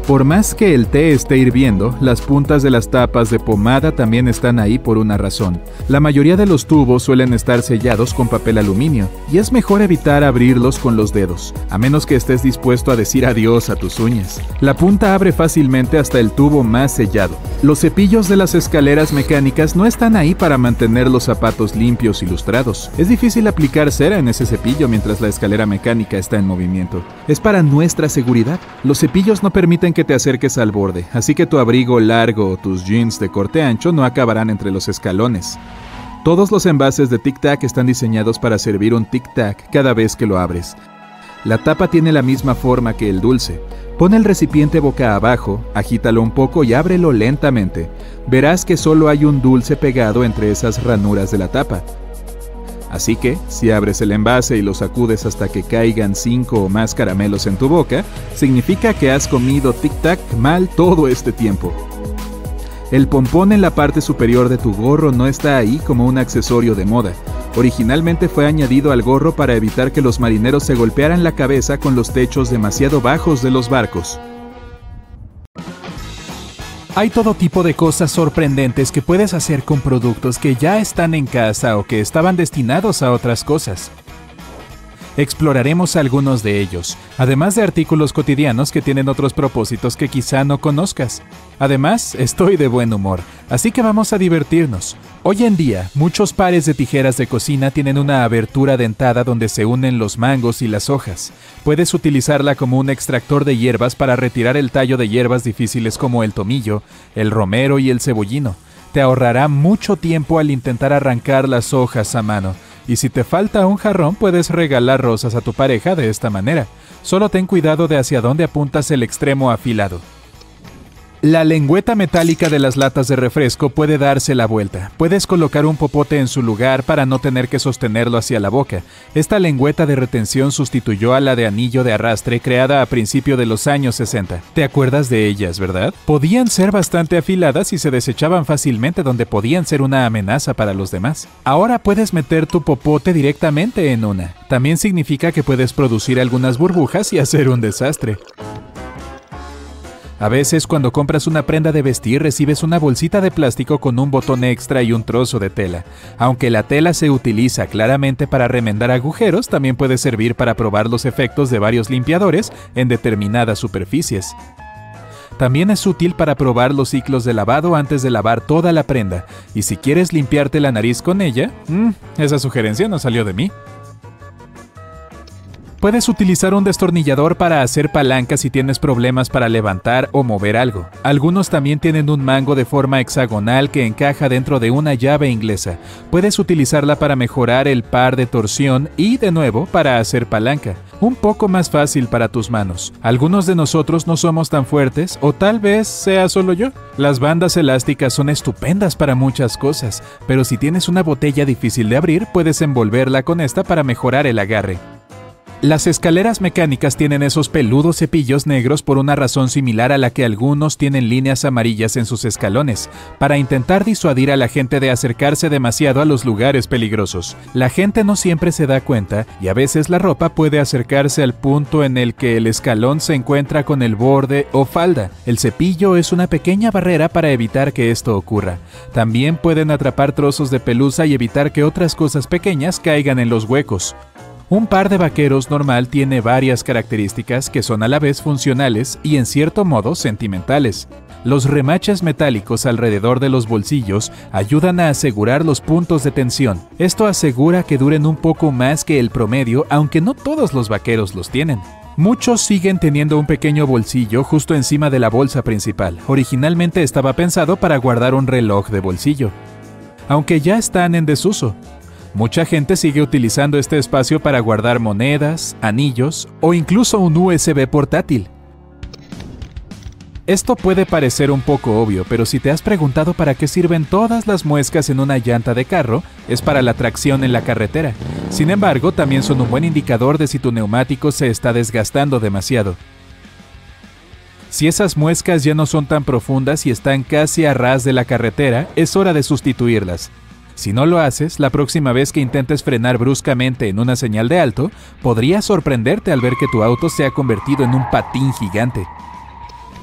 Por más que el té esté hirviendo, las puntas de las tapas de pomada también están ahí por una razón. La mayoría de los tubos suelen estar sellados con papel aluminio, y es mejor evitar abrirlos con los dedos, a menos que estés dispuesto a decir adiós a tus uñas. La punta abre fácilmente hasta el tubo más sellado. Los cepillos de las escaleras mecánicas no están ahí para mantener los zapatos limpios y lustrados. Es difícil aplicar cera en ese cepillo mientras la escalera mecánica está en movimiento. Es para nuestra seguridad. Los cepillos no permiten que te acerques al borde, así que tu abrigo largo o tus jeans de corte ancho no acabarán entre los escalones. Todos los envases de Tic Tac están diseñados para servir un Tic Tac cada vez que lo abres. La tapa tiene la misma forma que el dulce. Pon el recipiente boca abajo, agítalo un poco y ábrelo lentamente. Verás que solo hay un dulce pegado entre esas ranuras de la tapa. Así que, si abres el envase y lo sacudes hasta que caigan 5 o más caramelos en tu boca, significa que has comido Tic Tac mal todo este tiempo. El pompón en la parte superior de tu gorro no está ahí como un accesorio de moda. Originalmente fue añadido al gorro para evitar que los marineros se golpearan la cabeza con los techos demasiado bajos de los barcos. Hay todo tipo de cosas sorprendentes que puedes hacer con productos que ya están en casa o que estaban destinados a otras cosas. Exploraremos algunos de ellos, además de artículos cotidianos que tienen otros propósitos que quizá no conozcas. Además, estoy de buen humor, así que vamos a divertirnos. Hoy en día, muchos pares de tijeras de cocina tienen una abertura dentada donde se unen los mangos y las hojas. Puedes utilizarla como un extractor de hierbas para retirar el tallo de hierbas difíciles como el tomillo, el romero y el cebollino. Te ahorrará mucho tiempo al intentar arrancar las hojas a mano. Y si te falta un jarrón, puedes regalar rosas a tu pareja de esta manera. Solo ten cuidado de hacia dónde apuntas el extremo afilado. La lengüeta metálica de las latas de refresco puede darse la vuelta. Puedes colocar un popote en su lugar para no tener que sostenerlo hacia la boca. Esta lengüeta de retención sustituyó a la de anillo de arrastre creada a principios de los años 60. ¿Te acuerdas de ellas, verdad? Podían ser bastante afiladas y se desechaban fácilmente donde podían ser una amenaza para los demás. Ahora puedes meter tu popote directamente en una. También significa que puedes producir algunas burbujas y hacer un desastre. A veces, cuando compras una prenda de vestir, recibes una bolsita de plástico con un botón extra y un trozo de tela. Aunque la tela se utiliza claramente para remendar agujeros, también puede servir para probar los efectos de varios limpiadores en determinadas superficies. También es útil para probar los ciclos de lavado antes de lavar toda la prenda, y si quieres limpiarte la nariz con ella, esa sugerencia no salió de mí. Puedes utilizar un destornillador para hacer palancas si tienes problemas para levantar o mover algo. Algunos también tienen un mango de forma hexagonal que encaja dentro de una llave inglesa. Puedes utilizarla para mejorar el par de torsión y, de nuevo, para hacer palanca. Un poco más fácil para tus manos. Algunos de nosotros no somos tan fuertes, o tal vez sea solo yo. Las bandas elásticas son estupendas para muchas cosas, pero si tienes una botella difícil de abrir, puedes envolverla con esta para mejorar el agarre. Las escaleras mecánicas tienen esos peludos cepillos negros por una razón similar a la que algunos tienen líneas amarillas en sus escalones, para intentar disuadir a la gente de acercarse demasiado a los lugares peligrosos. La gente no siempre se da cuenta y a veces la ropa puede acercarse al punto en el que el escalón se encuentra con el borde o falda. El cepillo es una pequeña barrera para evitar que esto ocurra. También pueden atrapar trozos de pelusa y evitar que otras cosas pequeñas caigan en los huecos. Un par de vaqueros normal tiene varias características que son a la vez funcionales y en cierto modo sentimentales. Los remaches metálicos alrededor de los bolsillos ayudan a asegurar los puntos de tensión. Esto asegura que duren un poco más que el promedio, aunque no todos los vaqueros los tienen. Muchos siguen teniendo un pequeño bolsillo justo encima de la bolsa principal. Originalmente estaba pensado para guardar un reloj de bolsillo, aunque ya están en desuso. Mucha gente sigue utilizando este espacio para guardar monedas, anillos o incluso un USB portátil. Esto puede parecer un poco obvio, pero si te has preguntado para qué sirven todas las muescas en una llanta de carro, es para la tracción en la carretera. Sin embargo, también son un buen indicador de si tu neumático se está desgastando demasiado. Si esas muescas ya no son tan profundas y están casi a ras de la carretera, es hora de sustituirlas. Si no lo haces, la próxima vez que intentes frenar bruscamente en una señal de alto, podrías sorprenderte al ver que tu auto se ha convertido en un patín gigante.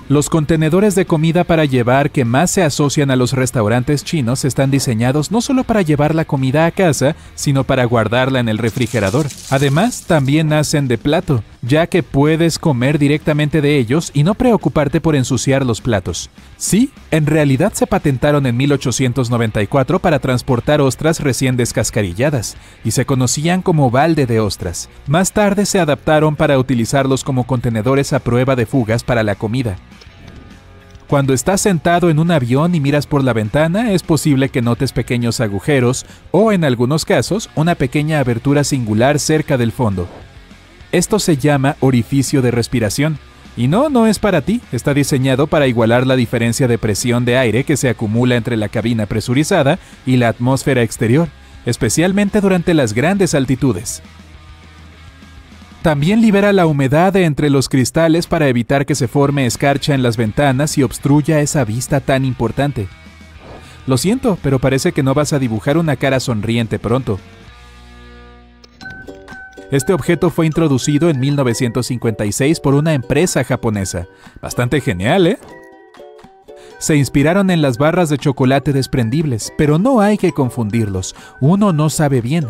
Los contenedores de comida para llevar que más se asocian a los restaurantes chinos están diseñados no solo para llevar la comida a casa, sino para guardarla en el refrigerador. Además, también nacen de plato, ya que puedes comer directamente de ellos y no preocuparte por ensuciar los platos. Sí, en realidad se patentaron en 1894 para transportar ostras recién descascarilladas, y se conocían como balde de ostras. Más tarde se adaptaron para utilizarlos como contenedores a prueba de fugas para la comida. Cuando estás sentado en un avión y miras por la ventana, es posible que notes pequeños agujeros o, en algunos casos, una pequeña abertura singular cerca del fondo. Esto se llama orificio de respiración. Y no es para ti, está diseñado para igualar la diferencia de presión de aire que se acumula entre la cabina presurizada y la atmósfera exterior, especialmente durante las grandes altitudes. También libera la humedad de entre los cristales para evitar que se forme escarcha en las ventanas y obstruya esa vista tan importante. Lo siento, pero parece que no vas a dibujar una cara sonriente pronto. Este objeto fue introducido en 1956 por una empresa japonesa. Bastante genial, ¿eh? Se inspiraron en las barras de chocolate desprendibles, pero no hay que confundirlos. Uno no sabe bien.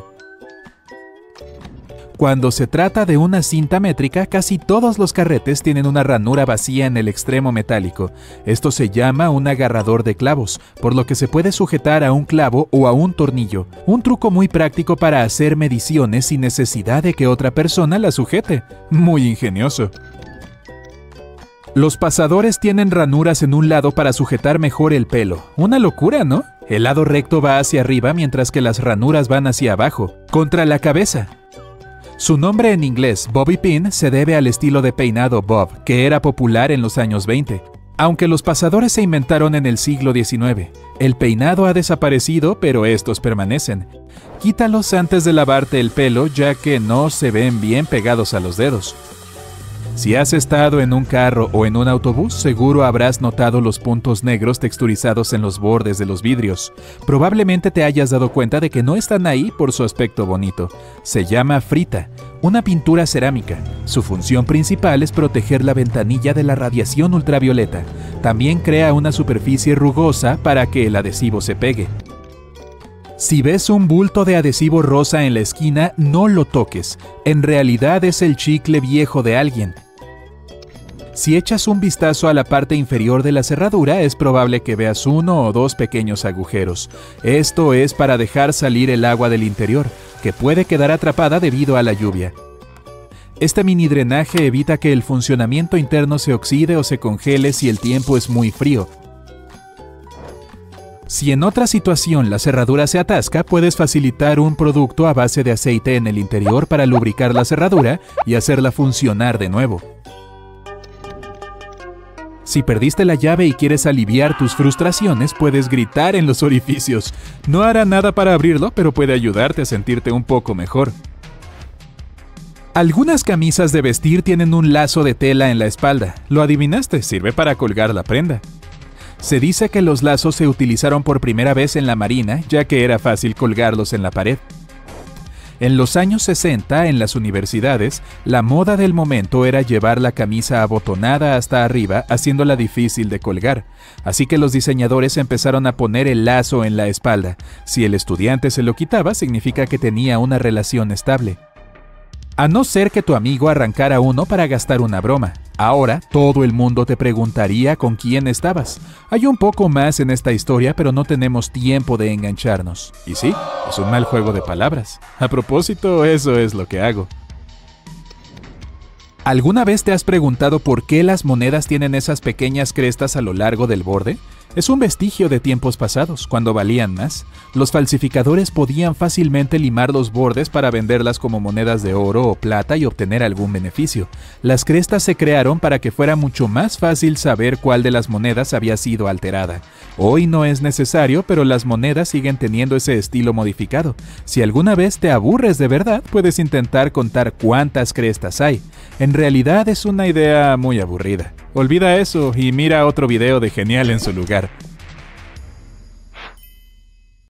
Cuando se trata de una cinta métrica, casi todos los carretes tienen una ranura vacía en el extremo metálico. Esto se llama un agarrador de clavos, por lo que se puede sujetar a un clavo o a un tornillo. Un truco muy práctico para hacer mediciones sin necesidad de que otra persona la sujete. Muy ingenioso. Los pasadores tienen ranuras en un lado para sujetar mejor el pelo. Una locura, ¿no? El lado recto va hacia arriba mientras que las ranuras van hacia abajo, contra la cabeza. Su nombre en inglés, bobby pin, se debe al estilo de peinado bob, que era popular en los años 20. Aunque los pasadores se inventaron en el siglo XIX, el peinado ha desaparecido, pero estos permanecen. Quítalos antes de lavarte el pelo, ya que no se ven bien pegados a los dedos. Si has estado en un carro o en un autobús, seguro habrás notado los puntos negros texturizados en los bordes de los vidrios. Probablemente te hayas dado cuenta de que no están ahí por su aspecto bonito. Se llama frita, una pintura cerámica. Su función principal es proteger la ventanilla de la radiación ultravioleta. También crea una superficie rugosa para que el adhesivo se pegue. Si ves un bulto de adhesivo rosa en la esquina, no lo toques. En realidad es el chicle viejo de alguien. Si echas un vistazo a la parte inferior de la cerradura, es probable que veas 1 o 2 pequeños agujeros. Esto es para dejar salir el agua del interior, que puede quedar atrapada debido a la lluvia. Este mini drenaje evita que el funcionamiento interno se oxide o se congele si el tiempo es muy frío. Si en otra situación la cerradura se atasca, puedes facilitar un producto a base de aceite en el interior para lubricar la cerradura y hacerla funcionar de nuevo. Si perdiste la llave y quieres aliviar tus frustraciones, puedes gritar en los orificios. No hará nada para abrirlo, pero puede ayudarte a sentirte un poco mejor. Algunas camisas de vestir tienen un lazo de tela en la espalda. Lo adivinaste, sirve para colgar la prenda. Se dice que los lazos se utilizaron por primera vez en la marina, ya que era fácil colgarlos en la pared. En los años 60, en las universidades, la moda del momento era llevar la camisa abotonada hasta arriba, haciéndola difícil de colgar. Así que los diseñadores empezaron a poner el lazo en la espalda. Si el estudiante se lo quitaba, significa que tenía una relación estable. A no ser que tu amigo arrancara uno para gastar una broma. Ahora, todo el mundo te preguntaría con quién estabas. Hay un poco más en esta historia, pero no tenemos tiempo de engancharnos. Y sí, es un mal juego de palabras. A propósito, eso es lo que hago. ¿Alguna vez te has preguntado por qué las monedas tienen esas pequeñas crestas a lo largo del borde? Es un vestigio de tiempos pasados, cuando valían más. Los falsificadores podían fácilmente limar los bordes para venderlas como monedas de oro o plata y obtener algún beneficio. Las crestas se crearon para que fuera mucho más fácil saber cuál de las monedas había sido alterada. Hoy no es necesario, pero las monedas siguen teniendo ese estilo modificado. Si alguna vez te aburres de verdad, puedes intentar contar cuántas crestas hay. En realidad es una idea muy aburrida. Olvida eso y mira otro video de Genial en su lugar.